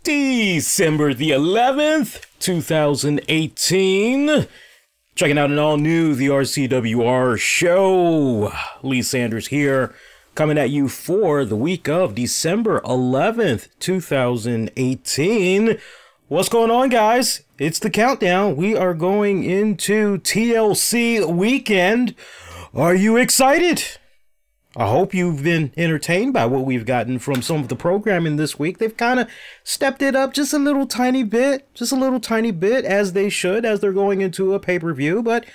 December the 11th, 2018. Checking out an all-new The RCWR Show. Lee Sanders here, coming at you for the week of December 11th, 2018. What's going on, guys? It's the countdown. We are going into TLC weekend. Are you excited? I hope you've been entertained by what we've gotten from some of the programming this week. They've kind of stepped it up just a little tiny bit, as they should, as they're going into a pay-per-view. But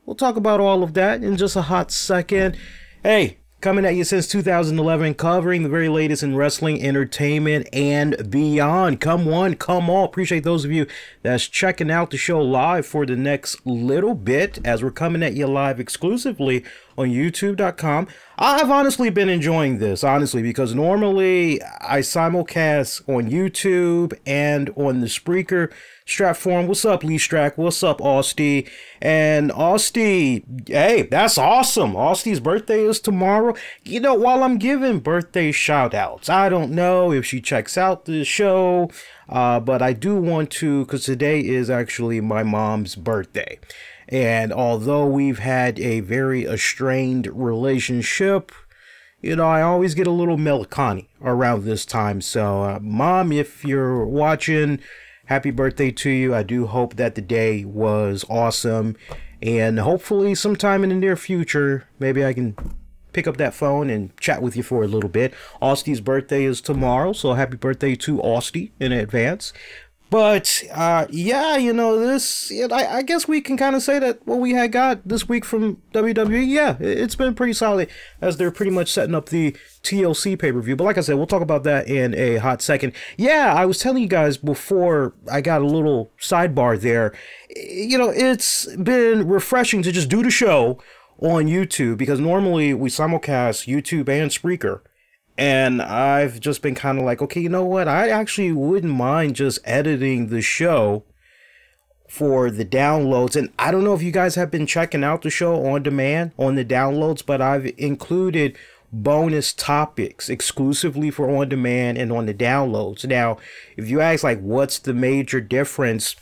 we'll talk about all of that in just a hot second. Hey, coming at you since 2011, covering the very latest in wrestling, entertainment, and beyond. Come one, come all. Appreciate those of you that's checking out the show live for the next little bit, as we're coming at you live exclusively on YouTube.com. I've honestly been enjoying this, because normally I simulcast on YouTube and on the Spreaker Strap forum. What's up, Lee Strack? What's up, Austie? And Austie, hey, that's awesome. Austie's birthday is tomorrow. You know, while I'm giving birthday shout outs, I don't know if she checks out the show, but I do want to, because today is actually my mom's birthday. And although we've had a very strained relationship, you know, I always get a little melancholy around this time. So, Mom, if you're watching, happy birthday to you. I do hope that the day was awesome. And hopefully sometime in the near future, maybe I can pick up that phone and chat with you for a little bit. Austie's birthday is tomorrow, so happy birthday to Austie in advance. But, yeah, you know, I guess we can kind of say that what we had got this week from WWE, yeah, it's been pretty solid, as they're pretty much setting up the TLC pay-per-view. But like I said, we'll talk about that in a hot second. Yeah, I was telling you guys before I got a little sidebar there, you know, it's been refreshing to just do the show on YouTube, because normally we simulcast YouTube and Spreaker. And I've just been kind of like, okay, you know what? I actually wouldn't mind just editing the show for the downloads. And I don't know if you guys have been checking out the show on demand on the downloads, but I've included bonus topics exclusively for on demand and on the downloads. Now, if you ask, like, what's the major difference?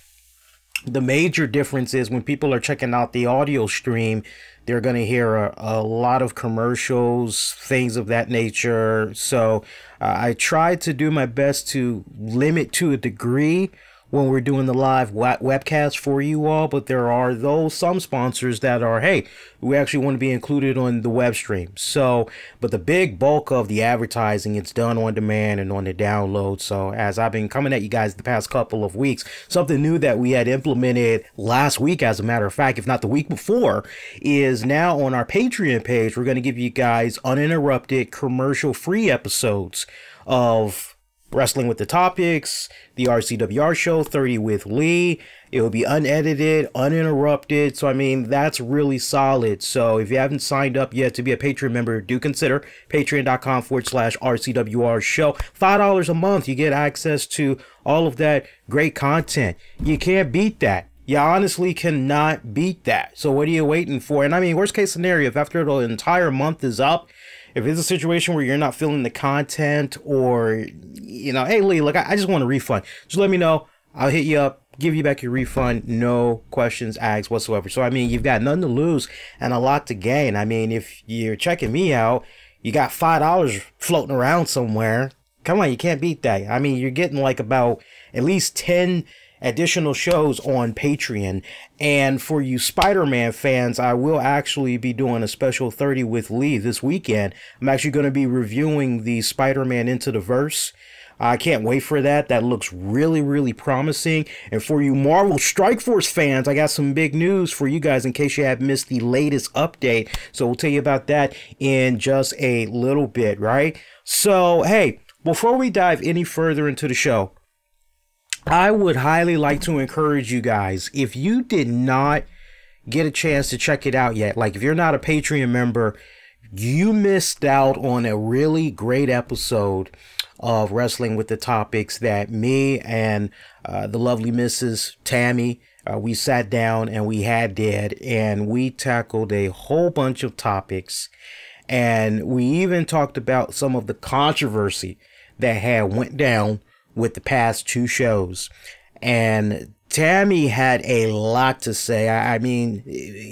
The major difference is when people are checking out the audio stream, they're going to hear a lot of commercials, things of that nature. So I try to do my best to limit to a degree when we're doing the live webcast for you all. But there are some sponsors that are, hey, we actually want to be included on the web stream. So, but the big bulk of the advertising, it's done on demand and on the download. So as I've been coming at you guys the past couple of weeks, something new that we had implemented last week, as a matter of fact, if not the week before, is now on our Patreon page, we're going to give you guys uninterrupted commercial-free episodes of Wrestling with the Topics, the RCWR Show, 30 with Lee. It will be unedited, uninterrupted. So, I mean, that's really solid. So, if you haven't signed up yet to be a Patreon member, do consider patreon.com/RCWR Show. $5 a month. You get access to all of that great content. You can't beat that. You honestly cannot beat that. So, what are you waiting for? And I mean, worst case scenario, if after the entire month is up, if it's a situation where you're not feeling the content, or, you know, hey, Lee, look, I just want a refund, just let me know. I'll hit you up, give you back your refund, no questions asked whatsoever. So, I mean, you've got nothing to lose and a lot to gain. I mean, if you're checking me out, you got $5 floating around somewhere. Come on, you can't beat that. I mean, you're getting like about at least 10 additional shows on Patreon. And for you Spider-Man fans, I will actually be doing a special 30 with Lee this weekend. I'm actually going to be reviewing the Spider-Man Into the Verse. I can't wait for that. That looks really, really promising. And for you Marvel Strike Force fans, I got some big news for you guys in case you have missed the latest update. So we'll tell you about that in just a little bit, right? So, hey, before we dive any further into the show, I would highly like to encourage you guys, if you did not get a chance to check it out yet, like if you're not a Patreon member, you missed out on a really great episode of Wrestling with the Topics that me and the lovely Mrs. Tammy, we sat down and we did, and we tackled a whole bunch of topics, and we even talked about some of the controversy that had went down with the past 2 shows. And Tammy had a lot to say. I mean,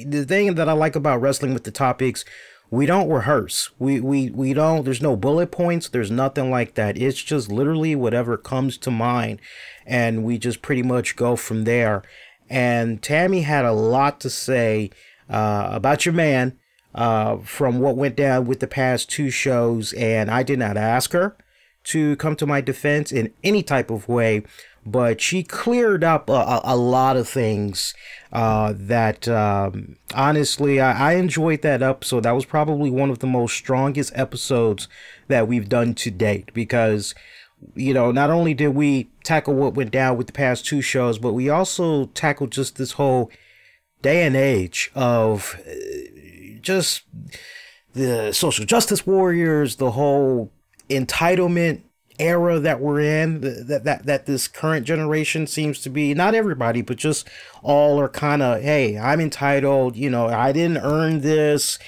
the thing that I like about Wrestling with the Topics, we don't rehearse. We don't, there's no bullet points. There's nothing like that. It's just literally whatever comes to mind. And we just pretty much go from there. And Tammy had a lot to say about your man from what went down with the past 2 shows. And I did not ask her to come to my defense in any type of way, but she cleared up a lot of things that honestly, I enjoyed that episode. That was probably one of the most strongest episodes that we've done to date, because, you know, not only did we tackle what went down with the past 2 shows, but we also tackled just this whole day and age of just the social justice warriors, the whole entitlement era that we're in, that this current generation seems to be, not everybody, but just all are kind of, hey, I'm entitled, you know, I didn't earn this,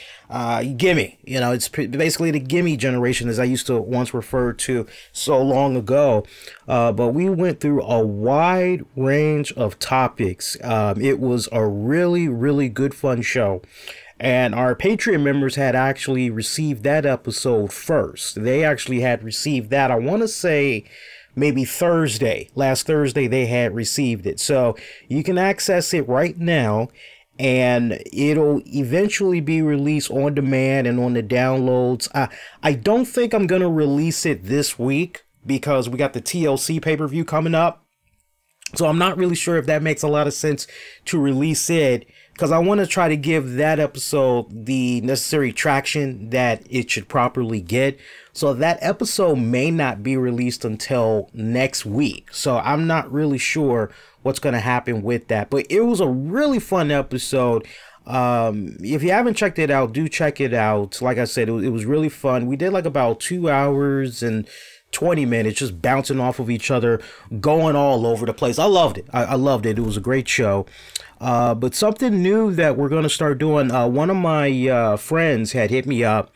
gimme, you know, it's basically the gimme generation, as I used to once refer to so long ago. But we went through a wide range of topics. It was a really, really good fun show. And our Patreon members had actually received that episode first. They actually had received that, I want to say, maybe Thursday. Last Thursday, they had received it. So you can access it right now, and it'll eventually be released on demand and on the downloads. I don't think I'm going to release it this week because we got the TLC pay-per-view coming up. So I'm not really sure if that makes a lot of sense to release it, because I want to try to give that episode the necessary traction that it should properly get. So that episode may not be released until next week. So I'm not really sure what's going to happen with that. But it was a really fun episode. If you haven't checked it out, do check it out. Like I said, it was really fun. We did like about 2 hours and 20 minutes just bouncing off of each other, going all over the place. I loved it. I loved it. It was a great show. But something new that we're going to start doing, one of my friends had hit me up,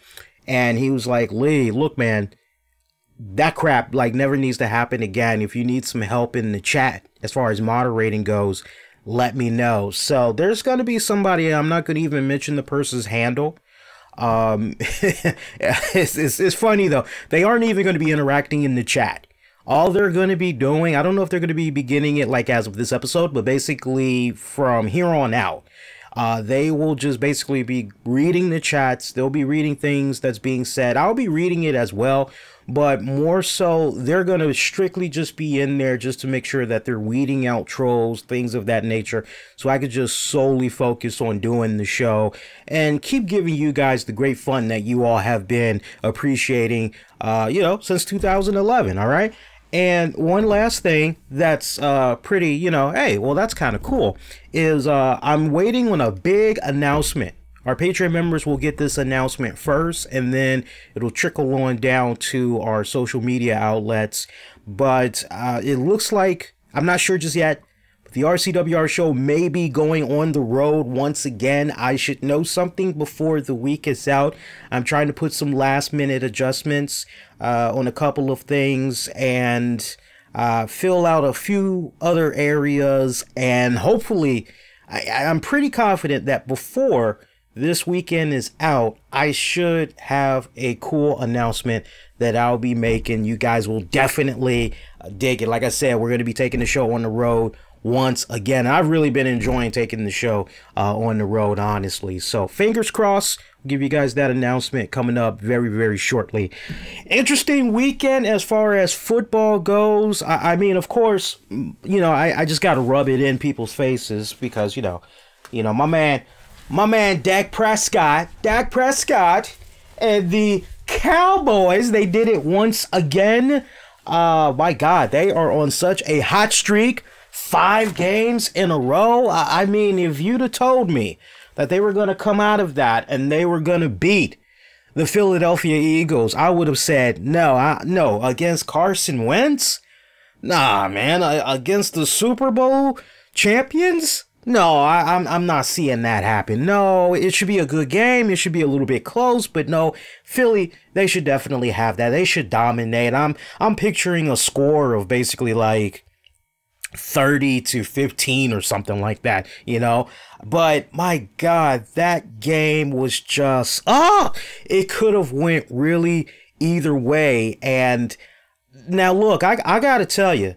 and he was like, Lee, look, man, that crap like never needs to happen again. If you need some help in the chat as far as moderating goes, let me know. So there's going to be somebody, I'm not going to even mention the person's handle. It's funny though. They aren't even going to be interacting in the chat. All they're going to be doing, I don't know if they're going to be beginning it like as of this episode, but basically from here on out, they will just basically be reading the chats. They'll be reading things that's being said. I'll be reading it as well, but more so they're going to strictly just be in there just to make sure that they're weeding out trolls, things of that nature, so I could just solely focus on doing the show and keep giving you guys the great fun that you all have been appreciating, you know, since 2011. All right. And one last thing that's pretty, you know, hey, well, that's kind of cool, is I'm waiting on a big announcement. Our Patreon members will get this announcement first, and then it'll trickle on down to our social media outlets. But it looks like, I'm not sure just yet, but the RCWR show may be going on the road once again. I should know something before the week is out. I'm trying to put some last minute adjustments on a couple of things and fill out a few other areas. And hopefully, I'm pretty confident that before this weekend is out, I should have a cool announcement that I'll be making. You guys will definitely dig it. Like I said, we're going to be taking the show on the road once again. I've really been enjoying taking the show on the road, honestly. So fingers crossed, I'll give you guys that announcement coming up very, very shortly. Interesting weekend as far as football goes. I mean, of course, you know, I just got to rub it in people's faces because, you know, my man Dak Prescott, and the Cowboys, they did it once again. My God, they are on such a hot streak. 5 games in a row. I mean, if you'd have told me that they were going to come out of that and they were going to beat the Philadelphia Eagles, I would have said, no, against Carson Wentz? Nah, man, against the Super Bowl champions? No, I'm not seeing that happen. No, it should be a good game. It should be a little bit close, but no, Philly, they should definitely have that. They should dominate. I'm picturing a score of basically like 30-15 or something like that, you know. But my God, that game was just it could have went really either way. And now look, I gotta tell you,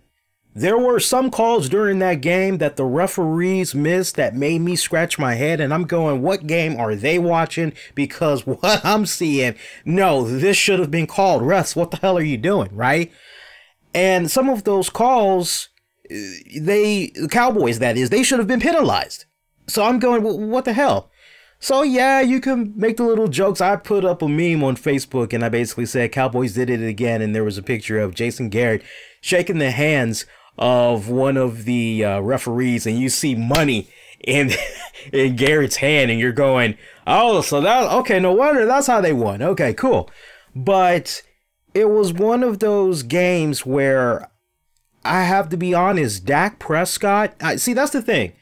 there were some calls during that game that the referees missed that made me scratch my head, and I'm going, what game are they watching? Because what I'm seeing, no, this should have been called. Refs, what the hell are you doing, right? And some of those calls, the Cowboys, that is, they should have been penalized. So I'm going, well, what the hell? So yeah, you can make the little jokes. I put up a meme on Facebook and I basically said Cowboys did it again, and there was a picture of Jason Garrett shaking the hands of one of the referees, and you see money in in Garrett's hand, and you're going, oh, so that, okay, no wonder that's how they won. Okay, cool. But it was one of those games where I have to be honest, Dak Prescott, see, that's the thing.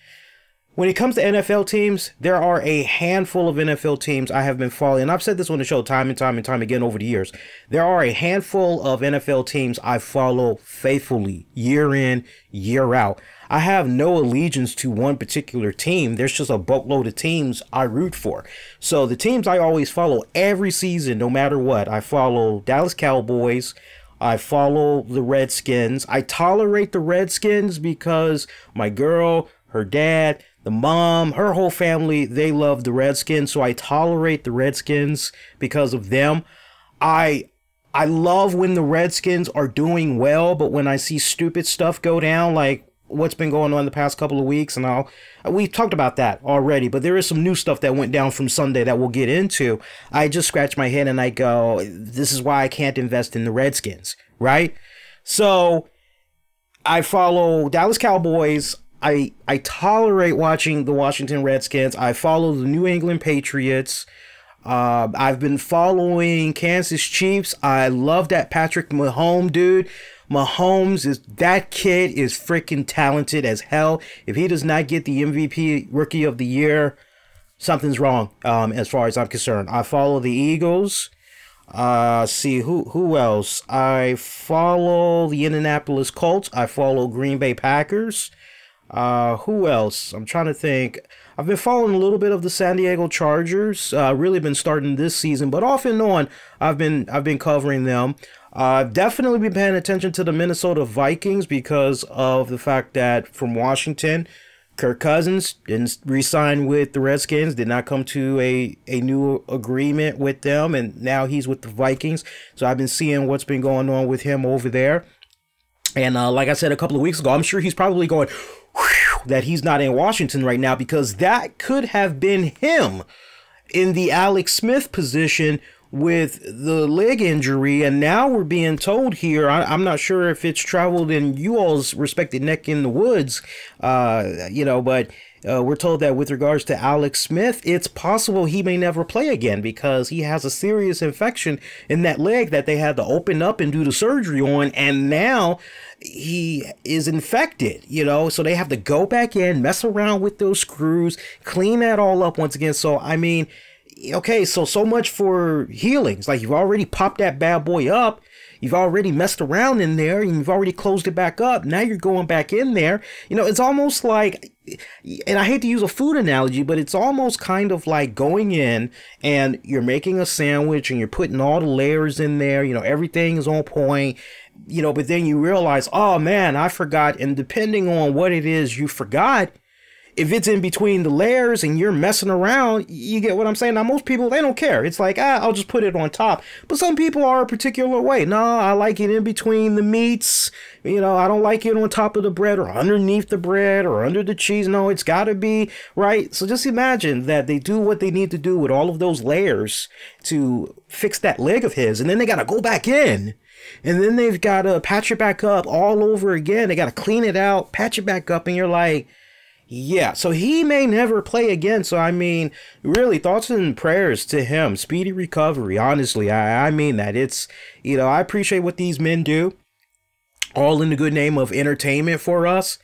When it comes to NFL teams, there are a handful of NFL teams I have been following. And I've said this on the show time and time again over the years. There are a handful of NFL teams I follow faithfully, year in, year out. I have no allegiance to one particular team. There's just a boatload of teams I root for. So the teams I always follow every season, no matter what. I follow Dallas Cowboys. I follow the Redskins. I tolerate the Redskins because my girl, her dad, the mom, her whole family, they love the Redskins, so I tolerate the Redskins because of them. I love when the Redskins are doing well, but when I see stupid stuff go down, like what's been going on the past couple of weeks, and we've talked about that already, but there is some new stuff that went down from Sunday that we'll get into. I just scratch my head and I go, this is why I can't invest in the Redskins, right? So I follow Dallas Cowboys. I tolerate watching the Washington Redskins. I follow the New England Patriots. I've been following Kansas Chiefs. I love that Patrick Mahomes dude. That kid is freaking talented as hell. If he does not get the MVP Rookie of the Year, something's wrong, as far as I'm concerned. I follow the Eagles. See who else? I follow the Indianapolis Colts. I follow Green Bay Packers. Who else? I'm trying to think. I've been following a little bit of the San Diego Chargers. Really been starting this season, but off and on, I've been covering them. I've definitely been paying attention to the Minnesota Vikings because of the fact that from Washington, Kirk Cousins didn't re-sign with the Redskins, did not come to a new agreement with them, and now he's with the Vikings. So I've been seeing what's been going on with him over there. And like I said a couple of weeks ago, I'm sure he's probably going, that he's not in Washington right now, because that could have been him in the Alex Smith position with the leg injury. And now we're being told here, I'm not sure if it's traveled in you all's respected neck in the woods, but we're told that with regards to Alex Smith, it's possible he may never play again because he has a serious infection in that leg that they had to open up and do the surgery on. And now he is infected, so they have to go back in, mess around with those screws, clean that all up once again. So, I mean, okay, so much for healings. Like, you've already popped that bad boy up. You've already messed around in there and you've already closed it back up. Now you're going back in there. It's almost like, and I hate to use a food analogy, but it's almost kind of like going in and you're making a sandwich and you're putting all the layers in there. Everything is on point. But then you realize, oh man, I forgot. And depending on what it is you forgot, if it's in between the layers and you're messing around, you get what I'm saying? Now, most people, they don't care. It's like, I'll just put it on top. But some people are a particular way. No, I like it in between the meats. I don't like it on top of the bread or underneath the bread or under the cheese. No, it's got to be right. So just imagine that they do what they need to do with all of those layers to fix that leg of his. And then they got to go back in. And then they've got to patch it back up all over again. They got to clean it out, patch it back up. And you're like, yeah, so he may never play again. So, I mean, really, thoughts and prayers to him. Speedy recovery. Honestly, I mean that. It's, I appreciate what these men do, all in the good name of entertainment for us.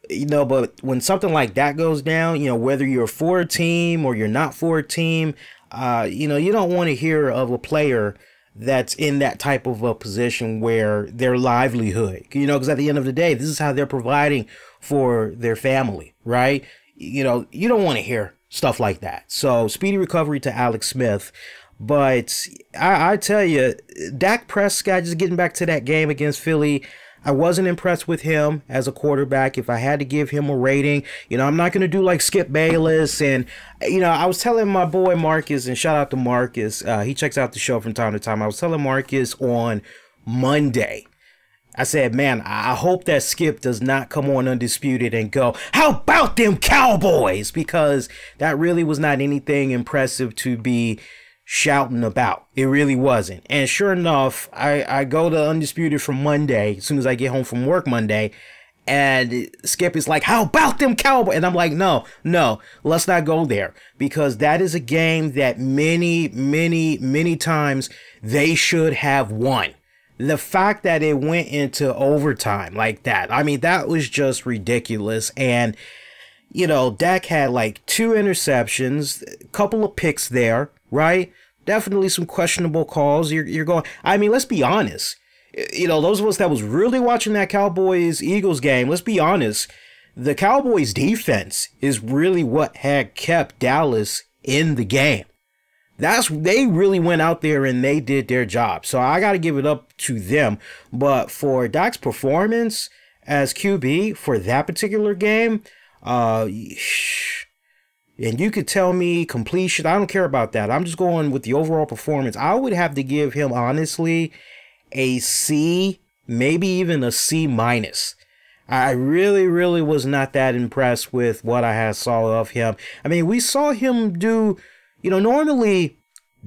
But when something like that goes down, whether you're for a team or you're not for a team, you don't want to hear of a player that's in that type of a position where their livelihood, because at the end of the day, this is how they're providing for their family, right? You don't want to hear stuff like that. So speedy recovery to Alex Smith. But I tell you, Dak Prescott, just getting back to that game against Philly, I wasn't impressed with him as a quarterback. If I had to give him a rating, I'm not going to do like Skip Bayless. And, I was telling my boy Marcus, and shout out to Marcus. He checks out the show from time to time. I was telling Marcus on Monday, I said, man, I hope that Skip does not come on Undisputed and go, how about them Cowboys? Because that really was not anything impressive to be shouting about. It really wasn't. And sure enough, I go to Undisputed from Monday, as soon as I get home from work Monday, and Skip is like, how about them Cowboys? And I'm like, no, let's not go there, because that is a game that many times they should have won. The fact that it went into overtime like that, I mean, that was just ridiculous. And Dak had like 2 interceptions, a couple of picks there, right? Definitely some questionable calls. You're going, I mean, let's be honest. Those of us that was really watching that Cowboys-Eagles game, let's be honest. The Cowboys defense is really what had kept Dallas in the game. They really went out there and they did their job. So I got to give it up to them. But for Dak's performance as QB for that particular game, and you could tell me completion, I don't care about that. I'm just going with the overall performance. I would have to give him, honestly, a C, maybe even a C minus. I really was not that impressed with what I had saw of him. I mean, we saw him do, normally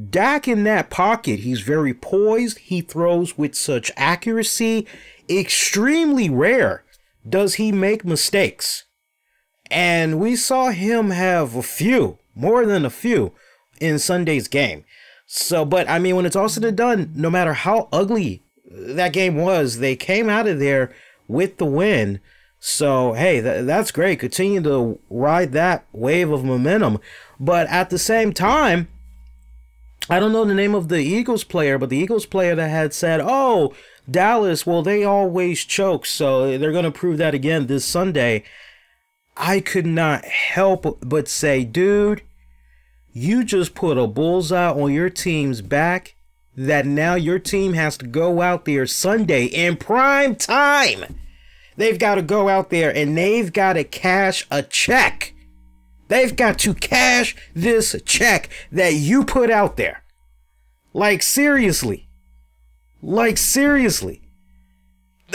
Dak in that pocket, he's very poised. He throws with such accuracy. Extremely rare does he make mistakes. And we saw him have a few, more than a few, in Sunday's game. So, but I mean, when it's all said and done, no matter how ugly that game was, they came out of there with the win. So, hey, that's great. Continue to ride that wave of momentum. But at the same time, I don't know the name of the Eagles player, but the Eagles player that had said, oh, Dallas, well, they always choke, so they're going to prove that again this Sunday. I could not help but say, dude, you just put a bullseye on your team's back that now your team has to go out there Sunday in prime time. They've got to go out there and they've got to cash a check. They've got to cash this check that you put out there. Like, seriously. Like, seriously.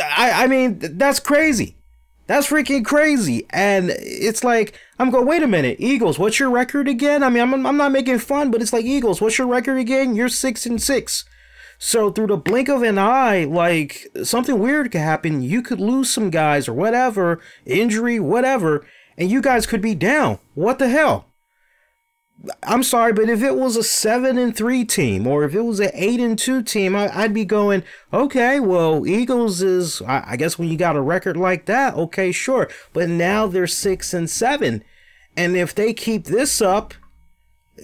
I mean, that's crazy. That's freaking crazy. And it's like, I'm going, wait a minute, Eagles, what's your record again? I mean, I'm not making fun, but it's like, Eagles, what's your record again? You're 6-6. So through the blink of an eye, like, something weird could happen. You could lose some guys or whatever, injury, whatever, and you guys could be down. What the hell? I'm sorry, but if it was a 7-3 team or if it was an 8-2 team, I'd be going, okay, well, Eagles is, I guess when you got a record like that, okay, sure. But now they're 6-7. And if they keep this up,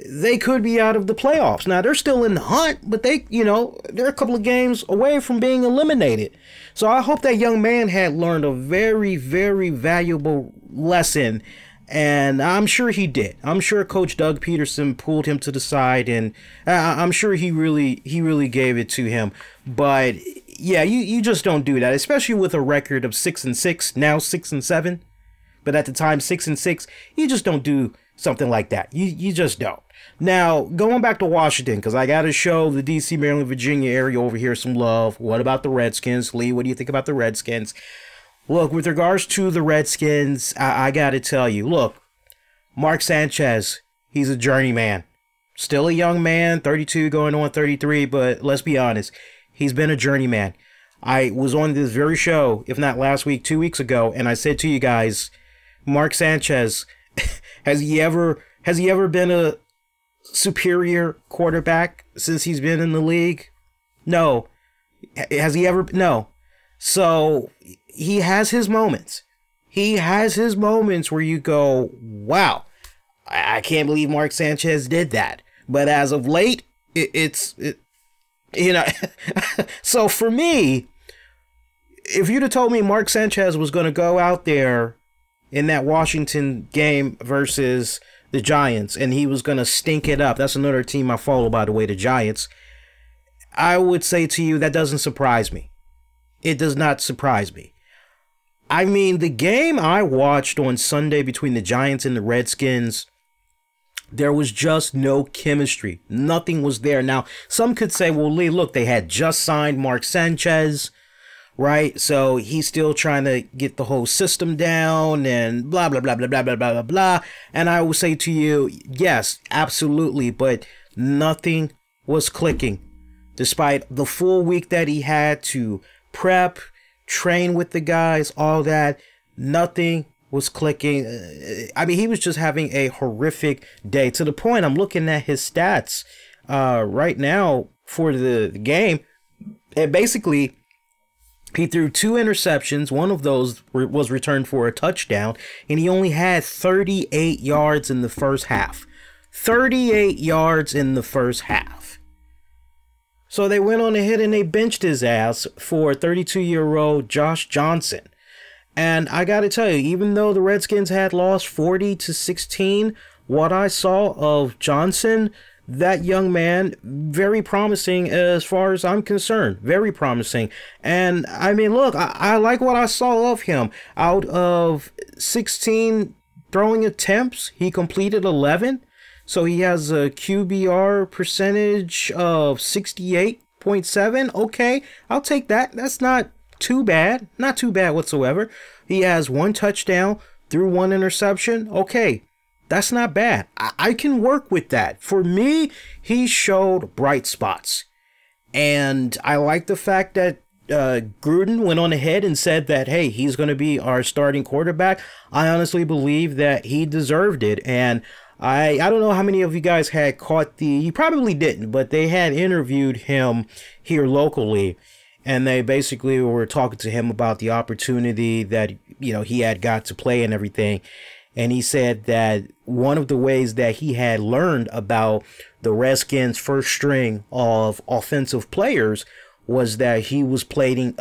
they could be out of the playoffs. Now, they're still in the hunt, but they're a couple of games away from being eliminated. So I hope that young man had learned a very, very valuable lesson. And I'm sure he did. I'm sure Coach Doug Peterson pulled him to the side, and I'm sure he really gave it to him. But yeah, you just don't do that, especially with a record of 6-6, now 6-7. But at the time, 6-6, you just don't do something like that. You just don't. Now, going back to Washington, because I got to show the D.C., Maryland, Virginia area over here some love. What about the Redskins? Lee, what do you think about the Redskins? Look, with regards to the Redskins, I got to tell you, look, Mark Sanchez, he's a journeyman. Still a young man, 32 going on 33, but let's be honest, he's been a journeyman. I was on this very show, if not last week, 2 weeks ago, and I said to you guys, Mark Sanchez, has he ever been a superior quarterback since he's been in the league? No. Has he ever? No. So he has his moments. he has his moments where you go, wow, I can't believe Mark Sanchez did that. But as of late, it's you know, so for me, if you'd have told me Mark Sanchez was going to go out there in that Washington game versus the Giants and he was going to stink it up, that's another team I follow, by the way, the Giants, I would say to you that doesn't surprise me. It does not surprise me. I mean, the game I watched on Sunday between the Giants and the Redskins, there was just no chemistry. Nothing was there. Now, some could say, well, Lee, look, they had just signed Mark Sanchez, right? So he's still trying to get the whole system down and blah, blah, blah, blah, blah, blah, blah, blah, blah. And I will say to you, yes, absolutely. But nothing was clicking. Despite the full week that he had to prep, train with the guys, all that, nothing was clicking. I mean, he was just having a horrific day, to the point I'm looking at his stats right now for the game. And basically, he threw 2 interceptions. One of those was returned for a touchdown, and he only had 38 yards in the first half. 38 yards in the first half. So they went on ahead and they benched his ass for 32-year-old Josh Johnson. And I got to tell you, even though the Redskins had lost 40-16, what I saw of Johnson, that young man, very promising as far as I'm concerned. Very promising. And I mean, look, I like what I saw of him. Out of 16 throwing attempts, he completed 11. So he has a QBR percentage of 68.7. Okay, I'll take that. That's not too bad. Not too bad whatsoever. He has 1 touchdown through 1 interception. Okay, that's not bad. I can work with that. For me, he showed bright spots. And I like the fact that Gruden went on ahead and said that, hey, he's going to be our starting quarterback. I honestly believe that he deserved it. And I don't know how many of you guys had caught you probably didn't, but they had interviewed him here locally. And they basically were talking to him about the opportunity that, you know, he had got to play and everything. And he said that one of the ways that he had learned about the Redskins' first string of offensive players was that he was playing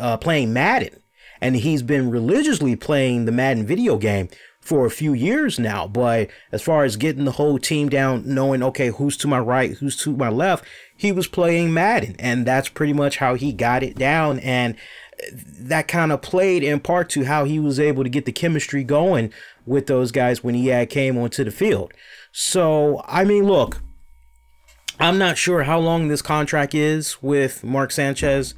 Madden. And he's been religiously playing the Madden video game for a few years now. But as far as getting the whole team down, knowing, okay, who's to my right, who's to my left, he was playing Madden. And that's pretty much how he got it down. And that kind of played in part to how he was able to get the chemistry going with those guys when he came onto the field. So, I mean, look, I'm not sure how long this contract is with Mark Sanchez,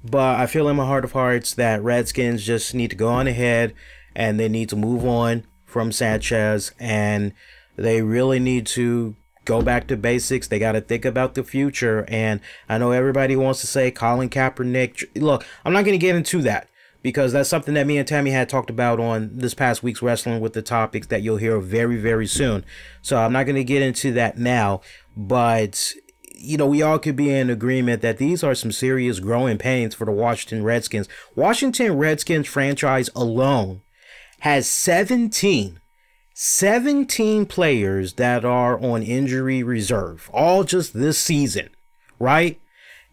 but I feel in my heart of hearts that Redskins just need to go on ahead and they need to move on from Sanchez, and they really need to go back to basics. They got to think about the future. And I know everybody wants to say Colin Kaepernick. Look, I'm not going to get into that because that's something that me and Tammy had talked about on this past week's Wrestling with the Topics that you'll hear very, very soon. So I'm not going to get into that now, but you know, we all could be in agreement that these are some serious growing pains for the Washington Redskins. Washington Redskins franchise alone has 17 players that are on injury reserve, all just this season, right?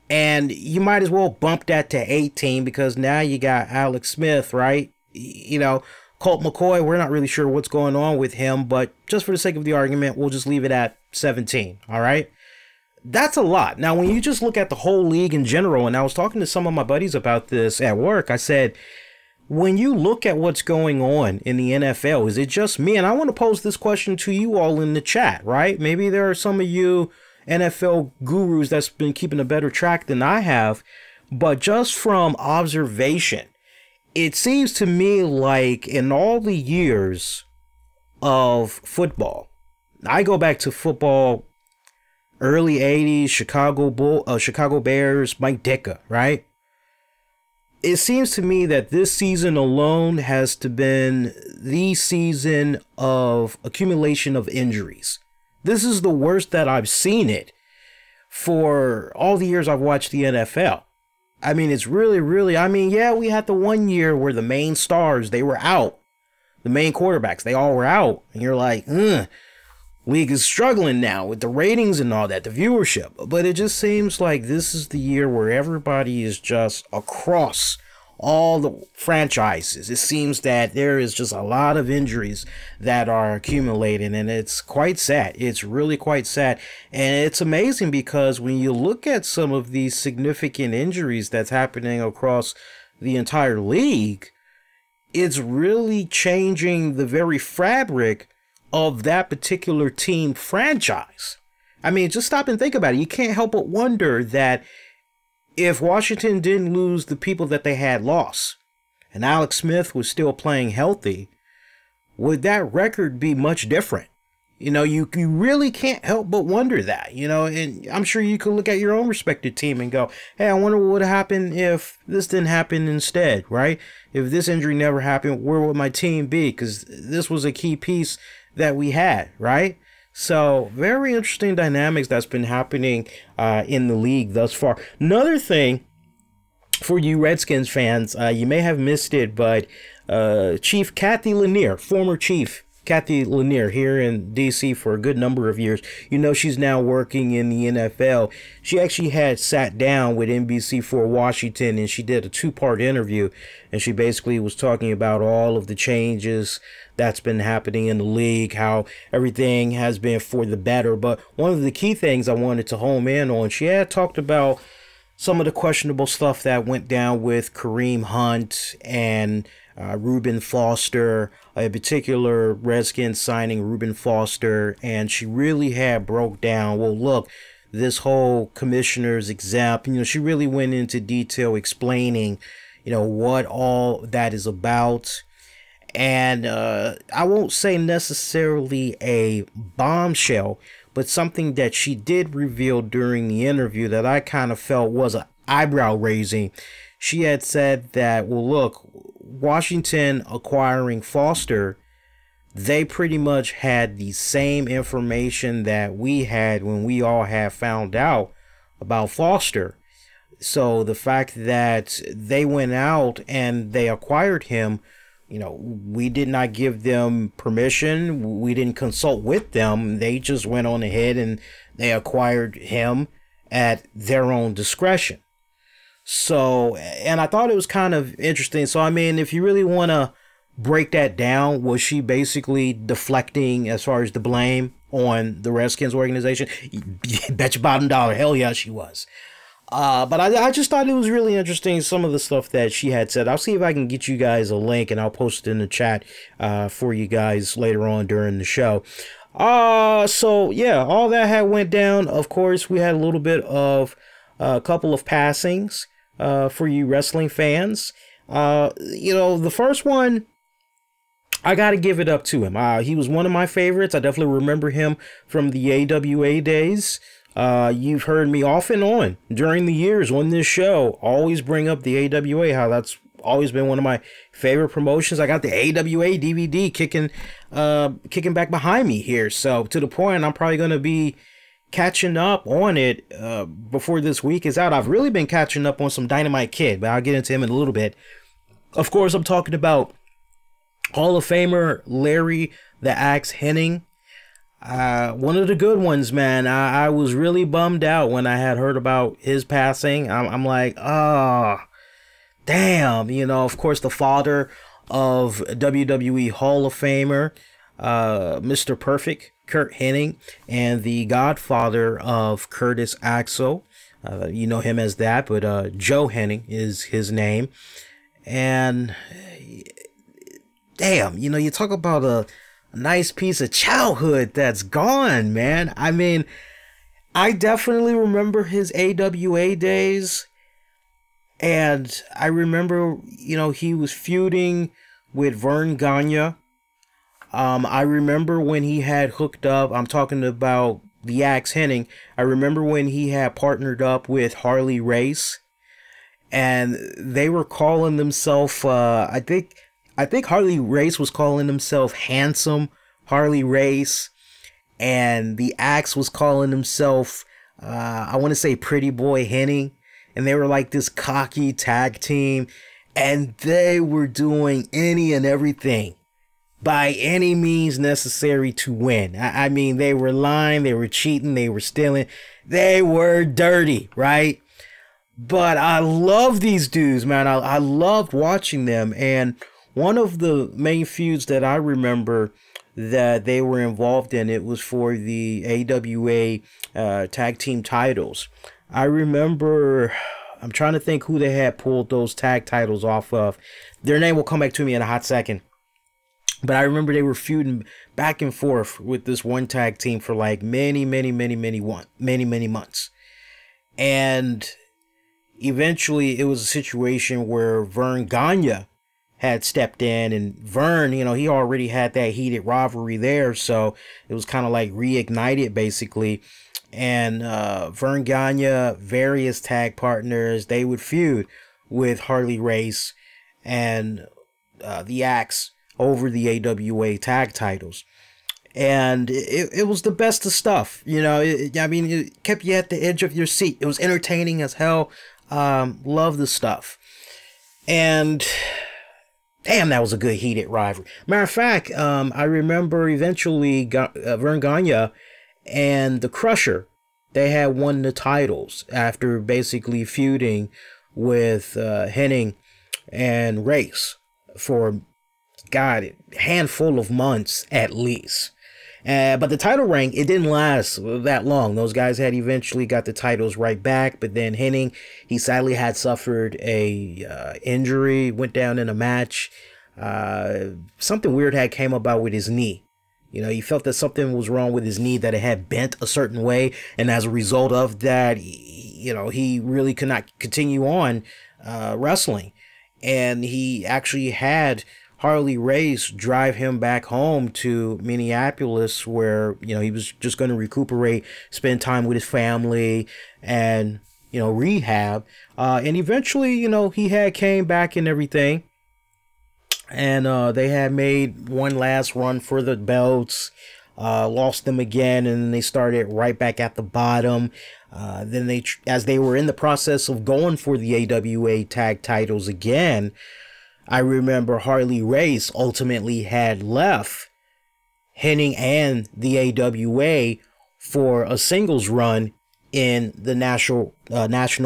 And you might as well bump that to 18 because now you got Alex Smith, right? You know, Colt McCoy, we're not really sure what's going on with him, but just for the sake of the argument, we'll just leave it at 17, all right? That's a lot. Now, when you just look at the whole league in general, and I was talking to some of my buddies about this at work, I said, when you look at what's going on in the NFL, is it just me? And I want to pose this question to you all in the chat, right? Maybe there are some of you NFL gurus that's been keeping a better track than I have, but just from observation, it seems to me like in all the years of football, I go back to football, early 80s, Chicago Bears, Mike Ditka, right? It seems to me that this season alone has to been the season of accumulation of injuries. This is the worst that I've seen it for all the years I've watched the NFL. I mean, it's really, I mean, yeah, we had the one year where the main stars, they were out. the main quarterbacks, they all were out. And you're like, league is struggling now with the ratings and all that, the viewership. But it just seems like this is the year where everybody is just across all the franchises. It seems that there is just a lot of injuries that are accumulating, and it's quite sad. It's really quite sad. And it's amazing because when you look at some of these significant injuries that's happening across the entire league, it's really changing the very fabric of that particular team franchise. I mean, just stop and think about it. You can't help but wonder that if Washington didn't lose the people that they had lost, and Alex Smith was still playing healthy, would that record be much different? You know, you really can't help but wonder that, you know, and I'm sure you could look at your own respective team and go, hey, I wonder what would happen if this didn't happen instead, right? If this injury never happened, where would my team be? Because this was a key piece that we had, right? So very interesting dynamics that's been happening in the league thus far. Another thing for you Redskins fans, you may have missed it, but Chief Kathy Lanier, former Chief Kathy Lanier here in DC for a good number of years. You know, she's now working in the NFL. She actually had sat down with NBC for Washington, and she did a two-part interview, and she basically was talking about all of the changes that's been happening in the league, how everything has been for the better. But one of the key things I wanted to home in on, she had talked about some of the questionable stuff that went down with Kareem Hunt and Reuben Foster, in particular Redskins signing Reuben Foster, and she really had broke down, well, look, this whole commissioner's exempt, you know, she really went into detail explaining, you know, what all that is about. And I won't say necessarily a bombshell, but something that she did reveal during the interview that I kind of felt was an eyebrow raising. She had said that, well, look, Washington acquiring Foster, they pretty much had the same information that we had when we all had found out about Foster. So the fact that they went out and they acquired him, you know, we did not give them permission. We didn't consult with them. They just went on ahead and they acquired him at their own discretion. So, and I thought it was kind of interesting. So, I mean, if you really want to break that down, was she basically deflecting as far as the blame on the Redskins organization? Bet your bottom dollar. Hell yeah, she was. But I just thought it was really interesting, some of the stuff that she had said. I'll see if I can get you guys a link, and I'll post it in the chat for you guys later on during the show. So, yeah, all that had went down. Of course, we had a little bit of a couple of passings for you wrestling fans. You know, the first one, I got to give it up to him. He was one of my favorites. I definitely remember him from the AWA days. You've heard me off and on during the years on this show always bring up the AWA, how that's always been one of my favorite promotions. I got the AWA DVD kicking back behind me here, so to the point I'm probably going to be catching up on it before this week is out. I've really been catching up on some Dynamite Kid, but I'll get into him in a little bit. Of course, I'm talking about Hall of Famer Larry the Axe Hening. One of the good ones, man. I was really bummed out when I had heard about his passing. I'm like, oh, damn. You know, of course, the father of WWE Hall of Famer, Mr. Perfect, Curt Hennig, and the godfather of Curtis Axel. You know him as that, but Joe Hennig is his name. And damn, you know, you talk about a nice piece of childhood that's gone, man. I mean, I definitely remember his AWA days. And I remember, you know, he was feuding with Vern Gagne. I remember when he had hooked up, I'm talking about the Axe Hennig. I remember when he had partnered up with Harley Race. And they were calling themselves, I think Harley Race was calling himself Handsome Harley Race, and the Axe was calling himself, I want to say Pretty Boy Henning, and they were like this cocky tag team, and they were doing any and everything by any means necessary to win. I mean, they were lying, they were cheating, they were stealing, they were dirty, right? But I love these dudes, man. I loved watching them. And one of the main feuds that I remember that they were involved in, it was for the AWA tag team titles. I remember, I'm trying to think who they had pulled those tag titles off of. Their name will come back to me in a hot second. But I remember they were feuding back and forth with this one tag team for like many months. And eventually it was a situation where Vern Gagne had stepped in, and Vern, you know, he already had that heated rivalry there. So it was kind of like reignited basically. And Vern Gagne, various tag partners, they would feud with Harley Race and the Axe over the AWA tag titles. And it was the best of stuff. You know, I mean, it kept you at the edge of your seat. It was entertaining as hell. Love the stuff. And damn, that was a good heated rivalry. Matter of fact, I remember eventually Vern Gagne and the Crusher, they had won the titles after basically feuding with Hening and Race for, God, a handful of months at least. But the title reign, it didn't last that long. Those guys had eventually got the titles right back, but then Hening, he sadly had suffered a injury, went down in a match. Something weird had came about with his knee. You know, he felt that something was wrong with his knee, that it had bent a certain way, and as a result of that, you know, he really could not continue on wrestling. And he actually had Harley Race drive him back home to Minneapolis, where, you know, he was just going to recuperate, spend time with his family, and, you know, rehab. And eventually, you know, he had came back and everything. And they had made one last run for the belts, lost them again, and they started right back at the bottom. Then as they were in the process of going for the AWA tag titles again, I remember Harley Race ultimately had left Hening and the AWA for a singles run in the National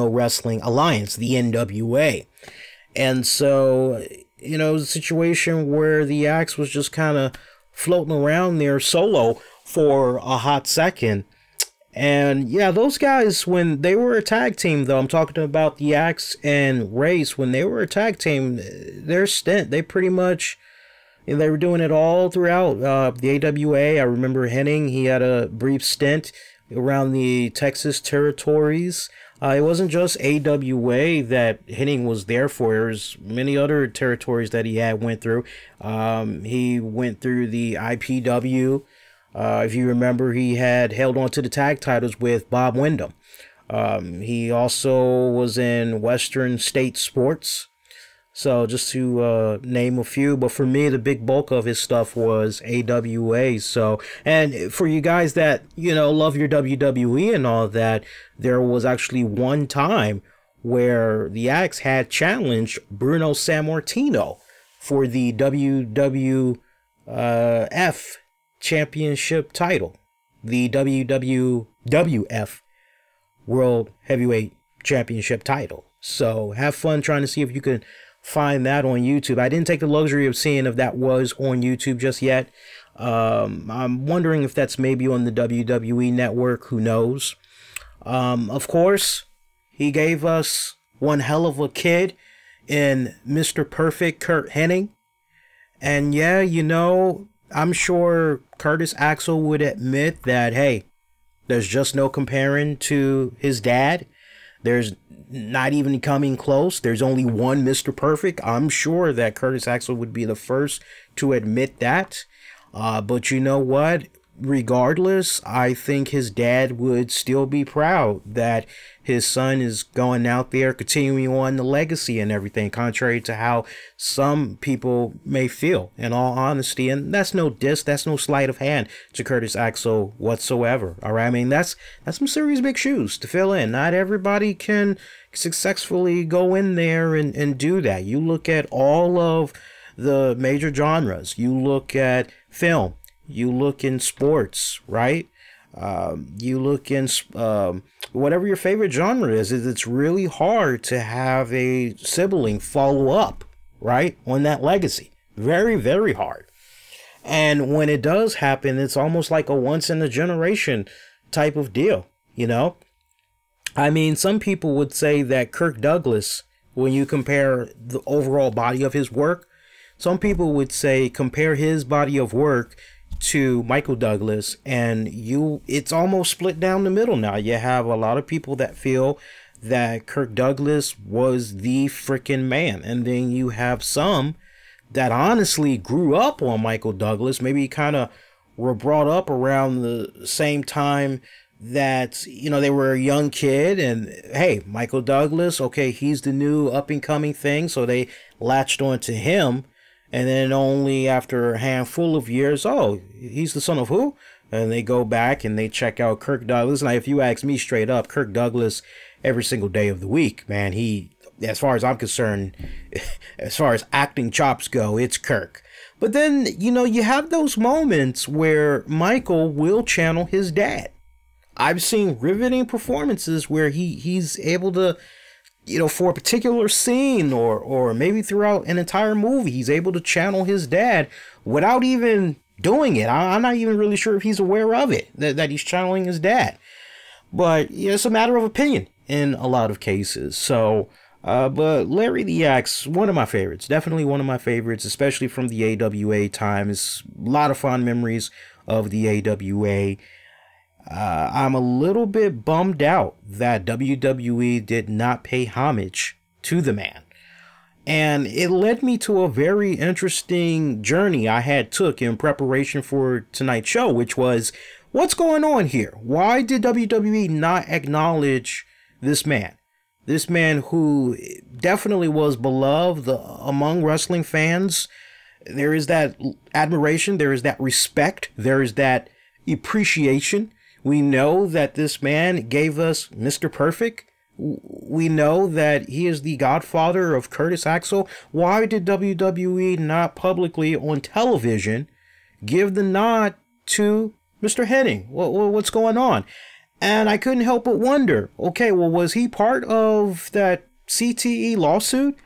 Wrestling Alliance, the NWA. And so, you know, it was a situation where the Axe was just kind of floating around there solo for a hot second. And yeah, those guys, when they were a tag team, though, I'm talking about the Axe and Race, when they were a tag team, their stint, they pretty much, you know, they were doing it all throughout the AWA. I remember Hening, he had a brief stint around the Texas territories. It wasn't just AWA that Hening was there for. There's many other territories that he had went through. He went through the IPW. If you remember, he had held on to the tag titles with Bob Windham. He also was in Western State Sports. So just to name a few, but for me, the big bulk of his stuff was AWA. So, and for you guys that, you know, love your WWE and all that, there was actually one time where the Axe had challenged Bruno Sammartino for the WWF Championship title, the WWF World Heavyweight Championship title. So have fun trying to see if you can find that on YouTube. I didn't take the luxury of seeing if that was on YouTube just yet. I'm wondering if that's maybe on the WWE network. Who knows? Of course, he gave us one hell of a kid in Mr. Perfect Kurt Hennig. And yeah, you know, I'm sure Curtis Axel would admit that, hey, there's just no comparing to his dad. There's not even coming close. There's only one Mr. Perfect. I'm sure that Curtis Axel would be the first to admit that. But you know what? Regardless, I think his dad would still be proud that his son is going out there, continuing on the legacy and everything, contrary to how some people may feel, in all honesty. And that's no diss, that's no sleight of hand to Curtis Axel whatsoever. All right, I mean, that's some serious big shoes to fill in. Not everybody can successfully go in there and do that. You look at all of the major genres. You look at film, you look in sports, right? You look in whatever your favorite genre is, it's really hard to have a sibling follow up, right, on that legacy. Very, very hard. And when it does happen, it's almost like a once in a generation type of deal, you know? I mean, some people would say that Kirk Douglas, when you compare the overall body of his work, some people would say compare his body of work to Michael Douglas, and it's almost split down the middle now. You have a lot of people that feel that Kirk Douglas was the freaking man, and then you have some that honestly grew up on Michael Douglas, maybe kind of were brought up around the same time that, you know, they were a young kid, and hey, Michael Douglas, okay, he's the new up and coming thing, so they latched onto him. And then only after a handful of years, oh, he's the son of who? And they go back and they check out Kirk Douglas. Now, if you ask me straight up, Kirk Douglas, every single day of the week, man, he, as far as I'm concerned, as far as acting chops go, it's Kirk. But then, you know, you have those moments where Michael will channel his dad. I've seen riveting performances where he's able to, you know, for a particular scene or maybe throughout an entire movie, he's able to channel his dad without even doing it. I'm not even really sure if he's aware of it, that he's channeling his dad. But yeah, it's a matter of opinion in a lot of cases. So, but Larry the Axe, one of my favorites, definitely one of my favorites, especially from the AWA times. A lot of fond memories of the AWA. I'm a little bit bummed out that WWE did not pay homage to the man. And it led me to a very interesting journey I had took in preparation for tonight's show, which was, what's going on here? Why did WWE not acknowledge this man? This man who definitely was beloved among wrestling fans. There is that admiration, there is that respect, there is that appreciation. We know that this man gave us Mr. Perfect. We know that he is the godfather of Curtis Axel. Why did WWE not publicly on television give the nod to Mr. Hening? What's going on? And I couldn't help but wonder, okay, well, was he part of that CTE lawsuit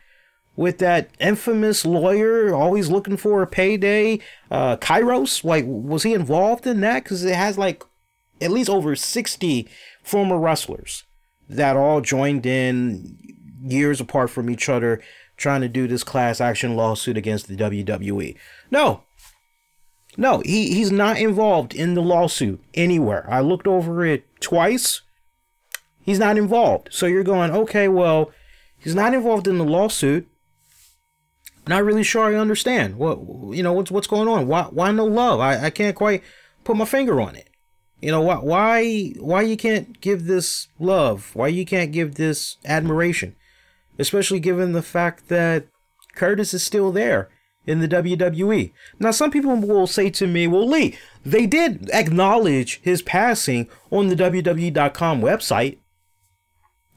with that infamous lawyer always looking for a payday, Kairos? Like, was he involved in that? Because it has like at least over 60 former wrestlers that all joined in years apart from each other trying to do this class action lawsuit against the WWE. No, he's not involved in the lawsuit anywhere. I looked over it twice. He's not involved. So you're going, okay, well, he's not involved in the lawsuit. Not really sure I understand. What's going on? Why no love? I can't quite put my finger on it. You know, why you can't give this love? Why you can't give this admiration? Especially given the fact that Curtis is still there in the WWE. Now, some people will say to me, well, Lee, they did acknowledge his passing on the WWE.com website.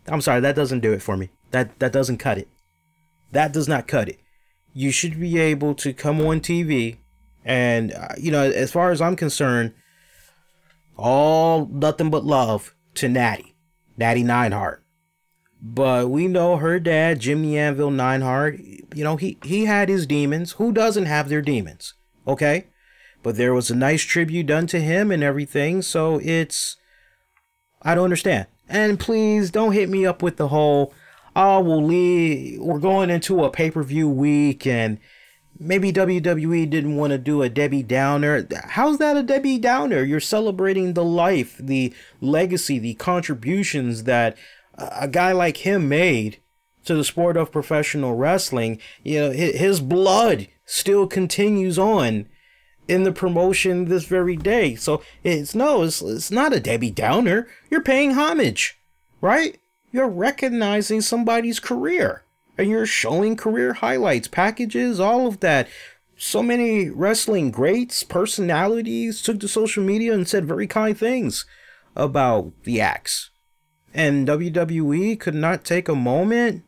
I'm sorry, that doesn't do it for me. That doesn't cut it. That does not cut it. You should be able to come on TV and, you know, as far as I'm concerned, all nothing but love to Natty Neidhart. But we know her dad, Jimmy Anvil Neidhart, you know, he had his demons. Who doesn't have their demons? Okay? But there was a nice tribute done to him and everything, so I don't understand. And please don't hit me up with the whole, oh, well, Lee, we're going into a pay-per-view week and maybe WWE didn't want to do a Debbie Downer. How's that a Debbie Downer? You're celebrating the life, the legacy, the contributions that a guy like him made to the sport of professional wrestling. You know, his blood still continues on in the promotion this very day. So it's not a Debbie Downer. You're paying homage, right? You're recognizing somebody's career. And you're showing career highlights, packages, all of that. So many wrestling greats, personalities took to social media and said very kind things about the Axe. And WWE could not take a moment.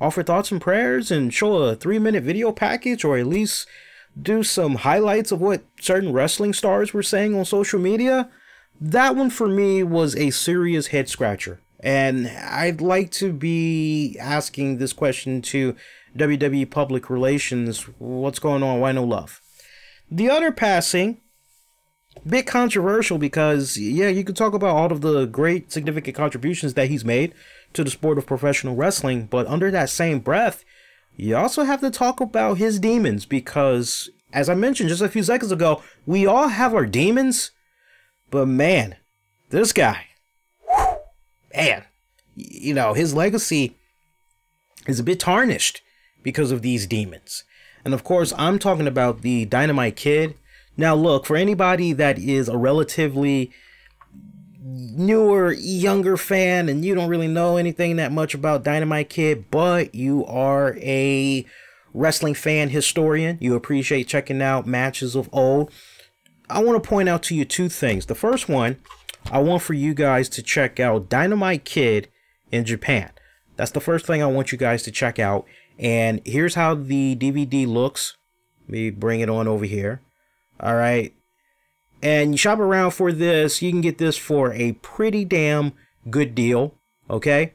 offer thoughts and prayers and show a 3-minute video package, or at least do some highlights of what certain wrestling stars were saying on social media, that one for me was a serious head scratcher. And I'd like to be asking this question to WWE Public Relations. What's going on? Why no love? The other passing, bit controversial because, yeah, you could talk about all of the great significant contributions that he's made to the sport of professional wrestling, but under that same breath, you also have to talk about his demons because, as I mentioned just a few seconds ago, we all have our demons, but man, this guy, man, you know, his legacy is a bit tarnished because of these demons. And of course, I'm talking about the Dynamite Kid. Now look, for anybody that is a relatively newer, younger fan and you don't really know anything that much about Dynamite Kid, but you are a wrestling fan historian, you appreciate checking out matches of old, I want to point out to you two things. The first one, I want for you guys to check out Dynamite Kid in Japan. That's the first thing I want you guys to check out. And here's how the DVD looks. Let me bring it on over here. All right. And you shop around for this. You can get this for a pretty damn good deal. Okay.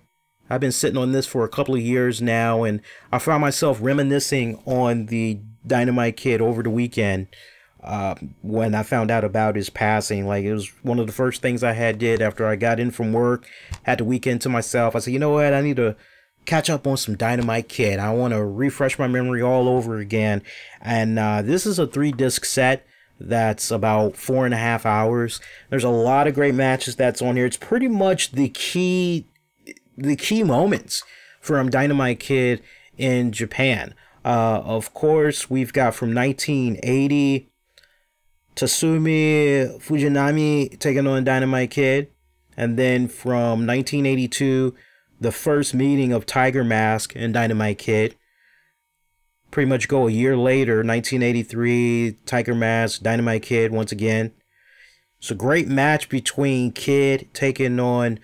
I've been sitting on this for a couple of years now, and I found myself reminiscing on the Dynamite Kid over the weekend when I found out about his passing. Like, it was one of the first things I did after I got in from work, had the weekend to myself. I said, you know what? I need to catch up on some Dynamite Kid. I want to refresh my memory all over again. And this is a 3-disc set that's about 4.5 hours. There's a lot of great matches that's on here. It's pretty much the key moments from Dynamite Kid in Japan. Of course, we've got from 1980, Tatsumi Fujinami taking on Dynamite Kid. And then from 1982, the first meeting of Tiger Mask and Dynamite Kid. Pretty much go a year later, 1983, Tiger Mask, Dynamite Kid once again. It's a great match between Kid taking on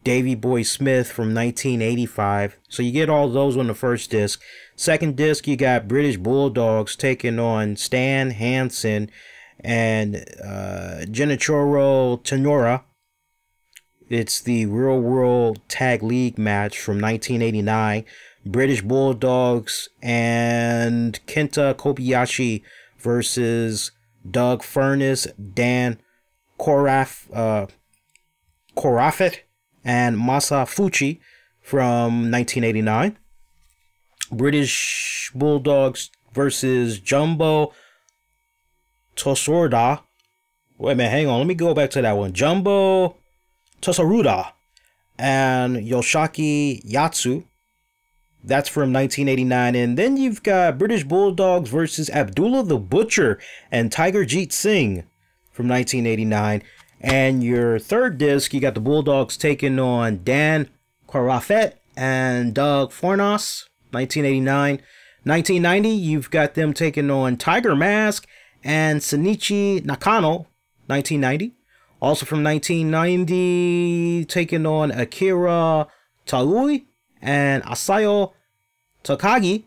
Davey Boy Smith from 1985. So you get all those on the first disc. Second disc, you got British Bulldogs taking on Stan Hansen and Genichiro Tenora. It's the Real World Tag League match from 1989. British Bulldogs and Kenta Kobayashi versus Doug Furnace, Dan Korafet, and Masa Fuchi from 1989. British Bulldogs versus Jumbo Tosoruda. Wait a minute, hang on. Let me go back to that one. Jumbo Tosoruda and Yoshaki Yatsu. That's from 1989. And then you've got British Bulldogs versus Abdullah the Butcher and Tiger Jeet Singh from 1989. And your third disc, you got the Bulldogs taking on Dan Korafet and Doug Fornos, 1989. 1990, you've got them taking on Tiger Mask and Shinichi Nakano, 1990. Also from 1990, taking on Akira Taui and Asayo Takagi.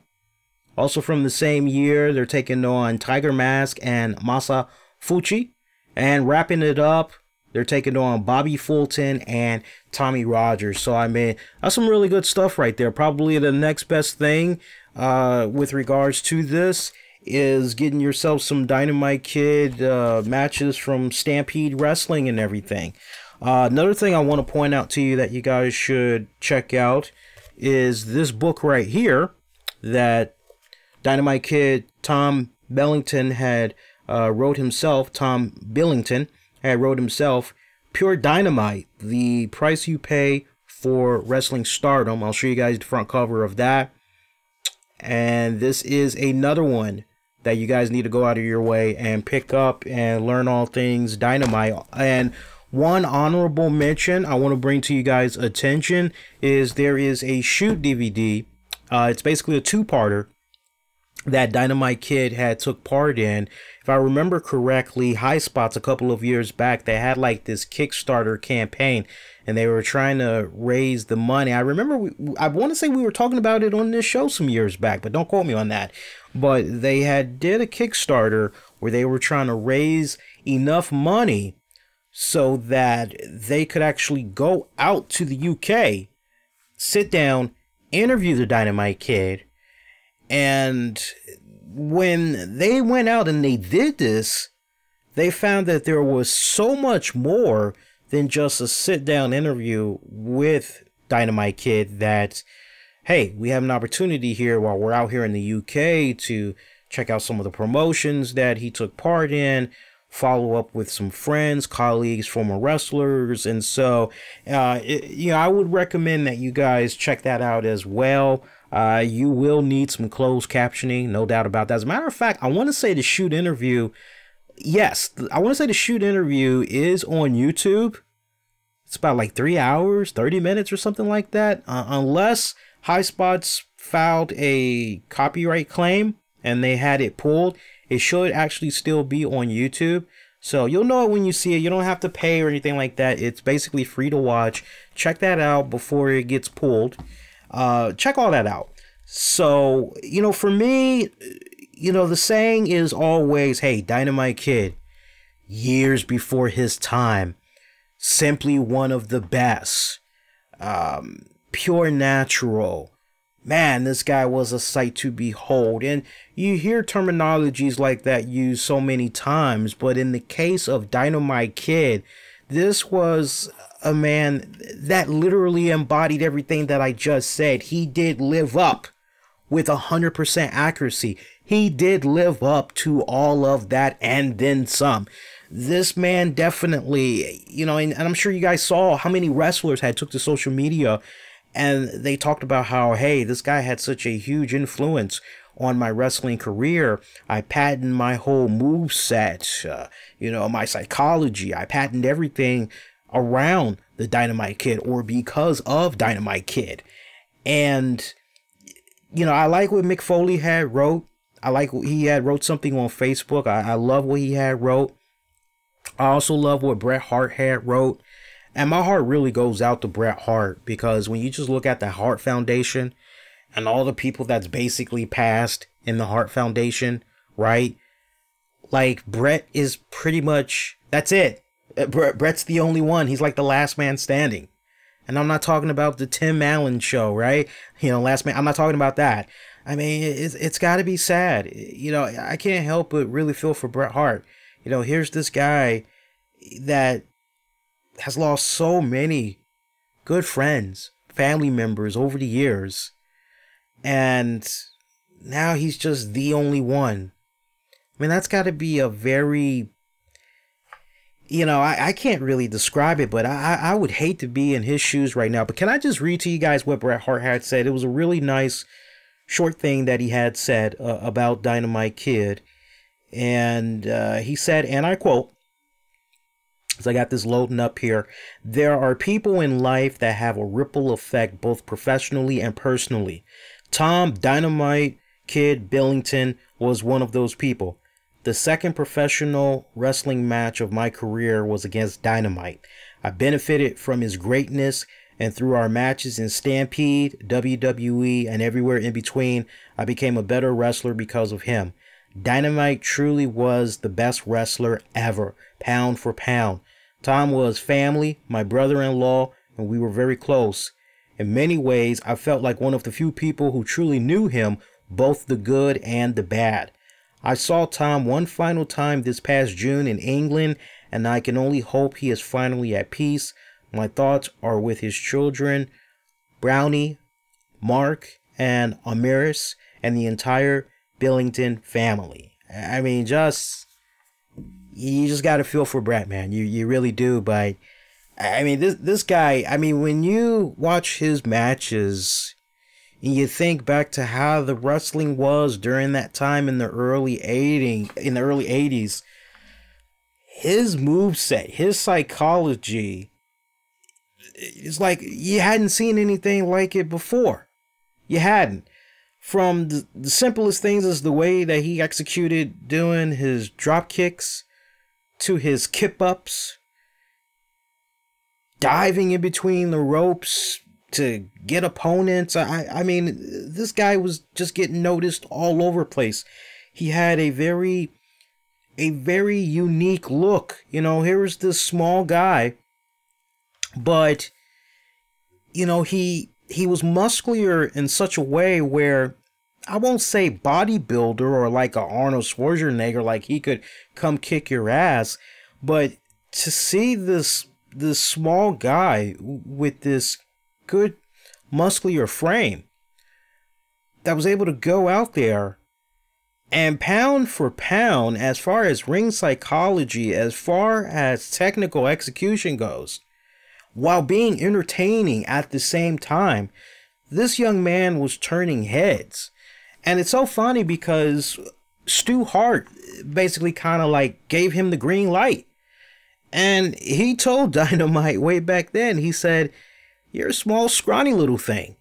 Also from the same year, they're taking on Tiger Mask and Masa Fuchi. And wrapping it up, they're taking on Bobby Fulton and Tommy Rogers. So, I mean, that's some really good stuff right there. Probably the next best thing with regards to this is getting yourself some Dynamite Kid matches from Stampede Wrestling and everything. Another thing I want to point out to you that you guys should check out is this book right here that Dynamite Kid Tom Billington had wrote himself. Tom Billington had wrote himself, Pure Dynamite, the price you pay for wrestling stardom. I'll show you guys the front cover of that. And this is another one that you guys need to go out of your way and pick up and learn all things Dynamite. And one honorable mention I want to bring to you guys' attention is there is a shoot DVD. It's basically a two-parter that Dynamite Kid had took part in. If I remember correctly, High Spots a couple of years back, they had like this Kickstarter campaign and they were trying to raise the money. I remember, I want to say we were talking about it on this show some years back, but don't quote me on that. But they had did a Kickstarter where they were trying to raise enough money so that they could actually go out to the UK, sit down, interview the Dynamite Kid. And when they went out and they did this, they found that there was so much more than just a sit-down interview with Dynamite Kid that, hey, we have an opportunity here while we're out here in the UK to check out some of the promotions that he took part in, follow up with some friends, colleagues, former wrestlers. And so, I would recommend that you guys check that out as well. You will need some closed captioning, no doubt about that. As a matter of fact, I want to say the shoot interview, yes, I want to say the shoot interview is on YouTube. It's about like 3 hours, 30 minutes or something like that. Unless High Spots filed a copyright claim and they had it pulled, it should actually still be on YouTube. So you'll know it when you see it. You don't have to pay or anything like that. It's basically free to watch. Check that out before it gets pulled. Check all that out. So, for me, the saying is always, hey, Dynamite Kid, years before his time, simply one of the best, pure natural. Man, this guy was a sight to behold. And you hear terminologies like that used so many times, but in the case of Dynamite Kid, this was a man that literally embodied everything that I just said. He did live up with 100% accuracy. He did live up to all of that and then some. This man definitely, and I'm sure you guys saw how many wrestlers had took to social media and they talked about how, hey, this guy had such a huge influence on my wrestling career. I patented my whole move set, my psychology. I patented everything around the Dynamite Kid or because of Dynamite Kid. And, I like what Mick Foley had wrote. I like what he had wrote something on Facebook. I love what he had wrote. I also love what Bret Hart had wrote. And my heart really goes out to Bret Hart because when you just look at the Hart Foundation and all the people that's basically passed in the Hart Foundation, right? Like Bret is pretty much, that's it. Bret's the only one. He's like the last man standing. And I'm not talking about the Tim Allen show, right? Last man. I'm not talking about that. I mean, it's got to be sad. I can't help but really feel for Bret Hart. Here's this guy that has lost so many good friends, family members over the years. And now he's just the only one. I mean, that's got to be a very, I can't really describe it, but I would hate to be in his shoes right now. But can I just read to you guys what Bret Hart had said? It was a really nice short thing that he had said about Dynamite Kid. And he said, and I quote, so I got this loading up here. There are people in life that have a ripple effect both professionally and personally. Tom Dynamite Kid Billington was one of those people. The second professional wrestling match of my career was against Dynamite. I benefited from his greatness, and through our matches in Stampede, WWE, and everywhere in between, I became a better wrestler because of him. Dynamite truly was the best wrestler ever, pound for pound. Tom was family, my brother-in-law, and we were very close. In many ways, I felt like one of the few people who truly knew him, both the good and the bad. I saw Tom one final time this past June in England, and I can only hope he is finally at peace. My thoughts are with his children, Brownie, Mark, and Amiris, and the entire Billington family. I mean, you just got to feel for Bret, man. You really do. But I mean, this guy, I mean, when you watch his matches and you think back to how the wrestling was during that time in the early 80s, his moveset, his psychology, it's like you hadn't seen anything like it before. You hadn't. from the simplest things as the way that he executed doing his drop kicks to his kip ups, diving in between the ropes to get opponents. I mean, this guy was just getting noticed all over the place. He had a very unique look. You know, here was this small guy, but you know, he was muscular in such a way where, I won't say bodybuilder or like a Arnold Schwarzenegger, like he could come kick your ass, but to see this small guy with this good muscular frame that was able to go out there and pound for pound, as far as ring psychology, as far as technical execution goes, while being entertaining at the same time, this young man was turning heads. And it's so funny because Stu Hart basically kind of like gave him the green light. And he told Dynamite way back then, he said, "You're a small, scrawny little thing."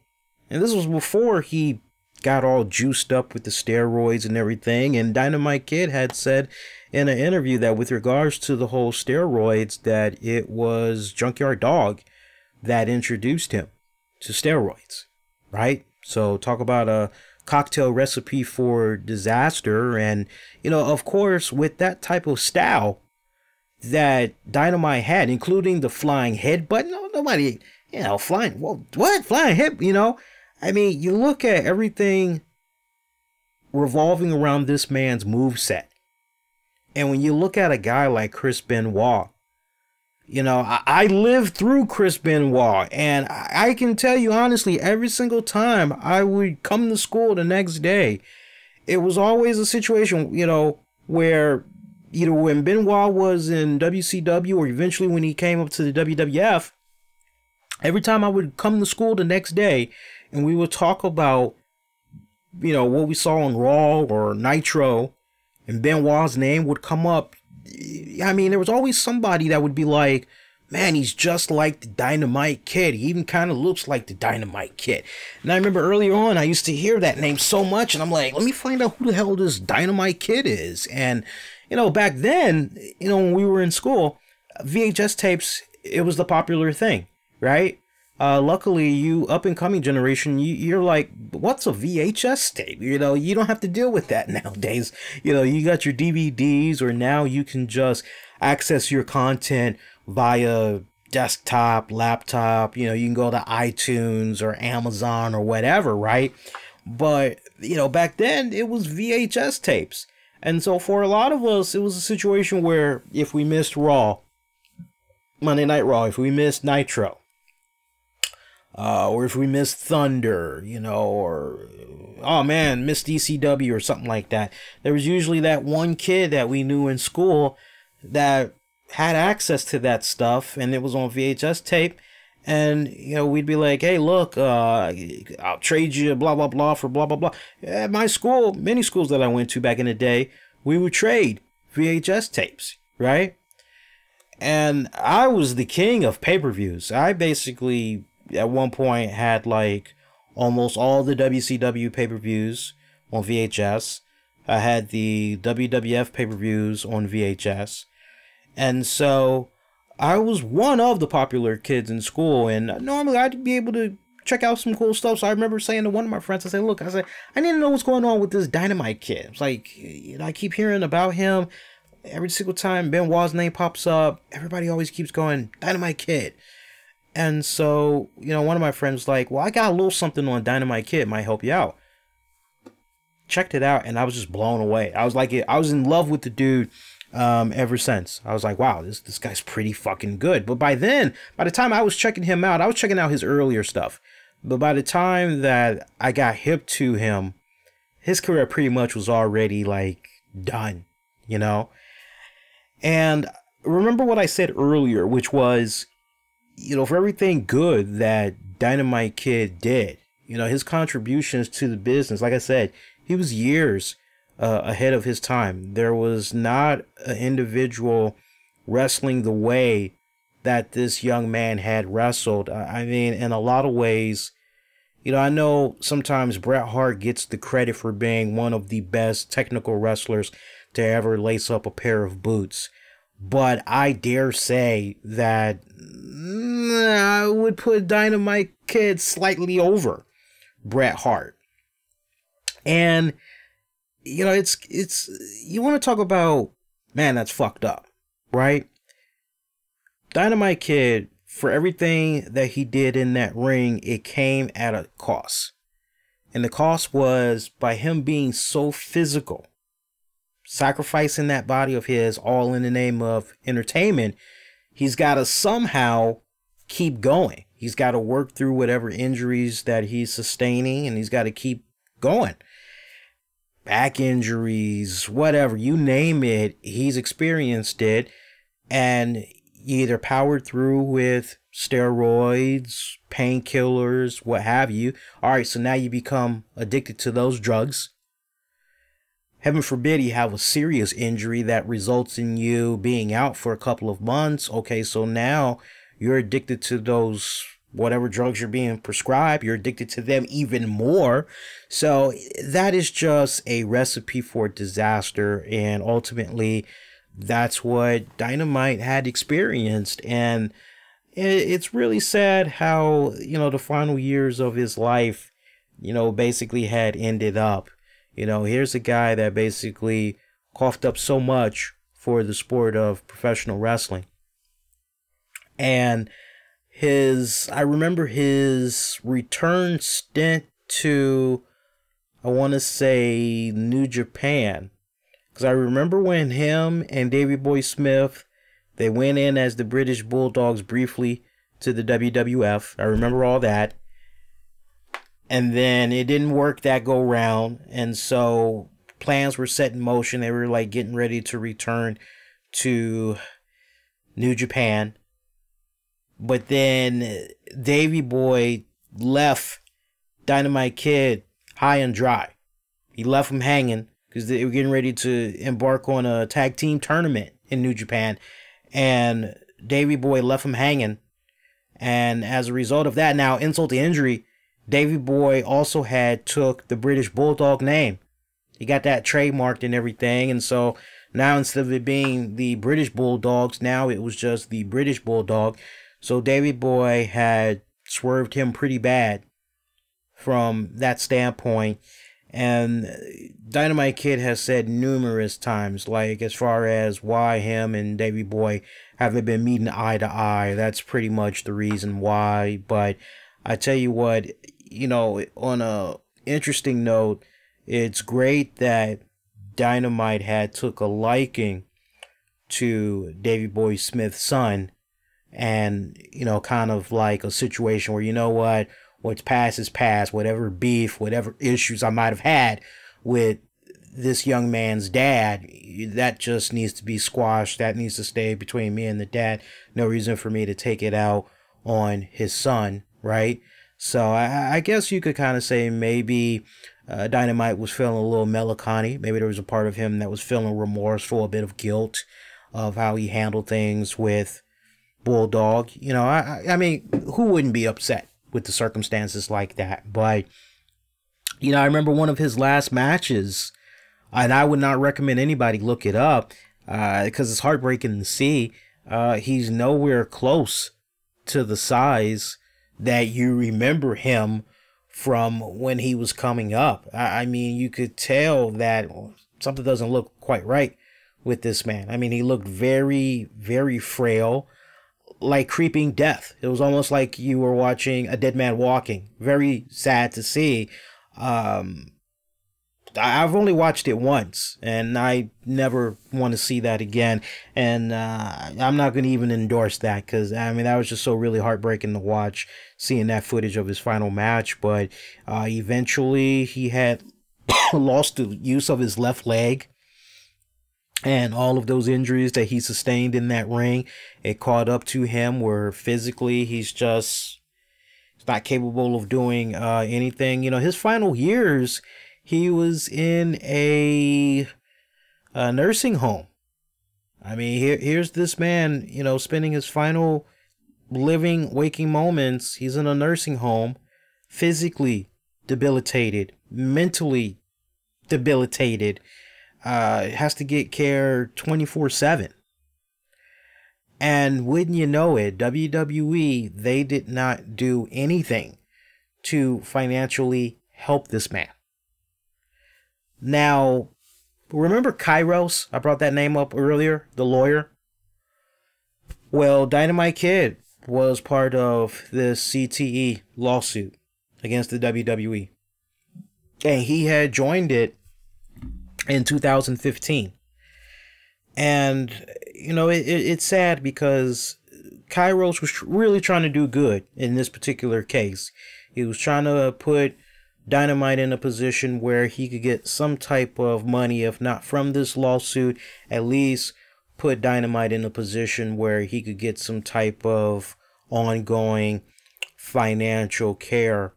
And this was before he got all juiced up with the steroids and everything. And Dynamite Kid had said in an interview that with regards to the whole steroids, that it was Junkyard Dog that introduced him to steroids, right? So talk about a cocktail recipe for disaster. And, you know, of course, with that type of style that Dynamite had, including the flying headbutt, nobody, you know, flying, well, what? Flying head, you know? I mean, you look at everything revolving around this man's moveset. And when you look at a guy like Chris Benoit, you know, I lived through Chris Benoit, and I can tell you honestly, every single time I would come to school the next day, it was always a situation, you know, where either when Benoit was in WCW or eventually when he came up to the WWF, every time I would come to school the next day and we would talk about, you know, what we saw on Raw or Nitro, and Benoit's name would come up, I mean, there was always somebody that would be like, "Man, he's just like the Dynamite Kid. He even kind of looks like the Dynamite Kid." And I remember earlier on, I used to hear that name so much, and I'm like, let me find out who the hell this Dynamite Kid is. And, you know, back then, you know, when we were in school, VHS tapes, it was the popular thing, right? Luckily, you up-and-coming generation, you're like, what's a VHS tape? You know, you don't have to deal with that nowadays. You know, you got your DVDs, or now you can just access your content via desktop, laptop. You know, you can go to iTunes or Amazon or whatever, right? But, you know, back then, it was VHS tapes. And so for a lot of us, it was a situation where if we missed Raw, Monday Night Raw, if we missed Nitro, or if we missed Thunder, you know, or, oh man, missed ECW or something like that, there was usually that one kid that we knew in school that had access to that stuff, and it was on VHS tape. And, you know, we'd be like, "Hey, look, I'll trade you blah, blah, blah for blah, blah, blah." At my school, many schools that I went to back in the day, we would trade VHS tapes, right? And I was the king of pay-per-views. I basically, at one point, had like almost all the WCW pay-per-views on VHS. I had the WWF pay-per-views on VHS. And so I was one of the popular kids in school, and normally I'd be able to check out some cool stuff. So I remember saying to one of my friends, I said, "Look," I said, "I need to know what's going on with this Dynamite Kid." It's like, you know, I keep hearing about him. Every single time Benoit's name pops up, everybody always keeps going, "Dynamite Kid." And so, you know, one of my friends was like, "Well, I got a little something on Dynamite Kid, might help you out." Checked it out, and I was just blown away. I was like, I was in love with the dude ever since. I was like, wow, this guy's pretty fucking good. But by then, by the time I was checking him out, I was checking out his earlier stuff. But by the time that I got hip to him, his career pretty much was already like done, you know? And remember what I said earlier, which was, you know, for everything good that Dynamite Kid did, you know, his contributions to the business, like I said, he was years ahead of his time. There was not an individual wrestling the way that this young man had wrestled. I mean, in a lot of ways, You know, I know sometimes Bret Hart gets the credit for being one of the best technical wrestlers to ever lace up a pair of boots. But I dare say that I would put Dynamite Kid slightly over Bret Hart. And, you know, it's you want to talk about, man, that's fucked up, right? Dynamite Kid, for everything that he did in that ring, it came at a cost. And the cost was by him being so physical, sacrificing that body of his all in the name of entertainment. He's got to somehow keep going. He's got to work through whatever injuries that he's sustaining, and he's got to keep going. Back injuries, whatever, you name it, he's experienced it. And you either powered through with steroids, painkillers, what have you. All right, so now you become addicted to those drugs. Heaven forbid you have a serious injury that results in you being out for a couple of months. Okay, so now you're addicted to those, whatever drugs you're being prescribed. You're addicted to them even more. So that is just a recipe for disaster. And ultimately, that's what Dynamite had experienced. And it's really sad how, you know, the final years of his life, you know, basically had ended up. You know, here's a guy that basically coughed up so much for the sport of professional wrestling. And I remember his return stint to, I want to say, New Japan. Because I remember when him and Davey Boy Smith, they went in as the British Bulldogs briefly to the WWF. I remember all that. And then it didn't work that go round. And so plans were set in motion. They were like getting ready to return to New Japan. But then Davey Boy left Dynamite Kid high and dry. He left him hanging because they were getting ready to embark on a tag team tournament in New Japan. And Davey Boy left him hanging. And as a result of that, now insult to injury, Davey Boy also took the British Bulldog name. He got that trademarked and everything. And so now instead of it being the British Bulldogs, now it was just the British Bulldog. So Davey Boy had swerved him pretty bad from that standpoint. And Dynamite Kid has said numerous times, like as far as why him and Davey Boy haven't been meeting eye to eye, that's pretty much the reason why. But I tell you what, you know, on a interesting note, it's great that Dynamite had took a liking to Davey Boy Smith's son. And, you know, kind of like a situation where, you know what, what's past is past. Whatever beef, whatever issues I might have had with this young man's dad, that just needs to be squashed. That needs to stay between me and the dad. No reason for me to take it out on his son, right? So I guess you could kind of say maybe Dynamite was feeling a little melancholy. Maybe there was a part of him that was feeling remorseful, a bit of guilt of how he handled things with Bulldog. You know, I mean, who wouldn't be upset with the circumstances like that? But, you know, I remember one of his last matches, and I would not recommend anybody look it up because it's heartbreaking to see. He's nowhere close to the size that you remember him from when he was coming up. I mean, you could tell that something doesn't look quite right with this man. I mean, he looked very, very frail, like creeping death. It was almost like you were watching a dead man walking. Very sad to see. I've only watched it once, and I never want to see that again. And I'm not going to even endorse that because, I mean, that was just so really heartbreaking to watch, seeing that footage of his final match. But eventually he had lost the use of his left leg. And all of those injuries that he sustained in that ring, it caught up to him where physically he's not capable of doing anything. You know, his final years, he was in a nursing home. I mean, here's this man, you know, spending his final living, waking moments. He's in a nursing home physically debilitated, mentally debilitated, has to get care 24/7. And wouldn't you know it, WWE, they did not do anything to financially help this man. Now, remember Kairos? I brought that name up earlier, the lawyer. Well, Dynamite Kid was part of this CTE lawsuit against the WWE. And he had joined it in 2015. And, you know, it's sad because Kairos was really trying to do good in this particular case. He was trying to put Dynamite in a position where he could get some type of money, if not from this lawsuit, at least put Dynamite in a position where he could get some type of ongoing financial care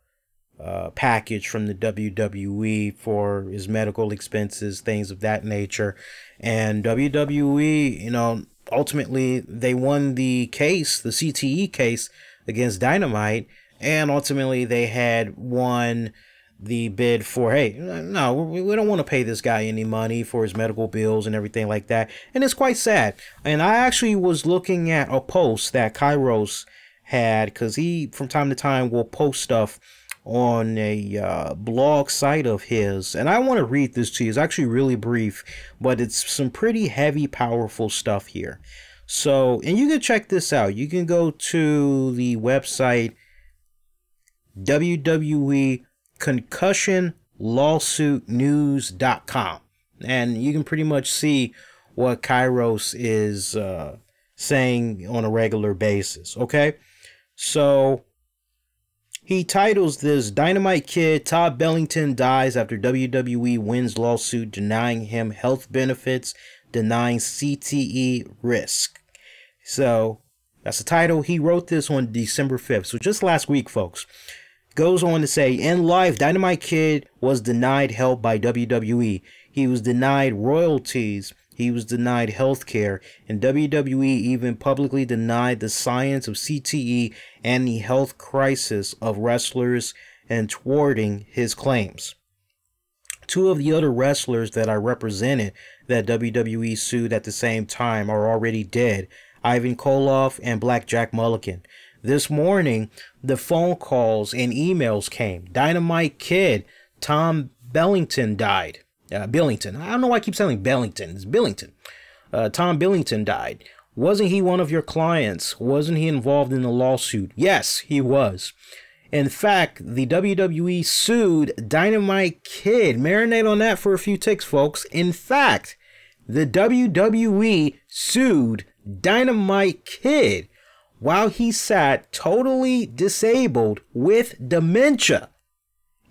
package from the WWE for his medical expenses, things of that nature. And WWE, you know, ultimately they won the case, the CTE case against Dynamite, and ultimately they had won the bid for, hey, no, we don't want to pay this guy any money for his medical bills and everything like that. And it's quite sad. And I actually was looking at a post that Kairos had, because he from time to time will post stuff on a blog site of his, and I want to read this to you. It's actually really brief, but it's some pretty heavy, powerful stuff here. So, and you can check this out. You can go to the website WWE Concussion Lawsuitnews.com, and you can pretty much see what Kairos is saying on a regular basis. Okay, so he titles this, Dynamite Kid, Todd Bellington dies after WWE wins lawsuit denying him health benefits, denying CTE risk. So that's the title. He wrote this on December 5th. So just last week, folks. Goes on to say, in life, Dynamite Kid was denied help by WWE. He was denied royalties. He was denied health care, and WWE even publicly denied the science of CTE and the health crisis of wrestlers and thwarting his claims. Two of the other wrestlers that I represented that WWE sued at the same time are already dead, Ivan Koloff and Black Jack Mulligan. This morning, the phone calls and emails came. Dynamite Kid, Tom Bellington died. Billington. I don't know why I keep saying Bellington. It's Billington. Tom Billington died. Wasn't he one of your clients? Wasn't he involved in the lawsuit? Yes, he was. In fact, the WWE sued Dynamite Kid. Marinate on that for a few ticks, folks. In fact, the WWE sued Dynamite Kid while he sat totally disabled with dementia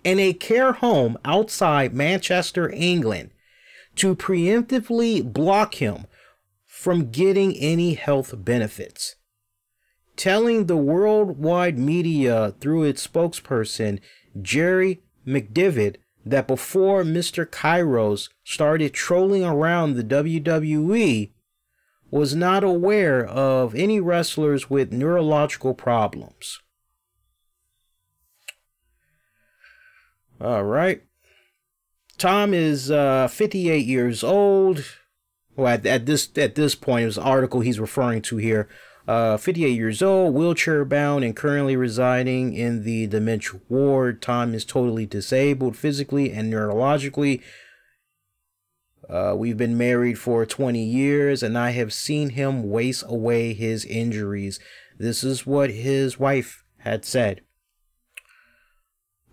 in a care home outside Manchester, England, to preemptively block him from getting any health benefits, telling the worldwide media through its spokesperson, Jerry McDivitt, that before Mr. Kairos started trolling around the WWE, was not aware of any wrestlers with neurological problems. All right. Tom is 58 years old. Well, at this point, it was an article he's referring to here. 58 years old, wheelchair bound, and currently residing in the dementia ward. Tom is totally disabled physically and neurologically. We've been married for 20 years, and I have seen him waste away his injuries. This is what his wife had said.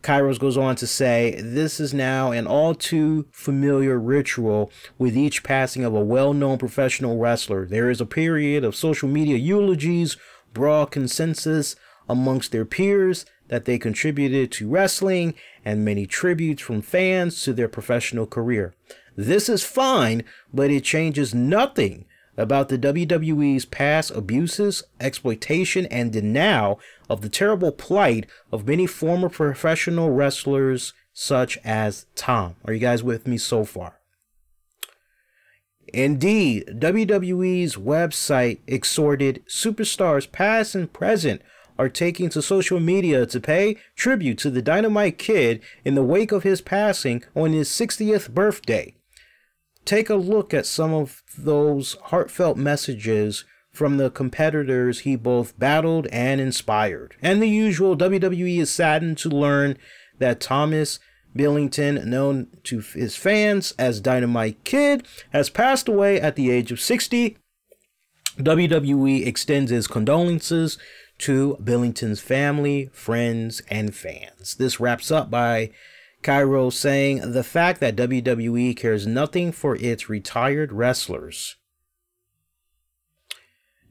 Kairos goes on to say, this is now an all too familiar ritual with each passing of a well-known professional wrestler. There is a period of social media eulogies, broad consensus amongst their peers that they contributed to wrestling, and many tributes from fans to their professional career. This is fine, but it changes nothing about the WWE's past abuses, exploitation, and denial of the terrible plight of many former professional wrestlers such as Tom. Are you guys with me so far? Indeed, WWE's website exhorted superstars past and present are taking to social media to pay tribute to the Dynamite Kid in the wake of his passing on his 60th birthday. Take a look at some of those heartfelt messages from the competitors he both battled and inspired. And the usual, WWE is saddened to learn that Thomas Billington, known to his fans as Dynamite Kid, has passed away at the age of 60. WWE extends its condolences to Billington's family, friends, and fans. This wraps up by Cairo saying, the fact that WWE cares nothing for its retired wrestlers.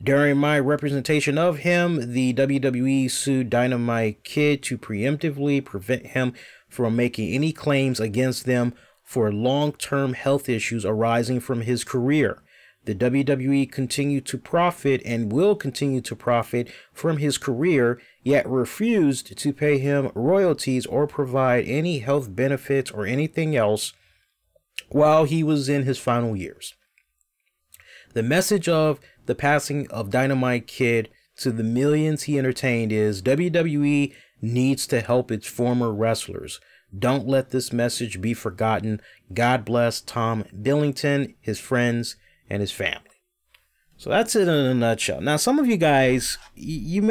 During my representation of him, the WWE sued Dynamite Kid to preemptively prevent him from making any claims against them for long-term health issues arising from his career. The WWE continued to profit and will continue to profit from his career, yet refused to pay him royalties or provide any health benefits or anything else while he was in his final years. The message of the passing of Dynamite Kid to the millions he entertained is WWE needs to help its former wrestlers. Don't let this message be forgotten. God bless Tom Billington, his friends, and his family. So that's it in a nutshell. Now, some of you guys, you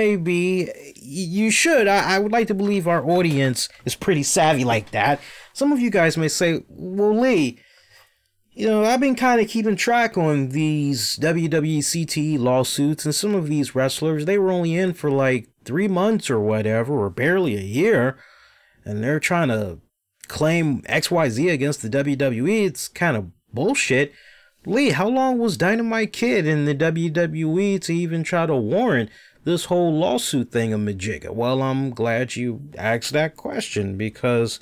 should. I would like to believe our audience is pretty savvy like that. Some of you guys may say, well, Lee, you know, I've been kind of keeping track on these WWE CTE lawsuits, and some of these wrestlers, they were only in for like 3 months or whatever, or barely a year, and they're trying to claim XYZ against the WWE. It's kind of bullshit. Lee, how long was Dynamite Kid in the WWE to even try to warrant this whole lawsuit thingamajigga? Well, I'm glad you asked that question, because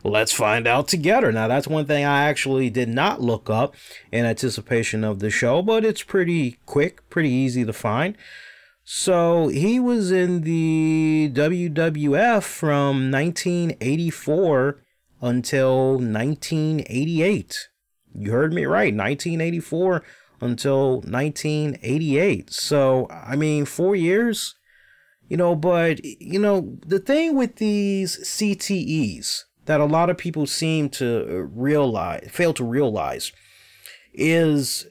let's find out together. Now, that's one thing I actually did not look up in anticipation of the show, but it's pretty quick, pretty easy to find. So he was in the WWF from 1984 until 1988. You heard me right, 1984 until 1988. So, I mean, 4 years, you know, but, you know, the thing with these CTEs that a lot of people seem to fail to realize is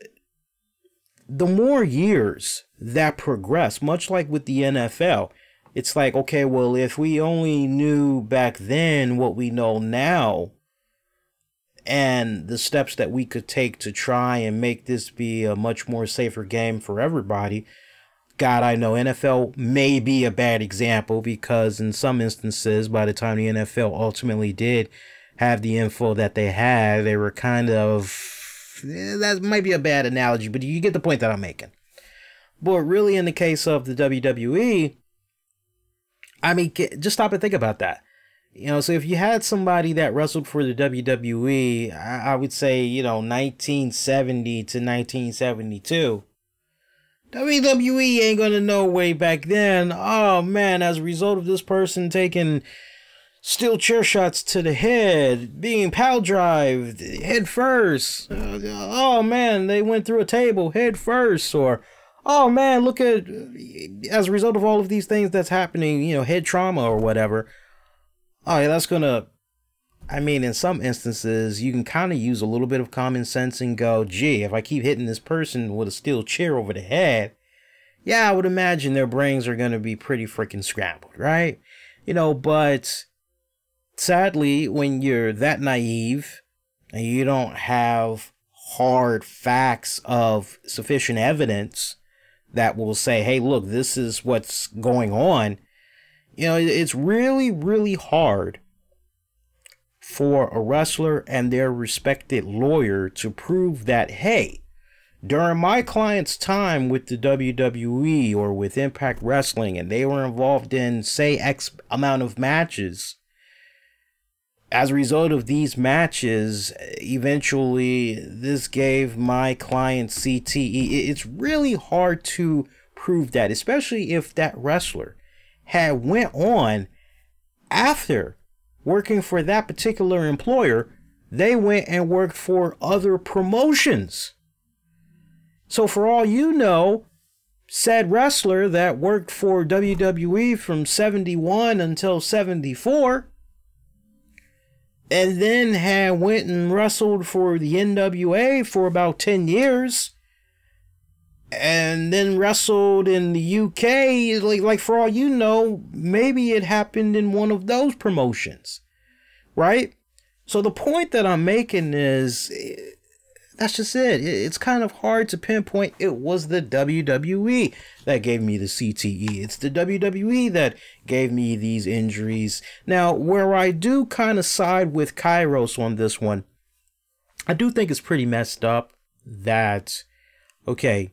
the more years that progress, much like with the NFL, it's like, okay, well, if we only knew back then what we know now, and the steps that we could take to try and make this be a much more safer game for everybody. God, I know NFL may be a bad example, because in some instances, by the time the NFL ultimately did have the info that they had, they were kind of, that might be a bad analogy, but you get the point that I'm making. But really, in the case of the WWE, I mean, just stop and think about that. You know, so if you had somebody that wrestled for the WWE, I would say, you know, 1970 to 1972, WWE ain't gonna know way back then, oh man, as a result of this person taking steel chair shots to the head, being pile drived head first, oh man, they went through a table head first, or oh man, look at, as a result of all of these things that's happening, you know, head trauma or whatever. Oh, yeah, that's gonna, I mean, in some instances, you can kind of use a little bit of common sense and go, gee, if I keep hitting this person with a steel chair over the head, yeah, I would imagine their brains are gonna be pretty freaking scrambled, right? You know, but sadly, when you're that naive and you don't have hard facts of sufficient evidence that will say, hey, look, this is what's going on, you know, it's really, really hard for a wrestler and their respected lawyer to prove that, hey, during my client's time with the WWE or with Impact Wrestling, and they were involved in, say, X amount of matches, as a result of these matches, eventually this gave my client CTE. It's really hard to prove that, especially if that wrestler had went on after working for that particular employer, they went and worked for other promotions. So for all you know, said wrestler that worked for WWE from 71 until 74, and then went and wrestled for the NWA for about 10 years, and then wrestled in the UK, like for all you know, maybe it happened in one of those promotions, right? So the point that I'm making is, that's just it. It's kind of hard to pinpoint. It was the WWE that gave me the CTE. It's the WWE that gave me these injuries. Now, where I do kind of side with Kairos on this one, I do think it's pretty messed up that, okay,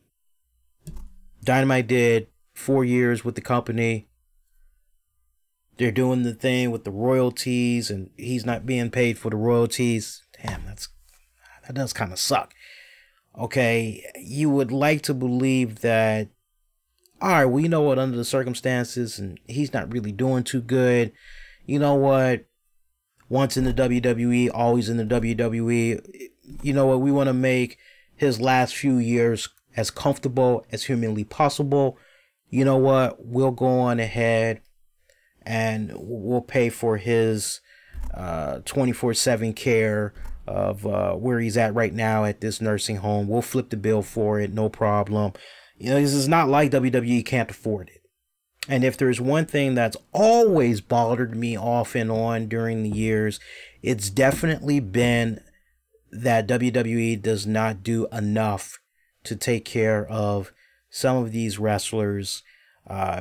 Dynamite did 4 years with the company. They're doing the thing with the royalties, and he's not being paid for the royalties. Damn, that does kind of suck. Okay, you would like to believe that, all right, well, you know what, under the circumstances, and he's not really doing too good. You know what? Once in the WWE, always in the WWE. You know what? We want to make his last few years as comfortable as humanly possible. You know what? We'll go on ahead and we'll pay for his 24/7 care of where he's at right now at this nursing home. We'll flip the bill for it, no problem. You know, this is not like WWE can't afford it. And if there's one thing that's always bothered me off and on during the years, it's definitely been that WWE does not do enough to take care of some of these wrestlers,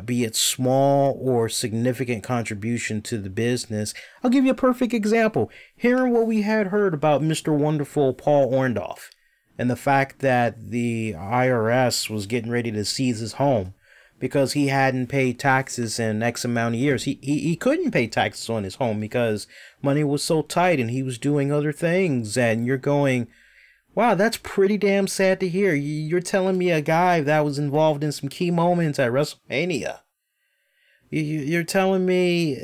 be it small or significant contribution to the business. I'll give you a perfect example. Hearing what we had heard about Mr. Wonderful Paul Orndorff and the fact that the IRS was getting ready to seize his home because he hadn't paid taxes in X amount of years. He couldn't pay taxes on his home because money was so tight and he was doing other things. And you're going, wow, that's pretty damn sad to hear. You're telling me a guy that was involved in some key moments at WrestleMania. You're telling me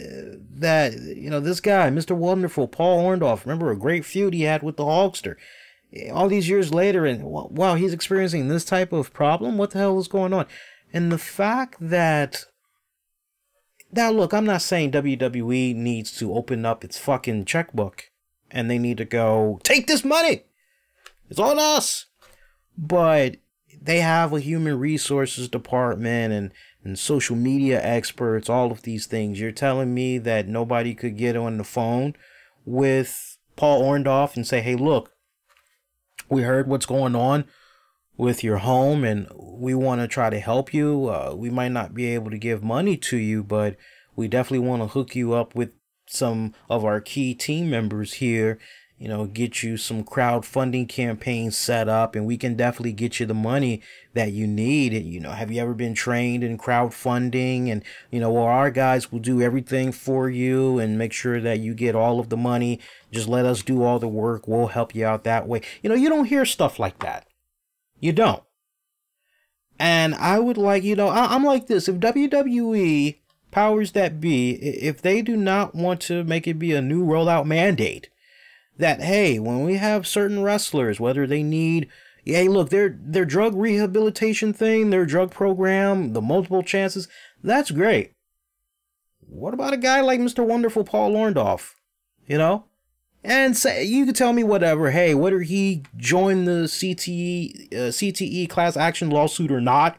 that, you know, this guy, Mr. Wonderful, Paul Orndorff, remember a great feud he had with the Hulkster. All these years later, and wow, he's experiencing this type of problem? What the hell is going on? And the fact that, now look, I'm not saying WWE needs to open up its fucking checkbook and they need to go, take this money. It's on us. But they have a human resources department and social media experts, all of these things. You're telling me that nobody could get on the phone with Paul Orndorff and say, hey, look, we heard what's going on with your home and we want to try to help you. We might not be able to give money to you, but we definitely want to hook you up with some of our key team members here. You know, get you some crowdfunding campaigns set up, and we can definitely get you the money that you need. And, you know, have you ever been trained in crowdfunding? And, you know, well, our guys will do everything for you and make sure that you get all of the money. Just let us do all the work. We'll help you out that way. You know, you don't hear stuff like that. You don't. And I would like, you know, I'm like this. If WWE, powers that be, if they do not want to make it be a new rollout mandate, that, hey, when we have certain wrestlers, whether they need, hey, look, their drug rehabilitation thing, their drug program, the multiple chances, that's great. What about a guy like Mr. Wonderful Paul Orndorff, you know? And say, you could tell me whatever, hey, whether he joined the CTE class action lawsuit or not,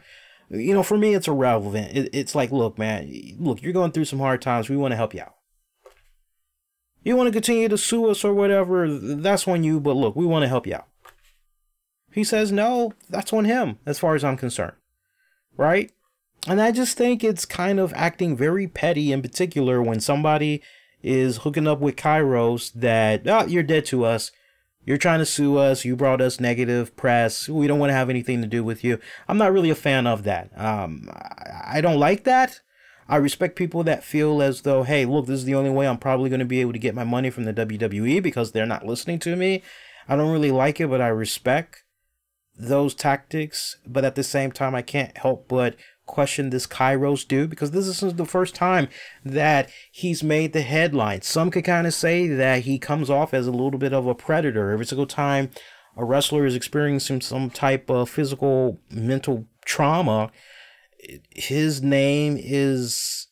you know, for me, it's irrelevant. It's like, look, man, look, you're going through some hard times. We want to help you out. You want to continue to sue us or whatever, that's on you, but look, we want to help you out. He says no, that's on him, as far as I'm concerned. Right? And I just think it's kind of acting very petty, in particular, when somebody is hooking up with Kairos that, oh, you're dead to us. You're trying to sue us. You brought us negative press. We don't want to have anything to do with you. I'm not really a fan of that. I don't like that. I respect people that feel as though, hey, look, this is the only way I'm probably going to be able to get my money from the WWE because they're not listening to me. I don't really like it, but I respect those tactics. But at the same time, I can't help but question this Kairos dude because this isn't the first time that he's made the headlines. Some could kind of say that he comes off as a little bit of a predator. Every single time a wrestler is experiencing some type of physical, mental trauma, his name is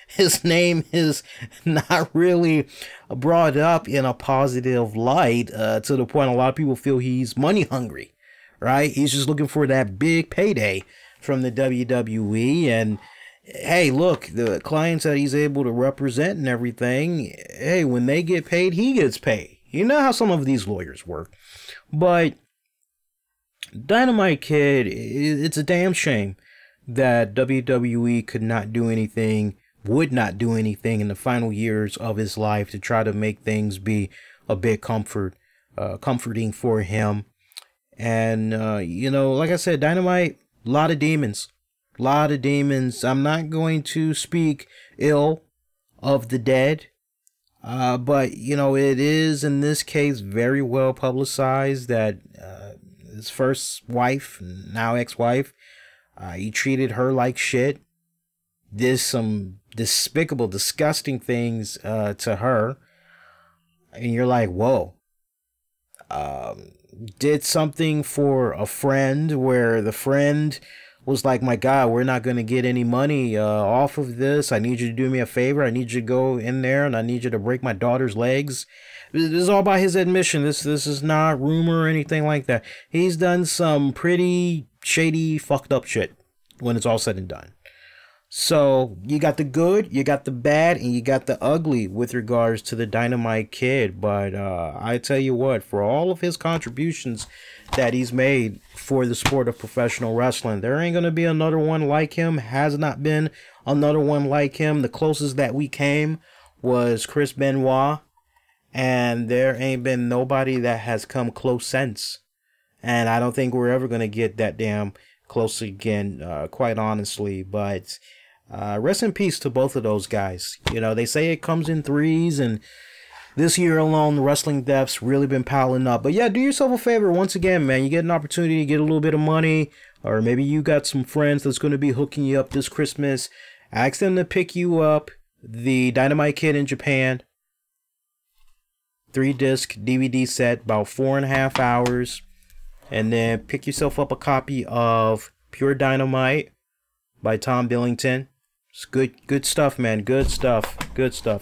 his name is not really brought up in a positive light, to the point a lot of people feel he's money hungry, right? He's just looking for that big payday from the WWE. And hey, look, the clients that he's able to represent and everything, hey, when they get paid, he gets paid. You know how some of these lawyers work. But Dynamite Kid, it's a damn shame that WWE could not do anything, would not do anything in the final years of his life to try to make things be a bit comforting for him. And, you know, like I said, Dynamite, a lot of demons. I'm not going to speak ill of the dead. But, you know, it is in this case very well publicized that his first wife, now ex-wife, he treated her like shit. Did some despicable, disgusting things to her. And you're like, whoa. Did something for a friend where the friend was like, my God, we're not going to get any money off of this. I need you to do me a favor. I need you to go in there and I need you to break my daughter's legs. This is all by his admission. This is not rumor or anything like that. He's done some pretty shady, fucked up shit when it's all said and done. So you got the good, you got the bad, and you got the ugly with regards to the Dynamite Kid. But I tell you what, for all of his contributions that he's made for the sport of professional wrestling, there ain't gonna be another one like him. Has not been another one like him. The closest that we came was Chris Benoit, and there ain't been nobody that has come close since. And I don't think we're ever gonna get that damn close again, quite honestly. But rest in peace to both of those guys. You know, they say it comes in threes, and this year alone, the wrestling deaths really been piling up. But yeah, do yourself a favor. Once again, man, you get an opportunity to get a little bit of money, or maybe you got some friends that's going to be hooking you up this Christmas. Ask them to pick you up the Dynamite Kid in Japan 3-disc DVD set, about 4.5 hours. And then pick yourself up a copy of Pure Dynamite by Tom Billington. It's good stuff, man. Good stuff.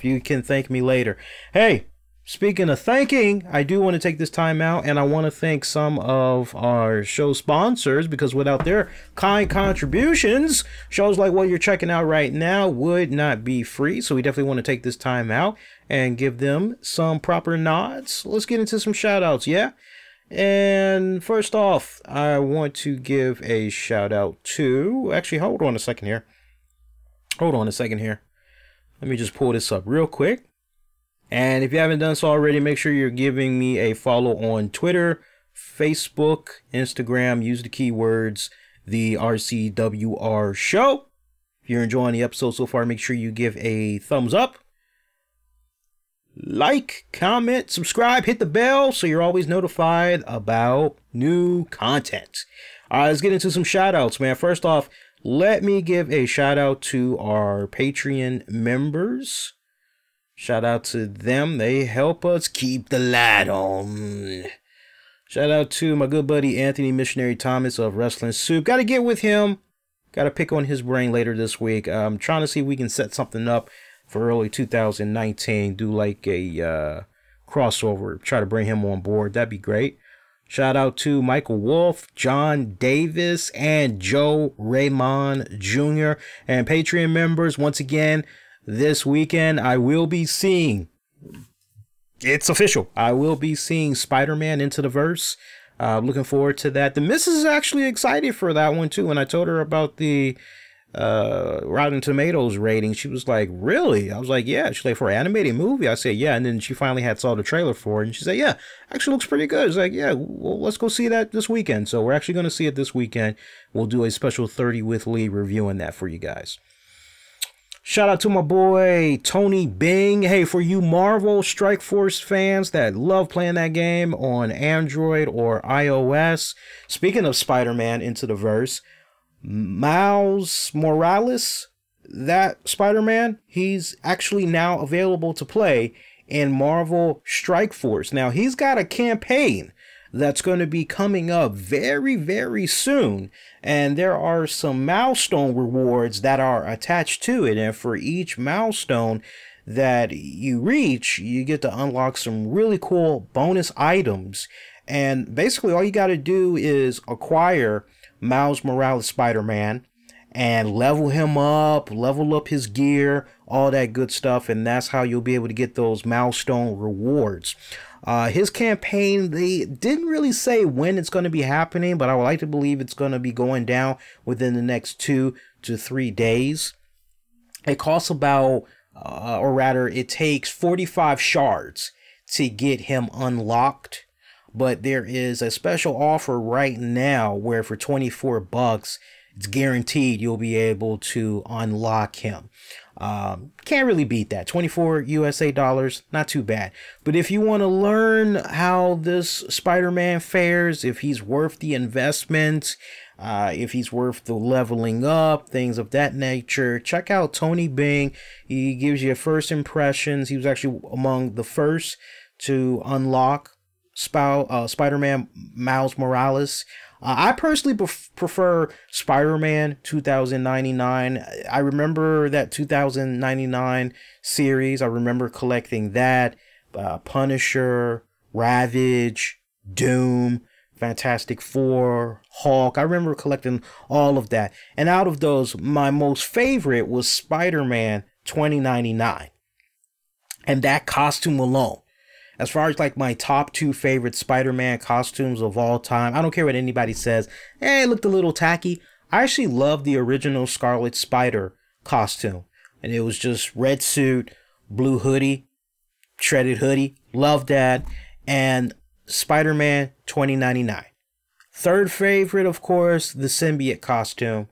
You can thank me later. Hey, speaking of thanking, I do want to take this time out and I want to thank some of our show sponsors, because without their kind contributions, shows like what you're checking out right now would not be free. So we definitely want to take this time out and give them some proper nods. Let's get into some shout outs, yeah? And first off, I want to give a shout out to, actually, hold on a second here. Let me just pull this up real quick. And if you haven't done so already, make sure you're giving me a follow on Twitter, Facebook, Instagram. Use the keywords, the RCWR Show. If you're enjoying the episode so far, make sure you give a thumbs up. Like, comment, subscribe, hit the bell so you're always notified about new content. All right, let's get into some shout outs, man. First off, let me give a shout out to our Patreon members. Shout out to them. They help us keep the light on. Shout out to my good buddy Anthony Missionary Thomas of Wrestling Soup. Got to get with him. Got to pick on his brain later this week. I'm trying to see if we can set something up for early 2019, do like a crossover, try to bring him on board. That'd be great. Shout out to Michael Wolf, John Davis, and Joe Raymond Jr. And Patreon members, once again, this weekend I will be seeing, it's official, I will be seeing Spider-Man Into the Verse. Looking forward to that. The missus is actually excited for that one too. When I told her about the Rotten Tomatoes rating, she was like, really? I was like, yeah. She's like, for an animated movie? I said, yeah. And then she finally saw the trailer for it, and she said, yeah, actually looks pretty good. It's like, yeah, well, let's go see that this weekend. So we're actually going to see it this weekend. We'll do a special 30 with Lee reviewing that for you guys. Shout out to my boy Tony Bing. Hey, for you Marvel Strike Force fans that love playing that game on Android or iOS, speaking of Spider-Man Into the Verse, Miles Morales, that Spider-Man, he's actually now available to play in Marvel Strike Force. Now, he's got a campaign that's going to be coming up very, very soon. And there are some milestone rewards that are attached to it. And for each milestone that you reach, you get to unlock some really cool bonus items. And basically all you got to do is acquire Miles Morales Spider-Man and level him up, level up his gear, all that good stuff. And that's how you'll be able to get those milestone rewards. His campaign, they didn't really say when it's going to be happening, but I would like to believe it's going to be going down within the next 2 to 3 days. It costs about, or rather, it takes 45 shards to get him unlocked. But there is a special offer right now where for 24 bucks, it's guaranteed you'll be able to unlock him. Can't really beat that. 24 USA dollars, not too bad. But if you want to learn how this Spider-Man fares, if he's worth the investment, if he's worth the leveling up, things of that nature, check out Tony Bing. He gives you first impressions. He was actually among the first to unlock Spider-Man Miles Morales. I personally prefer Spider-Man 2099. I remember that 2099 series. I remember collecting that. Punisher, Ravage, Doom, Fantastic Four, Hulk. I remember collecting all of that. And out of those, my most favorite was Spider-Man 2099. And that costume alone. As far as like my top 2 favorite Spider-Man costumes of all time, I don't care what anybody says. Hey, it looked a little tacky. I actually love the original Scarlet Spider costume. And it was just red suit, blue hoodie, shredded hoodie. Love that. And Spider-Man 2099. Third favorite, of course, the symbiote costume.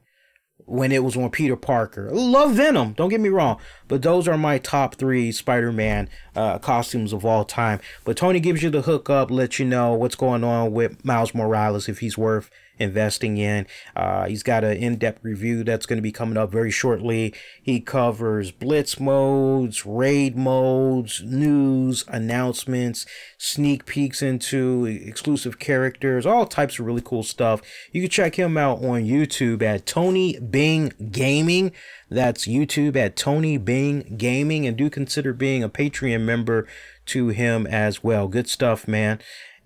When it was on Peter Parker. Love Venom, don't get me wrong, but those are my top 3 Spider-Man costumes of all time. But Tony gives you the hookup, let you know what's going on with Miles Morales, if he's worth investing in. He's got an in-depth review that's going to be coming up very shortly. He covers blitz modes, raid modes, news, announcements, sneak peeks into exclusive characters, all types of really cool stuff. You can check him out on YouTube at Tony Bing Gaming. That's YouTube at Tony Bing Gaming, and do consider being a Patreon member to him as well. Good stuff, man.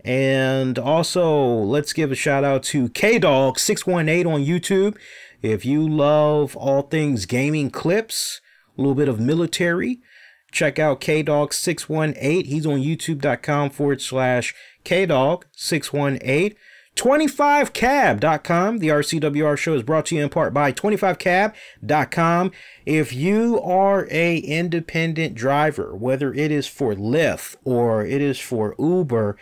And also, let's give a shout out to KDog618 on YouTube. If you love all things gaming clips, a little bit of military, check out KDog618. He's on youtube.com/KDog618. 25cab.com. The RCWR Show is brought to you in part by 25cab.com. If you are a independent driver, whether it is for Lyft or it is for Uber,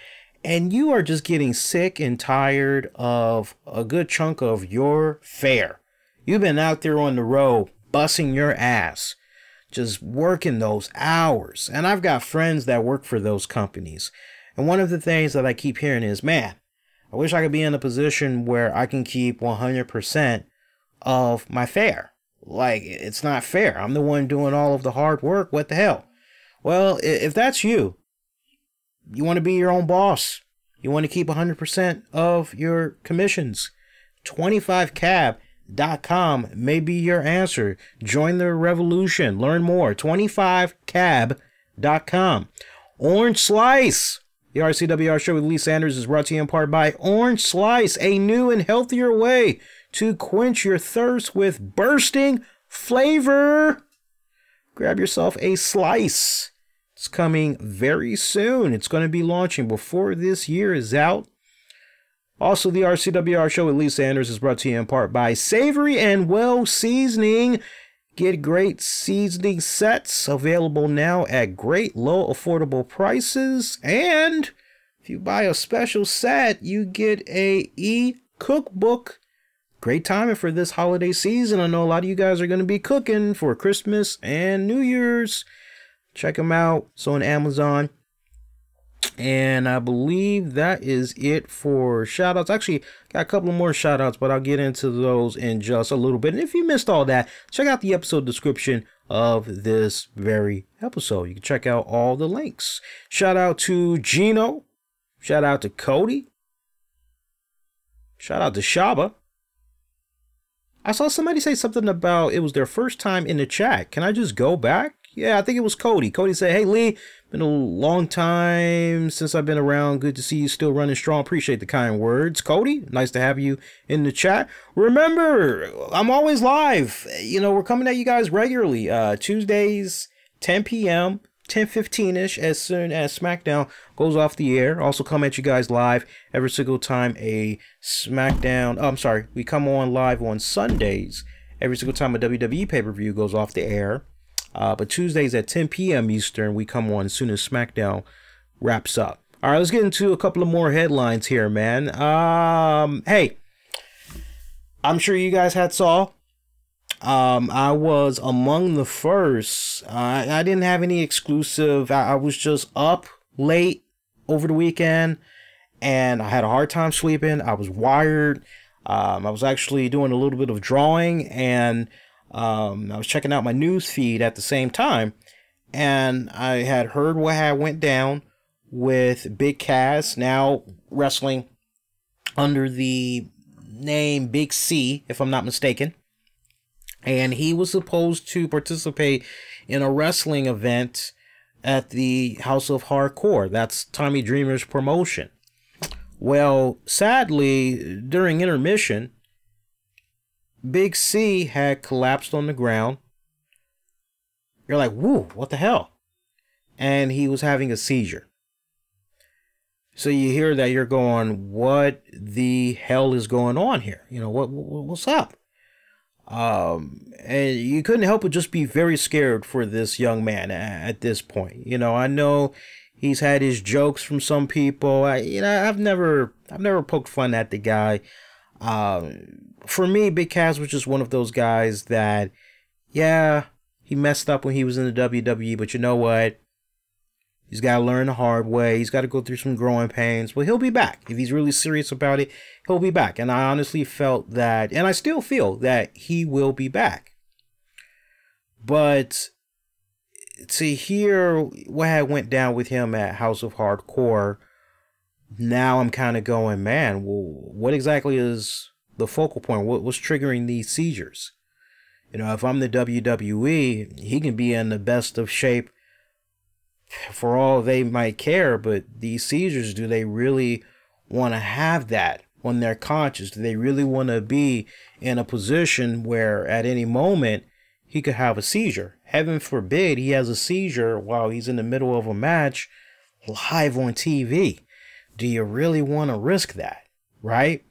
and you are just getting sick and tired of a good chunk of your fare, you've been out there on the road busting your ass, just working those hours. And I've got friends that work for those companies. And one of the things that I keep hearing is, man, I wish I could be in a position where I can keep 100% of my fare. Like, it's not fair. I'm the one doing all of the hard work. What the hell? Well, if that's you, you want to be your own boss. You want to keep 100% of your commissions. 25cab.com may be your answer. Join the revolution. Learn more. 25cab.com. Orange Slice. The RCWR Show with Lee Sanders is brought to you in part by Orange Slice, a new and healthier way to quench your thirst with bursting flavor. Grab yourself a slice. It's coming very soon. It's going to be launching before this year is out. Also, the RCWR Show with Lee Sanders is brought to you in part by Savory and Well Seasoning. Get great seasoning sets available now at great low affordable prices. And if you buy a special set, you get a e-cookbook. Great timing for this holiday season. I know a lot of you guys are going to be cooking for Christmas and New Year's. Check them out. It's on Amazon. And I believe that is it for shout outs. Actually, got a couple more shout outs, but I'll get into those in just a little bit. And if you missed all that, check out the episode description of this very episode. You can check out all the links. Shout out to Gino. Shout out to Cody. Shout out to Shaba. I saw somebody say something about it was their first time in the chat. Can I just go back? Yeah, I think it was Cody. Cody said, hey, Lee, been a long time since I've been around. Good to see you still running strong. Appreciate the kind words. Cody, nice to have you in the chat. Remember, I'm always live. You know, we're coming at you guys regularly. Tuesdays, 10 p.m., 10:15-ish, as soon as SmackDown goes off the air. Also come at you guys live every single time a SmackDown, we come on live on Sundays every single time a WWE pay-per-view goes off the air. But Tuesdays at 10 p.m. Eastern, we come on as soon as SmackDown wraps up. All right, let's get into a couple of more headlines here, man. Hey, I'm sure you guys had saw. I was among the first. I didn't have any exclusive. I was just up late over the weekend, and I had a hard time sleeping. I was wired. I was actually doing a little bit of drawing, and I was checking out my news feed at the same time, and I had heard what had went down with Big Cass, now wrestling under the name Big C, if I'm not mistaken. And he was supposed to participate in a wrestling event at the House of Hardcore. That's Tommy Dreamer's promotion. Well, sadly, during intermission, Big C had collapsed on the ground. You're like, whoa, what the hell? And he was having a seizure. So you hear that, you're going, what the hell is going on here? You know, what's up? And you couldn't help but just be very scared for this young man at this point. You know, I know he's had his jokes from some people. I've never poked fun at the guy. For me, Big Cass was just one of those guys that, yeah, he messed up when he was in the WWE, but you know what? He's got to learn the hard way. He's got to go through some growing pains, but he'll be back. If he's really serious about it, he'll be back. And I honestly felt that, and I still feel that he will be back. But to hear what had went down with him at House of Hardcore, now I'm kind of going, man, well, what exactly is the focal point? What's triggering these seizures? You know, if I'm the WWE, he can be in the best of shape for all they might care, but these seizures, do they really want to have that on their conscience? Do they really want to be in a position where at any moment he could have a seizure? Heaven forbid he has a seizure while he's in the middle of a match live on TV. Do you really want to risk that, right?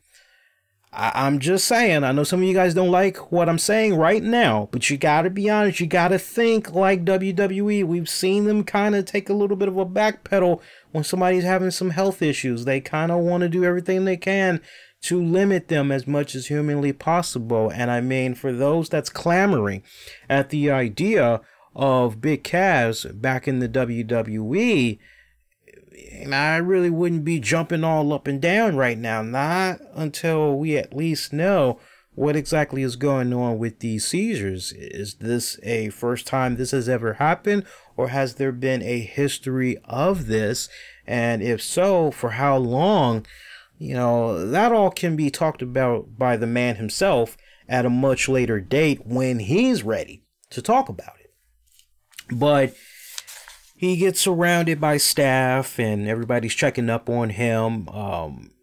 I'm just saying, I know some of you guys don't like what I'm saying right now, but you got to be honest. You got to think like WWE. We've seen them kind of take a little bit of a backpedal when somebody's having some health issues. They kind of want to do everything they can to limit them as much as humanly possible. And I mean, for those that's clamoring at the idea of Big Cass back in the WWE, and I really wouldn't be jumping all up and down right now, not until we at least know what exactly is going on with these seizures. Is this a first time this has ever happened, or has there been a history of this? And if so, for how long? You know, that all can be talked about by the man himself at a much later date when he's ready to talk about it. But he gets surrounded by staff and everybody's checking up on him.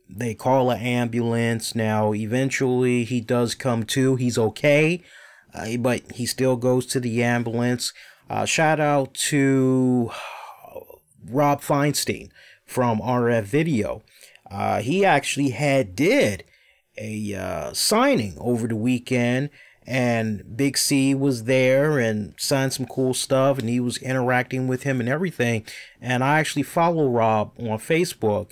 They call an ambulance. Now, eventually he does come to. He's okay, but he still goes to the ambulance. Shout out to Rob Feinstein from RF Video. He actually did a signing over the weekend, and Big C was there and signed some cool stuff, and he was interacting with him and everything. And I actually follow Rob on Facebook,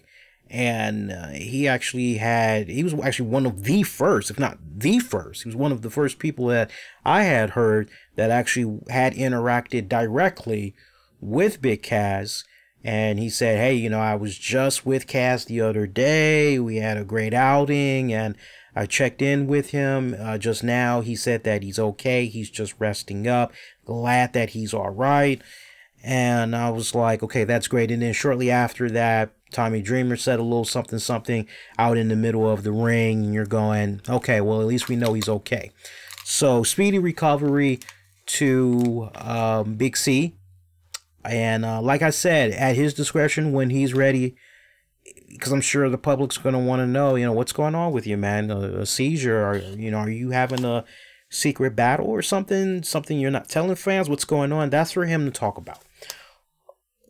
and he was actually one of the first, if not the first. He was one of the first people that I had heard that actually had interacted directly with Big Cass. And he said, hey, you know, I was just with Cass the other day. We had a great outing, and I checked in with him just now. He said that he's okay. He's just resting up. Glad that he's all right. And I was like, okay, that's great. And then shortly after that, Tommy Dreamer said a little something something out in the middle of the ring, and you're going, okay, well, at least we know he's okay. So speedy recovery to Big C. And like I said, at his discretion when he's ready, because I'm sure the public's going to want to know, what's going on with you, man? A seizure, or, are you having a secret battle or something you're not telling fans? What's going on? That's for him to talk about.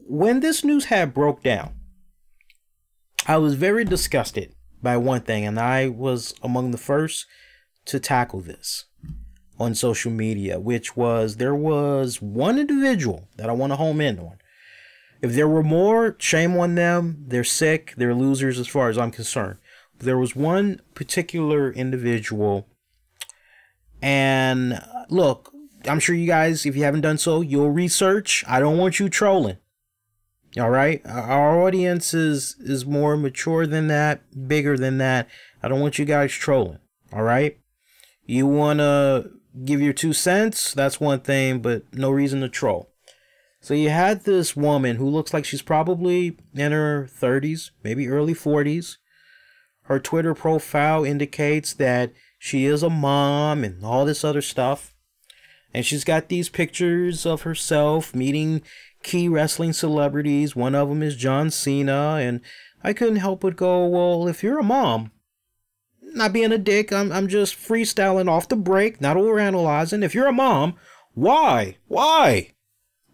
When this news had broke down, I was very disgusted by one thing, and I was among the first to tackle this on social media, which was there was one individual that I want to home in on. If there were more, shame on them. They're sick. They're losers as far as I'm concerned. There was one particular individual, and look, I'm sure you guys, if you haven't done so, you'll research. I don't want you trolling. All right? Our audience is more mature than that, bigger than that. I don't want you guys trolling. All right? You want to give your 2 cents? That's one thing, but no reason to troll. So you had this woman who looks like she's probably in her 30s, maybe early 40s. Her Twitter profile indicates that she is a mom and all this other stuff. And she's got these pictures of herself meeting key wrestling celebrities. One of them is John Cena. And I couldn't help but go, well, if you're a mom, not being a dick, I'm just freestyling off the break, not overanalyzing. If you're a mom, why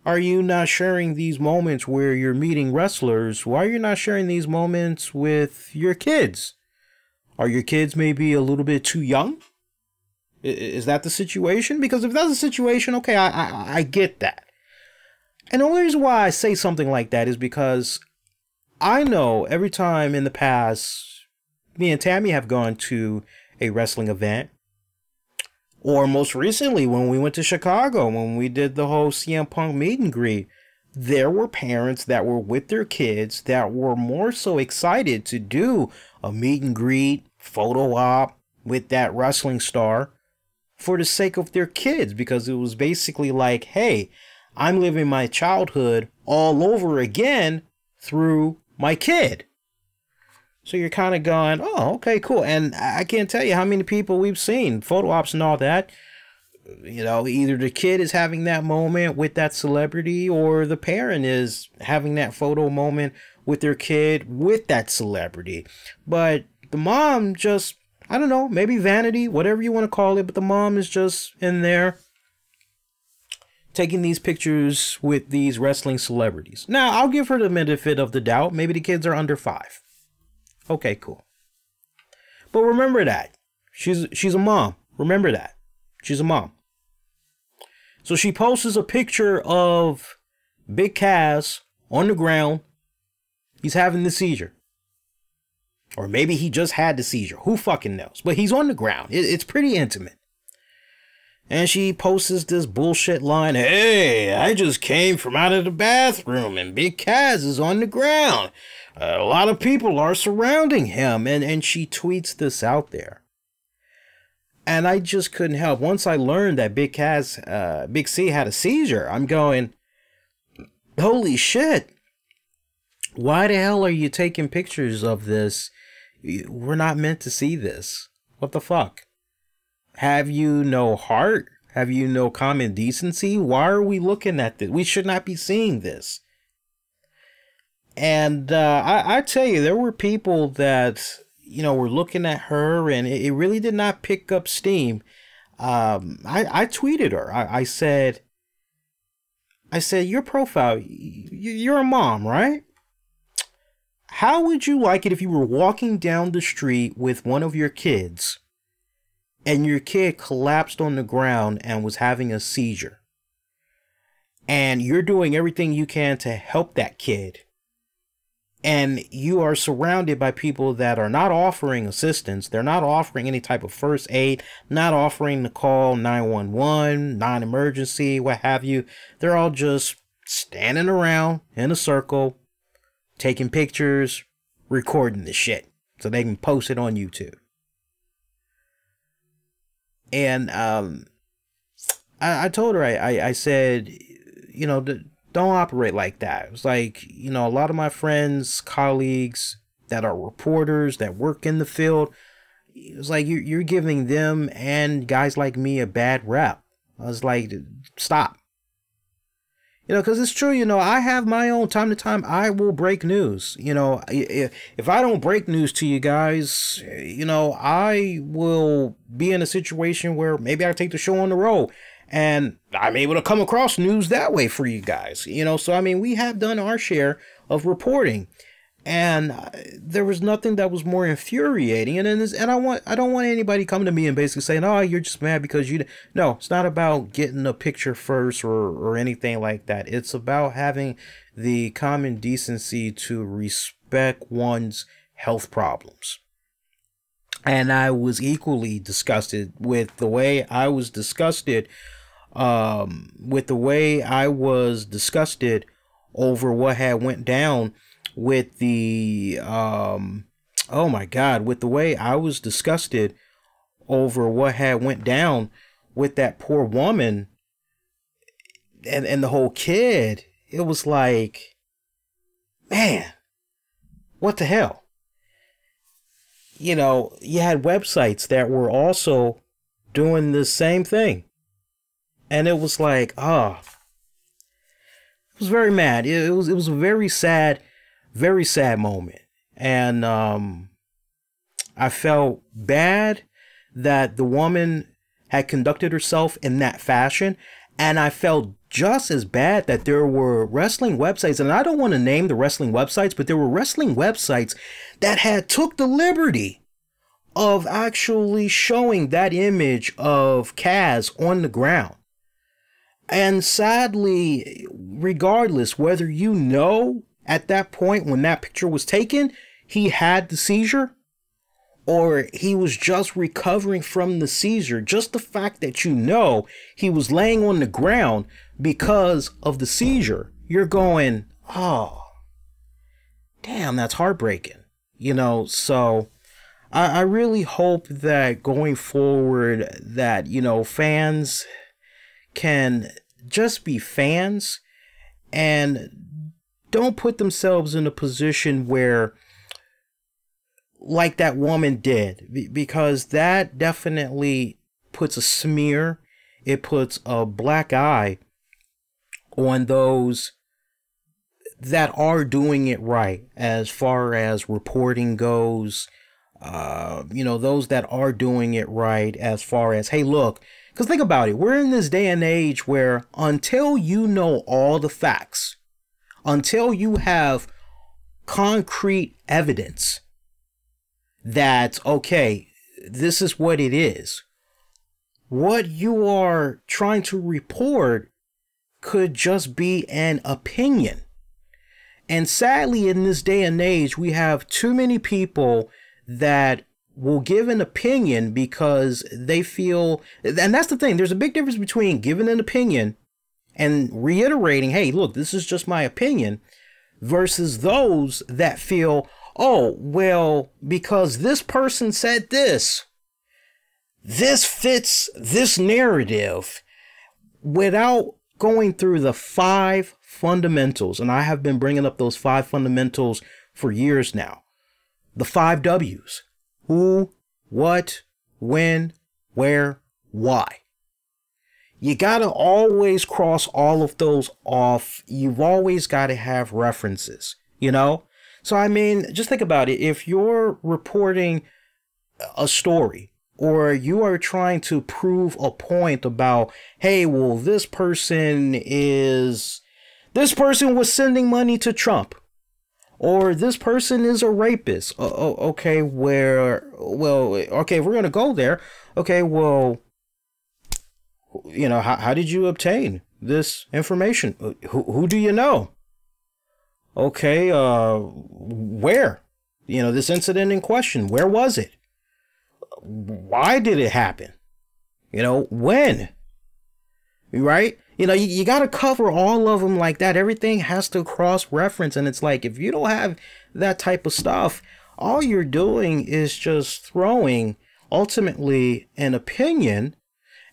are you not sharing these moments where you're meeting wrestlers? Why are you not sharing these moments with your kids? Are your kids maybe a little bit too young? Is that the situation? Because if that's the situation, okay, I get that. And the only reason why I say something like that is because I know every time in the past, me and Tammy have gone to a wrestling event, or most recently when we went to Chicago, when we did the whole CM Punk meet and greet, there were parents that were with their kids that were more so excited to do a meet and greet, photo op with that wrestling star for the sake of their kids, because it was basically like, hey, I'm living my childhood all over again through my kid. So you're kind of going, oh, okay, cool. And I can't tell you how many people we've seen, photo ops and all that. Either the kid is having that moment with that celebrity, or the parent is having that photo moment with their kid with that celebrity. But the mom just, I don't know, maybe vanity, whatever you want to call it, but the mom is just in there taking these pictures with these wrestling celebrities. Now, I'll give her the benefit of the doubt. Maybe the kids are under 5. Okay, cool. But remember that. She's a mom. Remember that. She's a mom. So she posts a picture of Big Cass on the ground. He's having the seizure. Or maybe he just had the seizure. Who fucking knows? But he's on the ground. It's pretty intimate. And she posts this bullshit line, hey, I just came from out of the bathroom and Big Cass is on the ground. A lot of people are surrounding him. And she tweets this out there. And I just couldn't help. Once I learned that Big C had a seizure, I'm going, holy shit. Why the hell are you taking pictures of this? We're not meant to see this. What the fuck? Have you no heart? Have you no common decency? Why are we looking at this? We should not be seeing this. And I tell you, there were people that, were looking at her, and it really did not pick up steam. I tweeted her. I said, your profile, you're a mom, right? How would you like it if you were walking down the street with one of your kids and your kid collapsed on the ground and was having a seizure? And you're doing everything you can to help that kid. And you are surrounded by people that are not offering assistance. They're not offering any type of first aid, not offering to call 911, non-emergency, what have you. They're all just standing around in a circle, taking pictures, recording the shit so they can post it on YouTube. And I told her, I said, don't operate like that. It's like, you know, a lot of my friends, colleagues that are reporters that work in the field, it's like you're giving them and guys like me a bad rap. I was like, stop. You know, because it's true, you know, I have my own time to time. I will break news. You know, if I don't break news to you guys, you know, I will be in a situation where maybe I take the show on the road and I'm able to come across news that way for you guys. You know, so I mean, we have done our share of reporting. And there was nothing that was more infuriating. And I don't want anybody coming to me and basically saying, "Oh, you're just mad because you." No, it's not about getting a picture first or anything like that. It's about having the common decency to respect one's health problems. And I was equally disgusted with the way I was disgusted, over what had went down with the oh my God, with the way I was disgusted over what had went down with that poor woman and the whole kid. It was like, man, what the hell? You know, you had websites that were also doing the same thing. And it was like, I was very mad. It was a very sad moment. And I felt bad that the woman had conducted herself in that fashion. And I felt just as bad that there were wrestling websites, and I don't want to name the wrestling websites, but there were wrestling websites that had took the liberty of actually showing that image of Kaz on the ground. And sadly, regardless whether you know at that point when that picture was taken, he had the seizure or he was just recovering from the seizure, just the fact that you know he was laying on the ground because of the seizure, you're going, oh, damn, that's heartbreaking. You know, so I really hope that going forward that, you know, fans can just be fans and don't put themselves in a position where, like that woman did, because that definitely puts a smear, it puts a black eye on those that are doing it right as far as reporting goes. You know, those that are doing it right as far as, hey, look, because think about it, we're in this day and age where until you know all the facts, until you have concrete evidence that, okay, this is what it is, what you are trying to report could just be an opinion. And sadly, in this day and age, we have too many people that will give an opinion because they feel, and that's the thing, there's a big difference between giving an opinion and reiterating, hey, look, this is just my opinion, versus those that feel, oh, well, because this person said this, this fits this narrative, without going through the 5 fundamentals. And I have been bringing up those 5 fundamentals for years now. The 5 W's. Who, what, when, where, why. You got to always cross all of those off. You've always got to have references, you know? So, I mean, just think about it. If you're reporting a story or you are trying to prove a point about, hey, well, this person was sending money to Trump, or this person is a rapist. Okay, if we're going to go there. Okay, well, you know, how did you obtain this information? Who do you know? Okay, where? You know, this incident in question, where was it? Why did it happen? You know, when? Right? You know, you got to cover all of them like that. Everything has to cross-reference. And it's like, if you don't have that type of stuff, all you're doing is just throwing, ultimately, an opinion.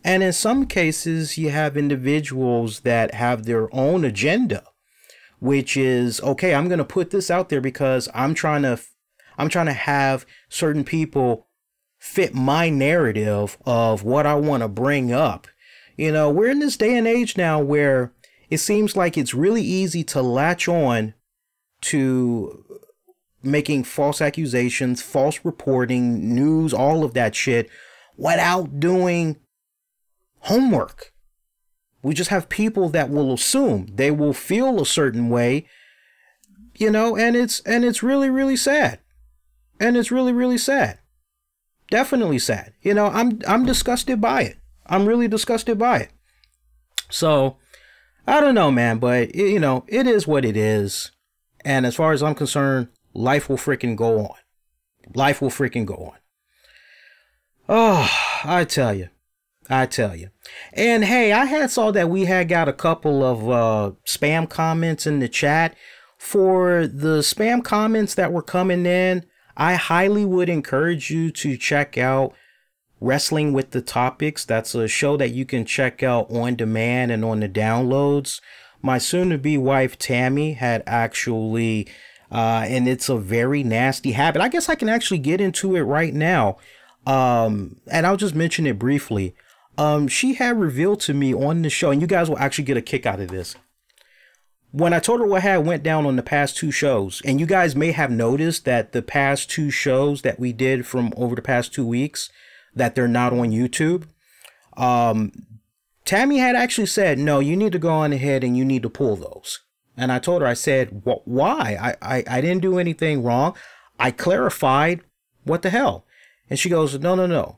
And in some cases, you have individuals that have their own agenda which is, okay, I'm going to put this out there because I'm trying to have certain people fit my narrative of what I want to bring up. You know, we're in this day and age now where it seems like it's really easy to latch on to making false accusations, false reporting, news, all of that shit without doing homework. We just have people that will assume, they will feel a certain way, you know, and it's really, really sad. And it's really, really sad. Definitely sad. You know, I'm disgusted by it. I'm really disgusted by it. So, I don't know, man, but you know, it is what it is. And as far as I'm concerned, life will freaking go on. Life will freaking go on. Oh, I tell you. And hey, I saw that we had got a couple of spam comments in the chat. For the spam comments that were coming in, I highly would encourage you to check out Wrestling with the Topics. That's a show that you can check out on demand and on the downloads. My soon-to-be wife, Tammy, had actually, and it's a very nasty habit. I guess I can actually get into it right now. And I'll just mention it briefly. She had revealed to me on the show, and you guys will actually get a kick out of this. When I told her what had went down on the past 2 shows, and you guys may have noticed that the past 2 shows that we did from over the past 2 weeks, that they're not on YouTube. Tammy had actually said, no, you need to go on ahead and you need to pull those. And I told her, I said, why? I didn't do anything wrong. I clarified, what the hell? And she goes, no.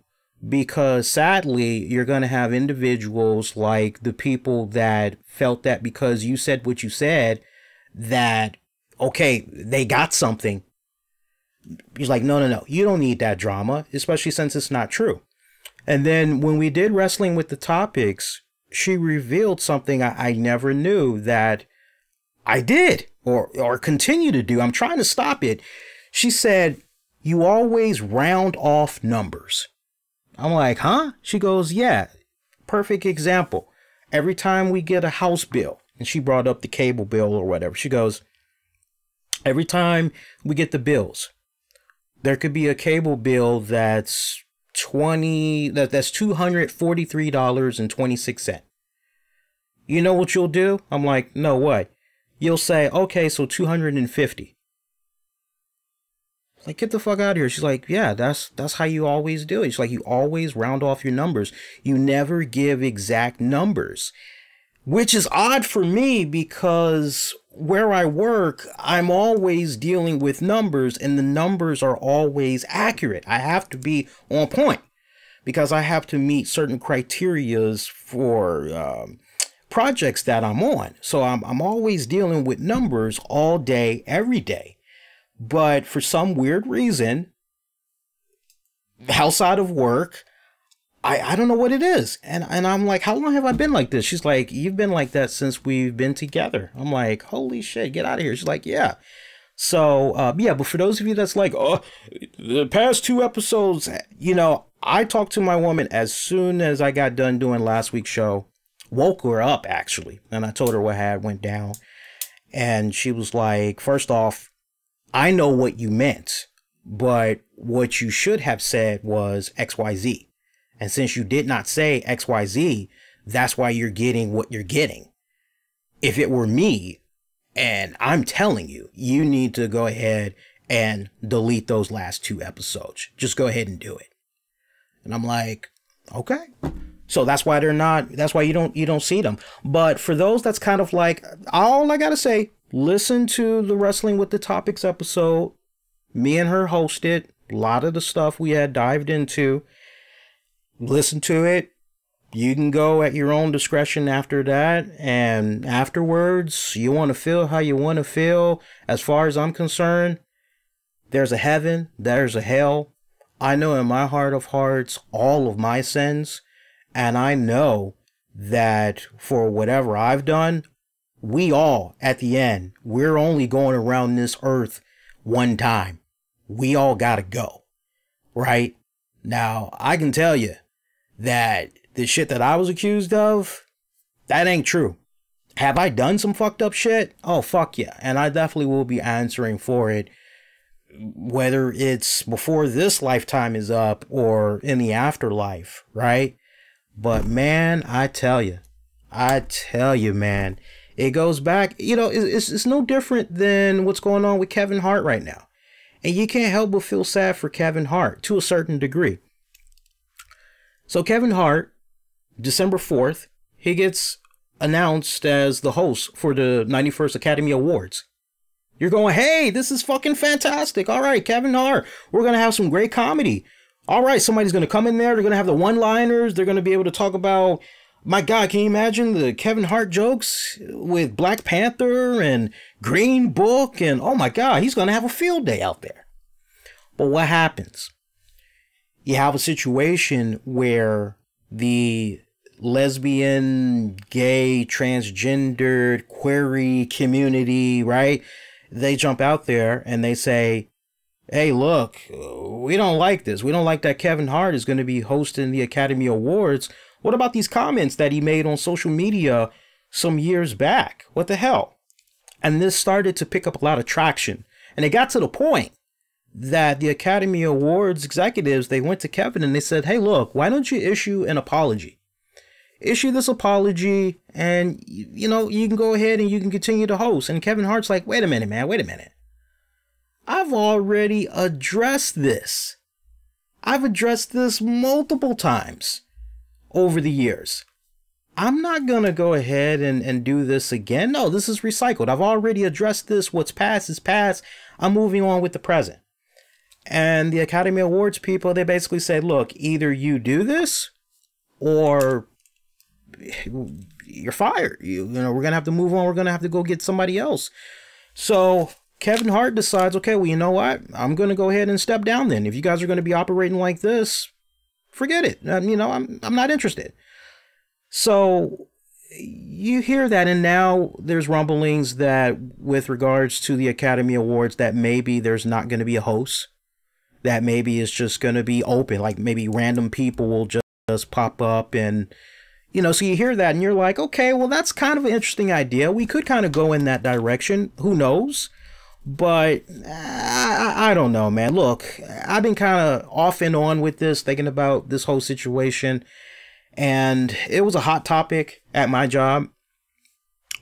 Because sadly, you're going to have individuals like the people that felt that because you said what you said, that, okay, they got something. He's like, no, you don't need that drama, especially since it's not true. And then when we did Wrestling with the Topics, she revealed something I never knew that I did or continue to do. I'm trying to stop it. She said, you always round off numbers. I'm like, huh? She goes, yeah, perfect example. Every time we get a house bill, and she brought up the cable bill or whatever, she goes, every time we get the bills, there could be a cable bill that's $243.26. You know what you'll do? I'm like, no, what? You'll say, okay, so 250. Like, get the fuck out of here. She's like, yeah, that's how you always do it. She's like, you always round off your numbers. You never give exact numbers, which is odd for me because where I work, I'm always dealing with numbers and the numbers are always accurate. I have to be on point because I have to meet certain criterias for projects that I'm on. So I'm always dealing with numbers all day, every day. But for some weird reason, outside of work, I don't know what it is. And I'm like, how long have I been like this? She's like, you've been like that since we've been together. I'm like, holy shit, get out of here. She's like, yeah. So, yeah, but for those of you that's like, oh, the past 2 episodes, you know, I talked to my woman as soon as I got done doing last week's show, woke her up actually. And I told her what had went down. And she was like, first off, I know what you meant, but what you should have said was XYZ. And since you did not say XYZ, that's why you're getting what you're getting. If it were me, and I'm telling you, you need to go ahead and delete those last 2 episodes. Just go ahead and do it. And I'm like, okay. So that's why you don't see them. But for those that's kind of like, all I gotta say, listen to the Wrestling with the Topics episode. Me and her hosted. A lot of the stuff we had dived into. Listen to it. You can go at your own discretion after that. And afterwards, you want to feel how you want to feel. As far as I'm concerned, there's a heaven, there's a hell. I know in my heart of hearts all of my sins. And I know that for whatever I've done, we all, at the end, we're only going around this earth one time. We all gotta go, right? Now, I can tell you that the shit that I was accused of, that ain't true. Have I done some fucked up shit? Oh, fuck yeah. And I definitely will be answering for it, whether it's before this lifetime is up or in the afterlife, right? But man, I tell you, man, it goes back, you know, it's no different than what's going on with Kevin Hart right now. And you can't help but feel sad for Kevin Hart to a certain degree. So Kevin Hart, December 4th, he gets announced as the host for the 91st Academy Awards. You're going, hey, this is fucking fantastic. All right, Kevin Hart, we're going to have some great comedy. All right, somebody's going to come in there. They're going to have the one-liners. They're going to be able to talk about, my God, can you imagine the Kevin Hart jokes with Black Panther and Green Book? And oh my God, he's going to have a field day out there. But what happens? You have a situation where the lesbian, gay, transgendered, query community, right? They jump out there and they say, hey, look, we don't like this. We don't like that Kevin Hart is going to be hosting the Academy Awards. What about these comments that he made on social media some years back? What the hell? And this started to pick up a lot of traction. And it got to the point that the Academy Awards executives, they went to Kevin and they said, hey, look, why don't you issue an apology? Issue this apology and, you know, you can go ahead and you can continue to host. And Kevin Hart's like, wait a minute, man, wait a minute. I've already addressed this. I've addressed this multiple times over the years. I'm not going to go ahead and do this again. No, this is recycled. I've already addressed this. What's past is past. I'm moving on with the present. And the Academy Awards people, they basically said, look, either you do this or you're fired. You know, we're going to have to move on. We're going to have to go get somebody else. So Kevin Hart decides, okay, well, you know what? I'm going to go ahead and step down then. If you guys are going to be operating like this, forget it. You know, I'm not interested. So you hear that, and now there's rumblings that with regards to the Academy Awards that maybe there's not going to be a host, that maybe it's just going to be open, like maybe random people will just pop up and, you know, so you hear that and you're like, okay, well, that's kind of an interesting idea. We could kind of go in that direction. Who knows? But I don't know, man. Look, I've been kind of off and on with this, thinking about this whole situation. And it was a hot topic at my job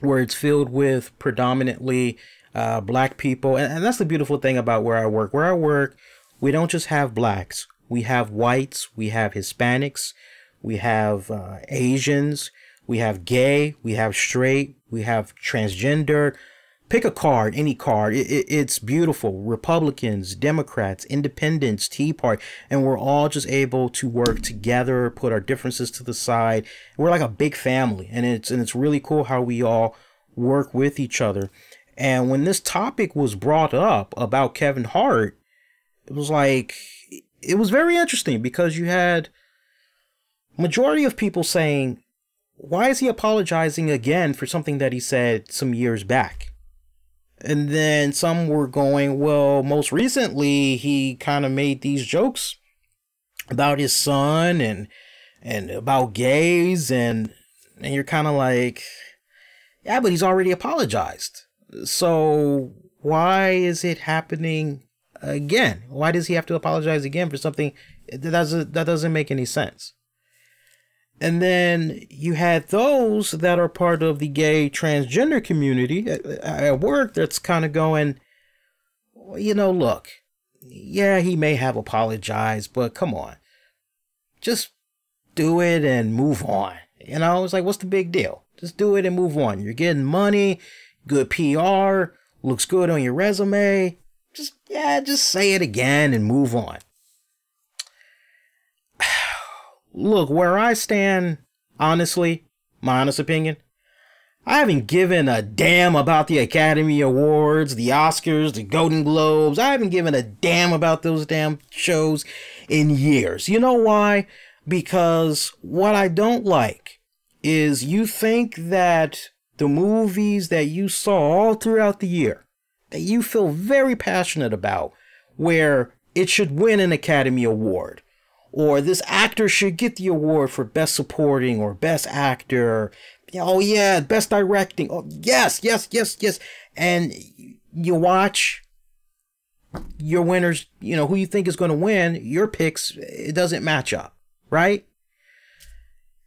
where it's filled with predominantly black people. And that's the beautiful thing about where I work. Where I work, we don't just have blacks. We have whites. We have Hispanics. We have Asians. We have gay. We have straight. We have transgender. Pick a card, any card. It's beautiful. Republicans, Democrats, Independents, Tea Party, and we're all just able to work together, put our differences to the side. We're like a big family, and it's really cool how we all work with each other. And when this topic was brought up about Kevin Hart, it was like, it was very interesting because you had majority of people saying, why is he apologizing again for something that he said some years back? And then some were going, well, most recently he kind of made these jokes about his son and about gays, and you're kind of like, yeah, but he's already apologized. So why is it happening again? Why does he have to apologize again for something that doesn't make any sense? And then you had those that are part of the gay transgender community at work that's kind of going, well, you know, look, yeah, he may have apologized, but come on, just do it and move on. You know, it's like, what's the big deal? Just do it and move on. You're getting money, good PR, looks good on your resume. Just say it again and move on. Look, where I stand, honestly, my honest opinion, I haven't given a damn about the Academy Awards, the Oscars, the Golden Globes. I haven't given a damn about those damn shows in years. You know why? Because what I don't like is you think that the movies that you saw all throughout the year, that you feel very passionate about, where it should win an Academy Award, or this actor should get the award for best supporting or best actor. Oh yeah, best directing. Oh yes, yes, yes, yes. And you watch your winners, you know, who you think is going to win, your picks, it doesn't match up, right?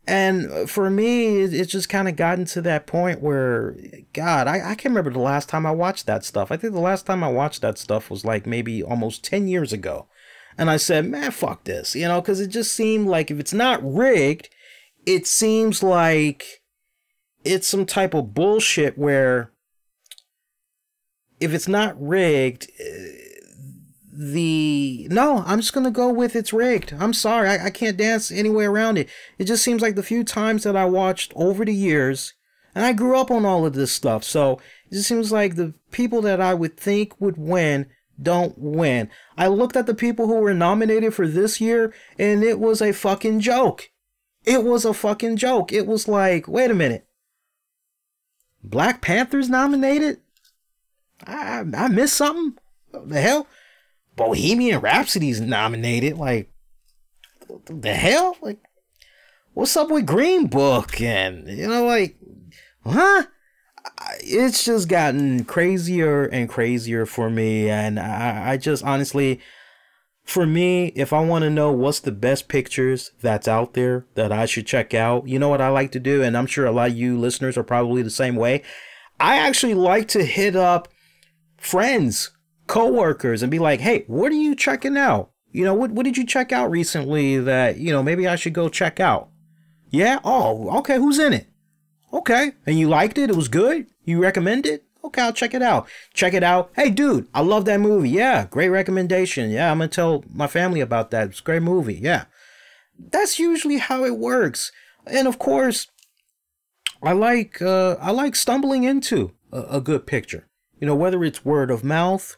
And for me, it's just kind of gotten to that point where, God, I can't remember the last time I watched that stuff. I think the last time I watched that stuff was like maybe almost 10 years ago. And I said, man, fuck this, you know, because it just seemed like if it's not rigged, it seems like it's some type of bullshit where if it's not rigged, no, I'm just gonna go with it's rigged. I'm sorry, I can't dance any way around it. It just seems like the few times that I watched over the years, and I grew up on all of this stuff, so it just seems like the people that I would think would win don't win. I looked at the people who were nominated for this year, and it was a fucking joke. It was a fucking joke. It was like, wait a minute, Black Panther's nominated? I missed something? What the hell? Bohemian Rhapsody's nominated. Like, what the hell? Like, what's up with Green Book? And, you know, like, huh? It's just gotten crazier and crazier for me. And I just honestly, for me, if I want to know what's the best pictures that's out there that I should check out, you know what I like to do? And I'm sure a lot of you listeners are probably the same way. I actually like to hit up friends, co-workers, and be like, hey, what are you checking out? You know, what did you check out recently that, you know, maybe I should go check out? Yeah? Oh, okay. Who's in it? Okay. And you liked it? It was good? You recommend it? Okay, I'll check it out. Check it out. Hey, dude, I love that movie. Yeah, great recommendation. Yeah, I'm going to tell my family about that. It's a great movie. Yeah. That's usually how it works. And of course, I like stumbling into a good picture. You know, whether it's word of mouth,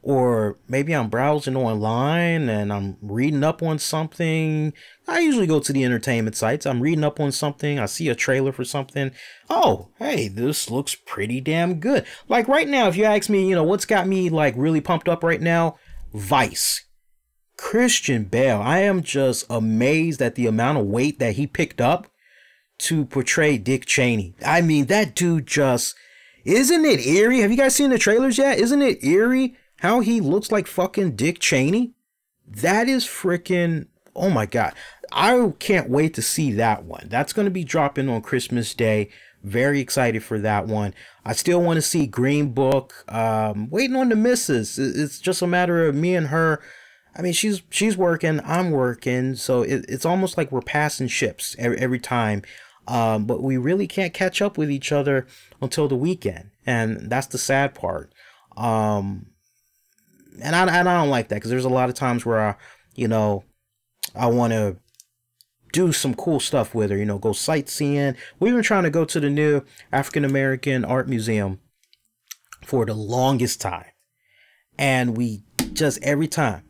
or maybe I'm browsing online and I'm reading up on something. I usually go to the entertainment sites. I'm reading up on something. I see a trailer for something. Oh, hey, this looks pretty damn good. Like right now, if you ask me, you know, what's got me like really pumped up right now? Vice. Christian Bale. I am just amazed at the amount of weight that he picked up to portray Dick Cheney. I mean, that dude just, isn't it eerie? Have you guys seen the trailers yet? Isn't it eerie how he looks like fucking Dick Cheney? That is freaking, oh my God. I can't wait to see that one. That's going to be dropping on Christmas Day. Very excited for that one. I still want to see Green Book. Waiting on the missus. It's just a matter of me and her. I mean, she's working, I'm working. So it's almost like we're passing ships every time. But we really can't catch up with each other until the weekend. And that's the sad part. And I don't like that because there's a lot of times where I want to do some cool stuff with her, you know, go sightseeing. We've been trying to go to the new African American Art Museum for the longest time. And we just, every time,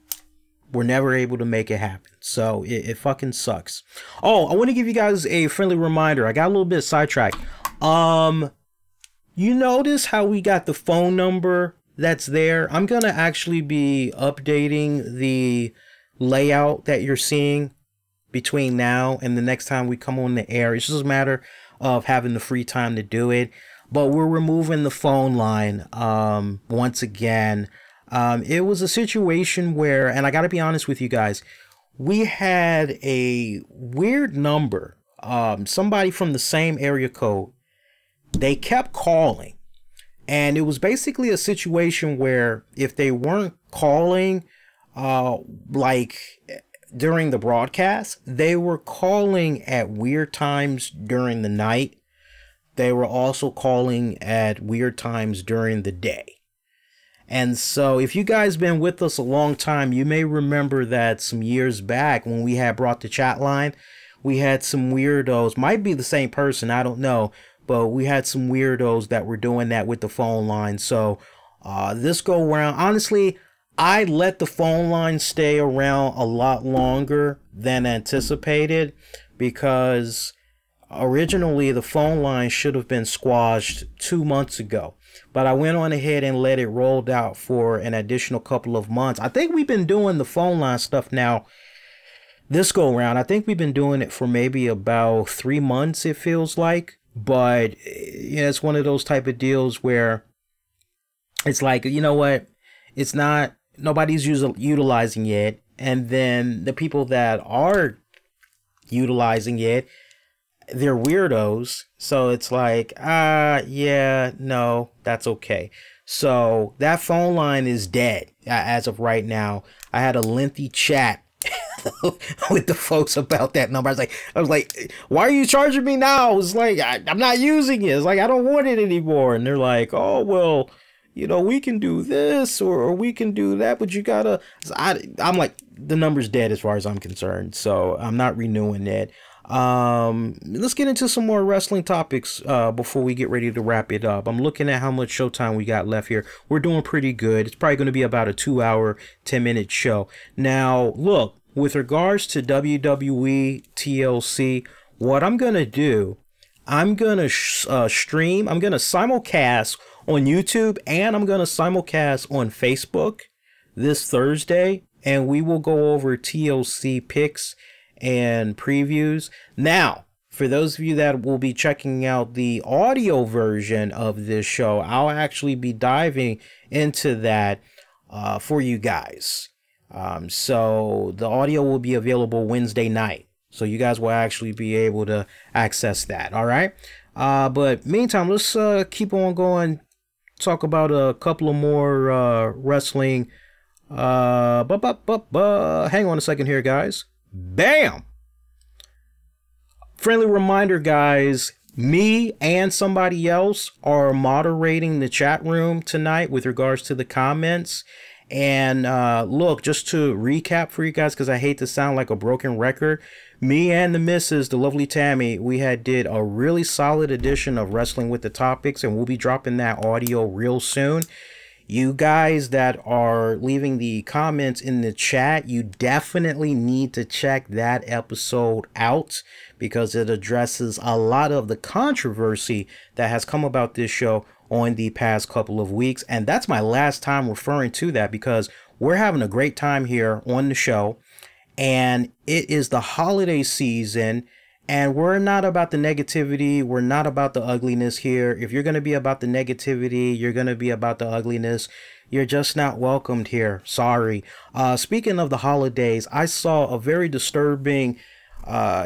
we're never able to make it happen. So it fucking sucks. Oh, I want to give you guys a friendly reminder. I got a little bit sidetracked. You notice how we got the phone number that's there? I'm going to actually be updating the layout that you're seeing between now and the next time we come on the air. It's just a matter of having the free time to do it. But we're removing the phone line once again. It was a situation where, and I got to be honest with you guys, we had a weird number. Somebody from the same area code. They kept calling. And it was basically a situation where if they weren't calling, like during the broadcast, they were calling at weird times during the night. They were also calling at weird times during the day. And so if you guys been with us a long time, you may remember that some years back when we had brought the chat line, we had some weirdos, might be the same person, I don't know. But we had some weirdos that were doing that with the phone line. So this go around, honestly, I let the phone line stay around a lot longer than anticipated because originally the phone line should have been squashed 2 months ago. But I went on ahead and let it roll out for an additional couple of months. I think we've been doing the phone line stuff now this go around. I think we've been doing it for maybe about 3 months, it feels like. But yeah, it's one of those type of deals where it's like, you know what? It's not, nobody's utilizing it. And then the people that are utilizing it, they're weirdos. So it's like, yeah, no, that's okay. So that phone line is dead as of right now. I had a lengthy chat with the folks about that number. I was like, why are you charging me now? It's like, I'm not using it. It's like, I don't want it anymore. And they're like, oh, well, you know, we can do this or we can do that, but you gotta, I'm like, the number's dead as far as I'm concerned. So I'm not renewing it. Let's get into some more wrestling topics before we get ready to wrap it up. I'm looking at how much showtime we got left here. We're doing pretty good. It's probably going to be about a 2-hour, 10-minute show. Now, look, with regards to WWE TLC, what I'm going to do, I'm going to stream, I'm going to simulcast on YouTube, and I'm going to simulcast on Facebook this Thursday, and we will go over TLC pics and previews. Now, for those of you that will be checking out the audio version of this show, I'll actually be diving into that for you guys. So the audio will be available Wednesday night. So you guys will actually be able to access that. All right. But meantime, let's keep on going. Talk about a couple of more wrestling. Hang on a second here, guys. Bam! Friendly reminder, guys, me and somebody else are moderating the chat room tonight with regards to the comments. And look, just to recap for you guys, because I hate to sound like a broken record, me and the missus, the lovely Tammy, we did a really solid edition of Wrestling with the Topics, and we'll be dropping that audio real soon. You guys that are leaving the comments in the chat, you definitely need to check that episode out because it addresses a lot of the controversy that has come about this show on the past couple of weeks. And that's my last time referring to that because we're having a great time here on the show. And it is the holiday season. And we're not about the negativity. We're not about the ugliness here. If you're going to be about the negativity, you're going to be about the ugliness. You're just not welcomed here. Sorry. Speaking of the holidays, I saw a very disturbing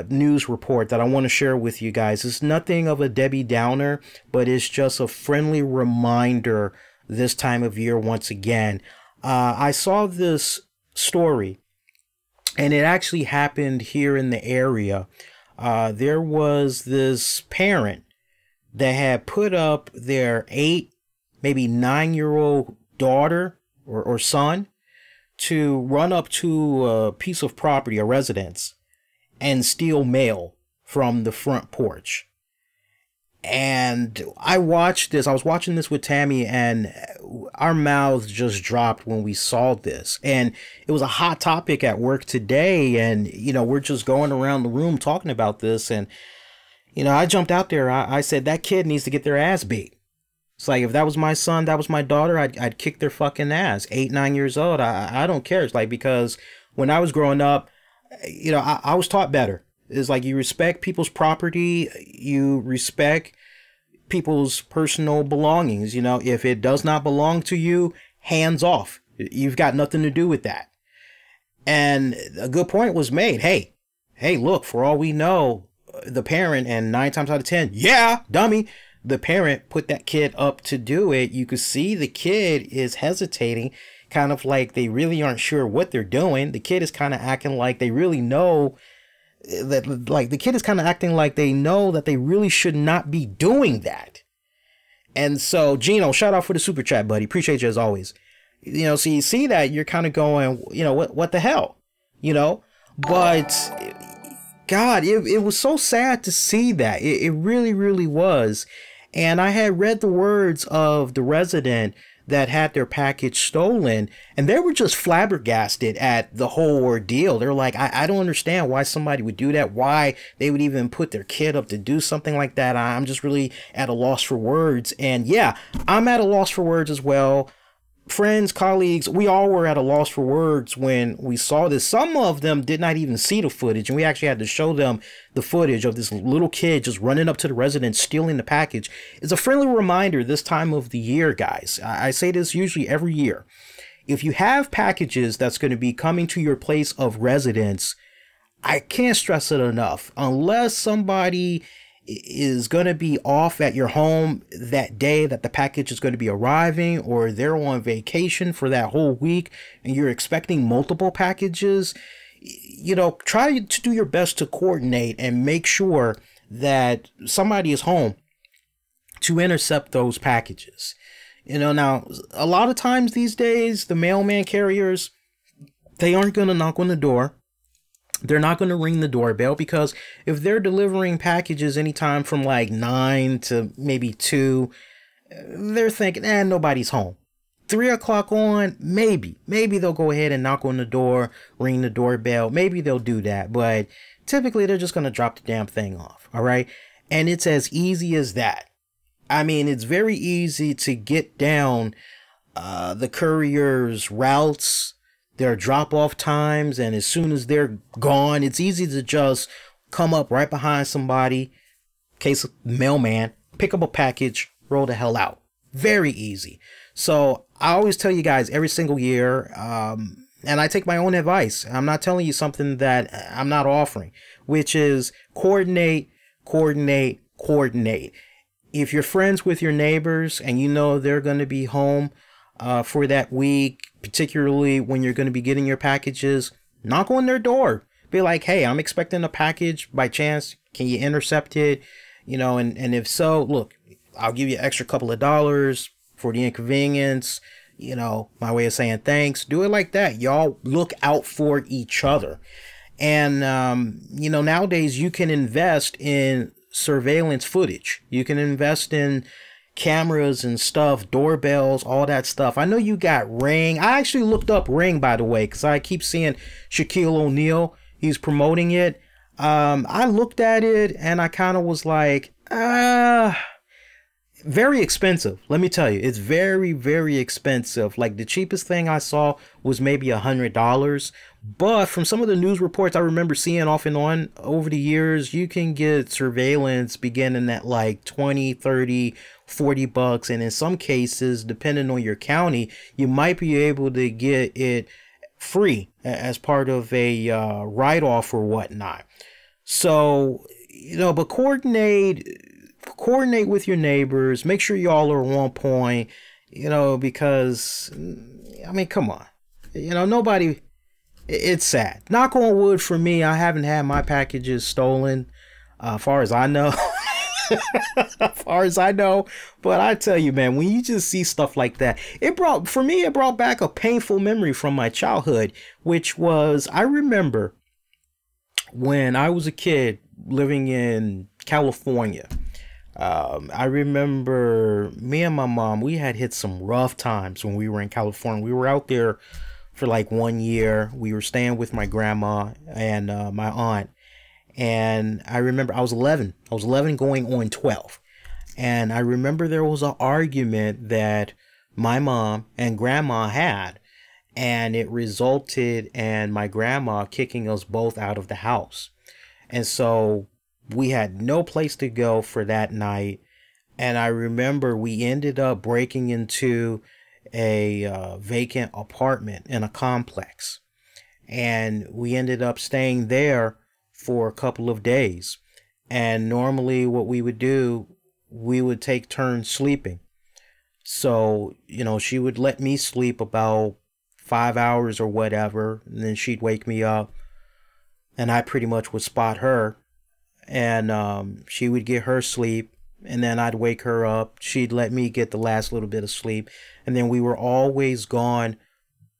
news report that I want to share with you guys. It's nothing of a Debbie Downer, but it's just a friendly reminder this time of year once again. I saw this story, and it actually happened here in the area. There was this parent that had put up their 8, maybe 9-year-old daughter or son to run up to a piece of property, a residence, and steal mail from the front porch. And I watched this. I was watching this with Tammy, and our mouths just dropped when we saw this. And it was a hot topic at work today. And, you know, we're just going around the room talking about this. And, you know, I jumped out there. I said, that kid needs to get their ass beat. It's like, if that was my son, that was my daughter, I'd kick their fucking ass. 8, 9 years old. I don't care. It's like, because when I was growing up, you know, I was taught better. It's like, you respect people's property, you respect people's personal belongings. You know, if it does not belong to you, hands off. You've got nothing to do with that. And a good point was made. Hey, look, for all we know, the parent, and 9 times out of 10, yeah, dummy, the parent put that kid up to do it. You could see the kid is hesitating, kind of like they really aren't sure what they're doing. The kid is kind of acting like they really know that, like, the kid is kind of acting like they know that they really should not be doing that. And so, Gino, shout out for the super chat, buddy. Appreciate you as always. You know, so you see that, you're kind of going, you know, what the hell, you know? But God, it was so sad to see that. It really, really was. And I had read the words of the resident that had their package stolen, and they were just flabbergasted at the whole ordeal. They're like, I don't understand why somebody would do that, why they would even put their kid up to do something like that. I'm just really at a loss for words. And yeah, I'm at a loss for words as well. friends, colleagues, we all were at a loss for words when we saw this. Some of them did not even see the footage, and we actually had to show them the footage of this little kid just running up to the residence, stealing the package. It's a friendly reminder this time of the year, guys. I say this usually every year. If you have packages that's going to be coming to your place of residence, I can't stress it enough. Unless somebody is going to be off at your home that day that the package is going to be arriving, or they're on vacation for that whole week and you're expecting multiple packages, you know, try to do your best to coordinate and make sure that somebody is home to intercept those packages. You know, now, a lot of times these days, the mailman carriers, they aren't going to knock on the door. They're not going to ring the doorbell, because if they're delivering packages anytime from like 9 to maybe 2, they're thinking, nobody's home. 3 o'clock on, maybe they'll go ahead and knock on the door, ring the doorbell. Maybe they'll do that, but typically they're just going to drop the damn thing off. All right. And it's as easy as that. I mean, it's very easy to get down the courier's routes, their drop-off times, and as soon as they're gone, it's easy to just come up right behind somebody, case of mailman, pick up a package, roll the hell out. Very easy. So I always tell you guys every single year, and I take my own advice. I'm not telling you something that I'm not offering, which is coordinate, coordinate, coordinate. If you're friends with your neighbors and you know they're going to be home for that week, particularly when you're going to be getting your packages, knock on their door. Be like, hey, I'm expecting a package by chance. Can you intercept it? You know, and if so, look, I'll give you an extra couple of dollars for the inconvenience. You know, my way of saying thanks. Do it like that. Y'all look out for each other. And, you know, nowadays you can invest in surveillance footage. You can invest in cameras and stuff, doorbells, all that stuff. I know you got Ring. I actually looked up Ring, by the way, because I keep seeing Shaquille O'Neal. He's promoting it. I looked at it and I kind of was like, very expensive. Let me tell you, it's very, very expensive. Like the cheapest thing I saw was maybe $100. But from some of the news reports I remember seeing off and on over the years, you can get surveillance beginning at like 20, 30, 40 bucks. And in some cases, depending on your county, you might be able to get it free as part of a write-off or whatnot. So, you know, but coordinate with your neighbors. Make sure y'all are on point, you know, because, I mean, come on. You know, nobody... It's sad. Knock on wood for me, I haven't had my packages stolen, far as I know. Far as I know. But I tell you, man, when you just see stuff like that, it brought back a painful memory from my childhood, which was, I remember when I was a kid living in California. I remember me and my mom, we had hit some rough times when we were in California. We were out there for like 1 year. We were staying with my grandma and my aunt. And I remember I was 11 going on 12. And I remember there was an argument that my mom and grandma had, and it resulted in my grandma kicking us both out of the house. And so we had no place to go for that night. And I remember we ended up breaking into a vacant apartment in a complex, and we ended up staying there for a couple of days. And normally what we would do, we would take turns sleeping. So, you know, she would let me sleep about 5 hours or whatever, and then she'd wake me up and I pretty much would spot her, and she would get her sleep, and then I'd wake her up. She'd let me get the last little bit of sleep. And then we were always gone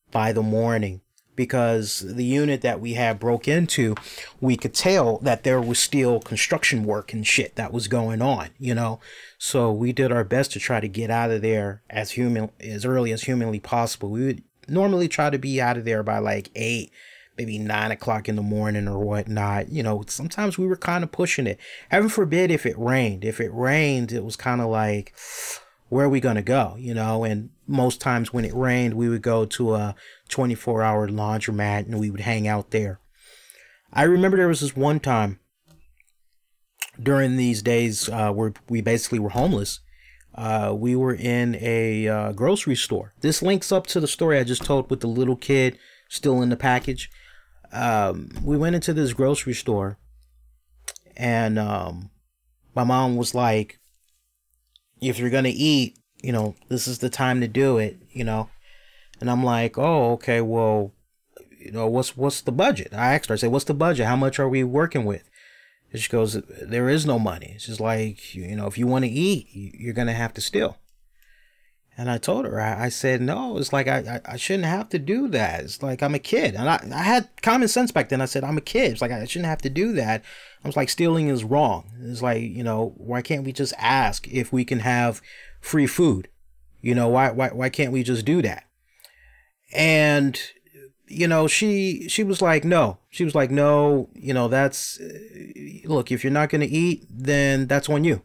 by the morning, because the unit that we had broke into, we could tell that there was still construction work and shit that was going on, you know. So we did our best to try to get out of there as early as humanly possible. We would normally try to be out of there by like 8, maybe 9 o'clock in the morning or whatnot. You know, sometimes we were kind of pushing it. Heaven forbid if it rained. If it rained, it was kind of like, where are we going to go? You know, and most times when it rained, we would go to a 24-hour laundromat and we would hang out there. I remember there was this one time during these days where we basically were homeless. We were in a grocery store. This links up to the story I just told with the little kid still in the package. We went into this grocery store, and my mom was like, if you're gonna eat, you know, this is the time to do it, you know. And I'm like, oh, okay, well, you know, what's the budget? I asked her, I said, what's the budget? How much are we working with? And she goes, there is no money. She's like, you know, if you want to eat, you're gonna have to steal. And I told her, I said, no, it's like, I shouldn't have to do that. It's like, I'm a kid. And I had common sense back then. I said, I'm a kid. It's like, I shouldn't have to do that. I was like, stealing is wrong. It's like, you know, why can't we just ask if we can have free food? You know, why can't we just do that? And, you know, she was like, no. She was like, no, you know, that's, look, if you're not going to eat, then that's on you.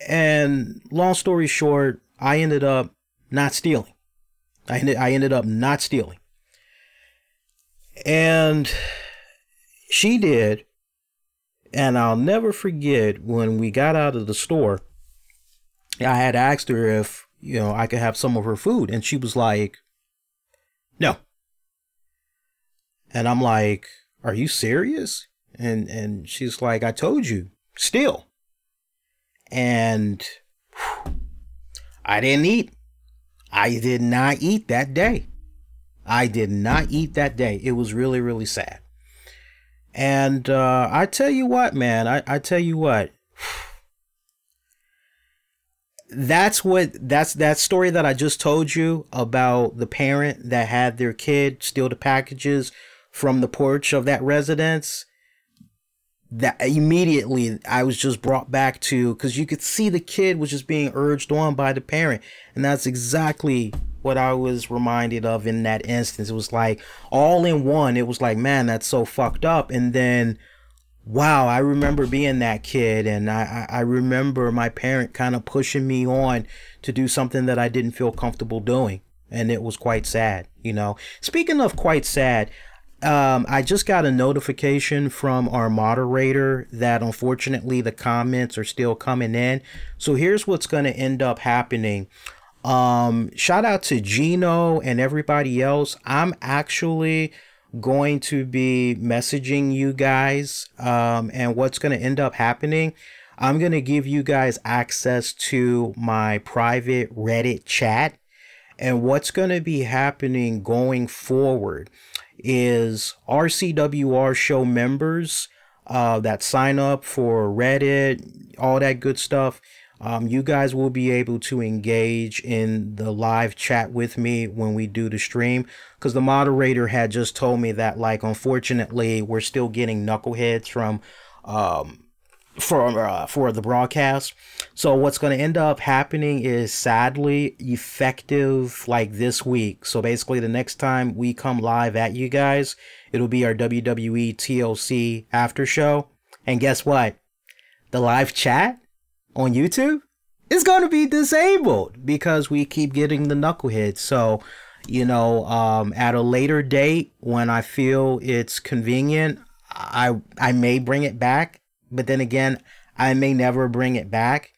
And long story short, I ended up not stealing. I ended up not stealing. And she did. And I'll never forget when we got out of the store, I had asked her if, you know, I could have some of her food. And she was like, no. And I'm like, are you serious? And she's like, I told you, steal. And I didn't eat. I did not eat that day. I did not eat that day. It was really, really sad. And I tell you what, man, I tell you what, that's that story that I just told you about the parent that had their kid steal the packages from the porch of that residence. That immediately I was just brought back to, because you could see the kid was just being urged on by the parent. And that's exactly what I was reminded of in that instance. It was like all in one. It was like, man, that's so fucked up. And then, wow, I remember being that kid. And I remember my parent kind of pushing me on to do something that I didn't feel comfortable doing. And it was quite sad, you know. Speaking of quite sad, I just got a notification from our moderator that unfortunately the comments are still coming in. So here's what's going to end up happening. Shout out to Gino and everybody else. I'm actually going to be messaging you guys. And what's going to end up happening, I'm going to give you guys access to my private Reddit chat. And what's going to be happening going forward is RCWR Show members that sign up for Reddit, all that good stuff. You guys will be able to engage in the live chat with me when we do the stream, because the moderator had just told me that, like, unfortunately, we're still getting knuckleheads from for the broadcast. So what's going to end up happening is, sadly, effective like this week. So basically the next time we come live at you guys, it'll be our WWE TLC after show. And guess what? The live chat on YouTube is going to be disabled because we keep getting the knuckleheads. So, you know, at a later date when I feel it's convenient, I may bring it back. But then again, I may never bring it back.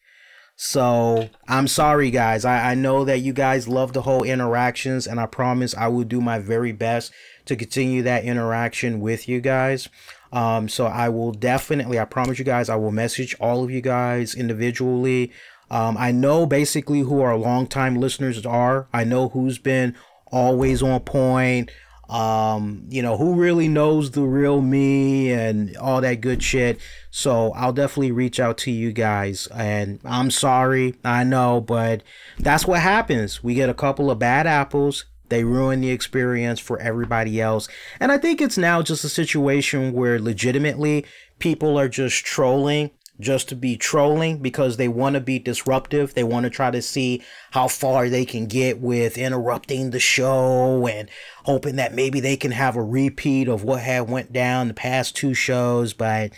So I'm sorry, guys. I know that you guys love the whole interactions, and I promise I will do my very best to continue that interaction with you guys. So I will definitely, I promise you guys, I will message all of you guys individually. I know basically who our longtime listeners are. I know who's been always on point. You know, who really knows the real me and all that good shit. So I'll definitely reach out to you guys, and I'm sorry, I know, but that's what happens. We get a couple of bad apples, they ruin the experience for everybody else. And I think it's now just a situation where legitimately people are just trolling just to be trolling because they want to be disruptive. They want to try to see how far they can get with interrupting the show and hoping that maybe they can have a repeat of what had went down the past two shows. But,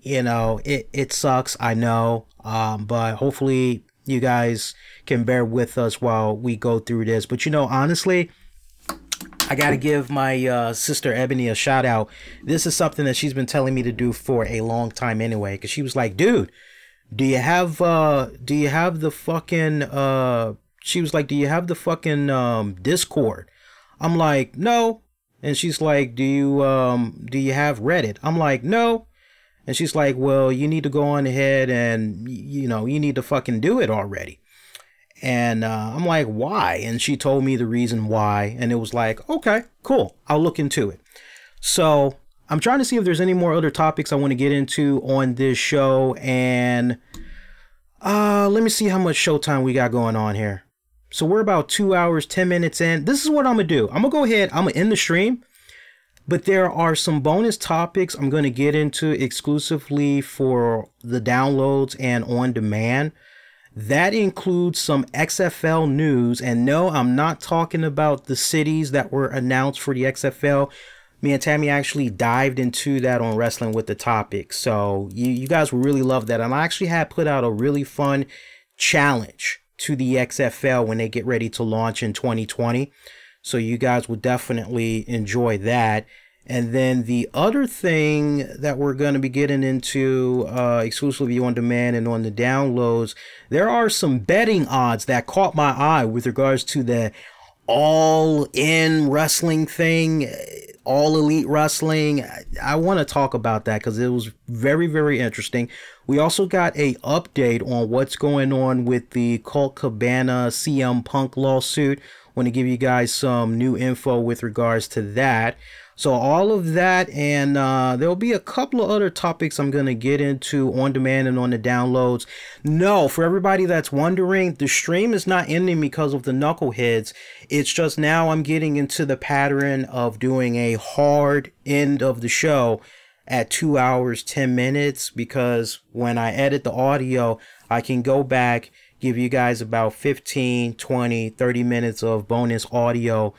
you know, it sucks, I know. But hopefully, you guys can bear with us while we go through this. But you know, honestly, I got to give my sister Ebony a shout out. This is something that she's been telling me to do for a long time anyway, because she was like, dude, do you have the fucking she was like, do you have the fucking Discord? I'm like, no. And she's like, do you have Reddit? I'm like, no. And she's like, well, you need to go on ahead and, you know, you need to fucking do it already. And I'm like, why? And she told me the reason why. And it was like, okay, cool. I'll look into it. So I'm trying to see if there's any more other topics I want to get into on this show. And let me see how much showtime we got going on here. So we're about 2 hours, 10 minutes in. This is what I'm going to do. I'm going to go ahead. I'm going to end the stream. But there are some bonus topics I'm going to get into exclusively for the downloads and on demand. That includes some XFL news. And no, I'm not talking about the cities that were announced for the XFL. Me and Tammy actually dived into that on Wrestling with the Topic. So you guys will really love that. And I actually had put out a really fun challenge to the XFL when they get ready to launch in 2020. So you guys will definitely enjoy that. And then the other thing that we're going to be getting into exclusively on demand and on the downloads, there are some betting odds that caught my eye with regards to the all-in wrestling thing, all elite wrestling. I want to talk about that because it was very, very interesting. We also got a update on what's going on with the Colt Cabana CM Punk lawsuit. Want to give you guys some new info with regards to that. So all of that, and there'll be a couple of other topics I'm going to get into on demand and on the downloads. No, for everybody that's wondering, the stream is not ending because of the knuckleheads. It's just now I'm getting into the pattern of doing a hard end of the show at 2 hours, 10 minutes, because when I edit the audio, I can go back, give you guys about 15, 20, 30 minutes of bonus audio,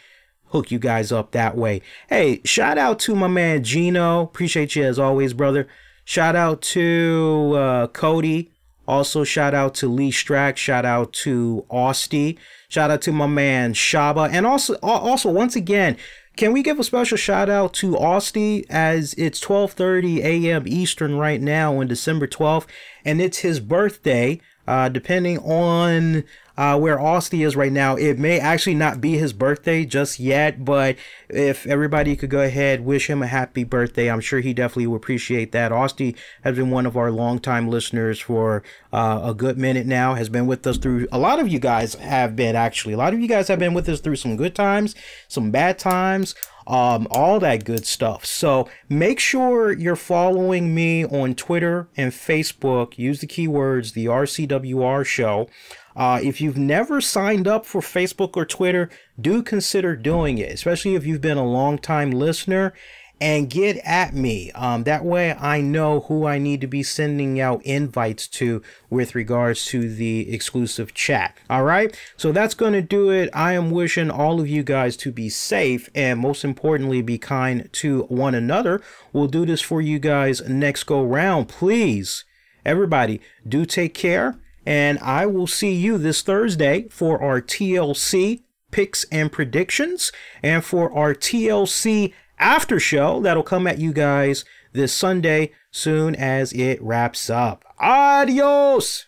hook you guys up that way. Hey, shout out to my man Gino. Appreciate you as always, brother. Shout out to Cody. Also, shout out to Lee Strack. Shout out to Austie. Shout out to my man Shaba. And also once again, can we give a special shout out to Austie, as it's 12:30 a.m. Eastern right now on December 12th, and it's his birthday. Depending on where Austin is right now, it may actually not be his birthday just yet, but if everybody could go ahead, wish him a happy birthday, I'm sure he definitely will appreciate that. Austin has been one of our longtime listeners for a good minute now, has been with us through, a lot of you guys have been actually, a lot of you guys have been with us through some good times, some bad times, all that good stuff. So make sure you're following me on Twitter and Facebook. Use the keywords, the RCWR Show. If you've never signed up for Facebook or Twitter, do consider doing it, especially if you've been a long time listener, and get at me. That way I know who I need to be sending out invites to with regards to the exclusive chat. All right. So that's going to do it. I am wishing all of you guys to be safe and most importantly, be kind to one another. We'll do this for you guys next go round. Please, everybody, do take care. And I will see you this Thursday for our TLC picks and predictions, and for our TLC after show that'll come at you guys this Sunday soon as it wraps up. Adios.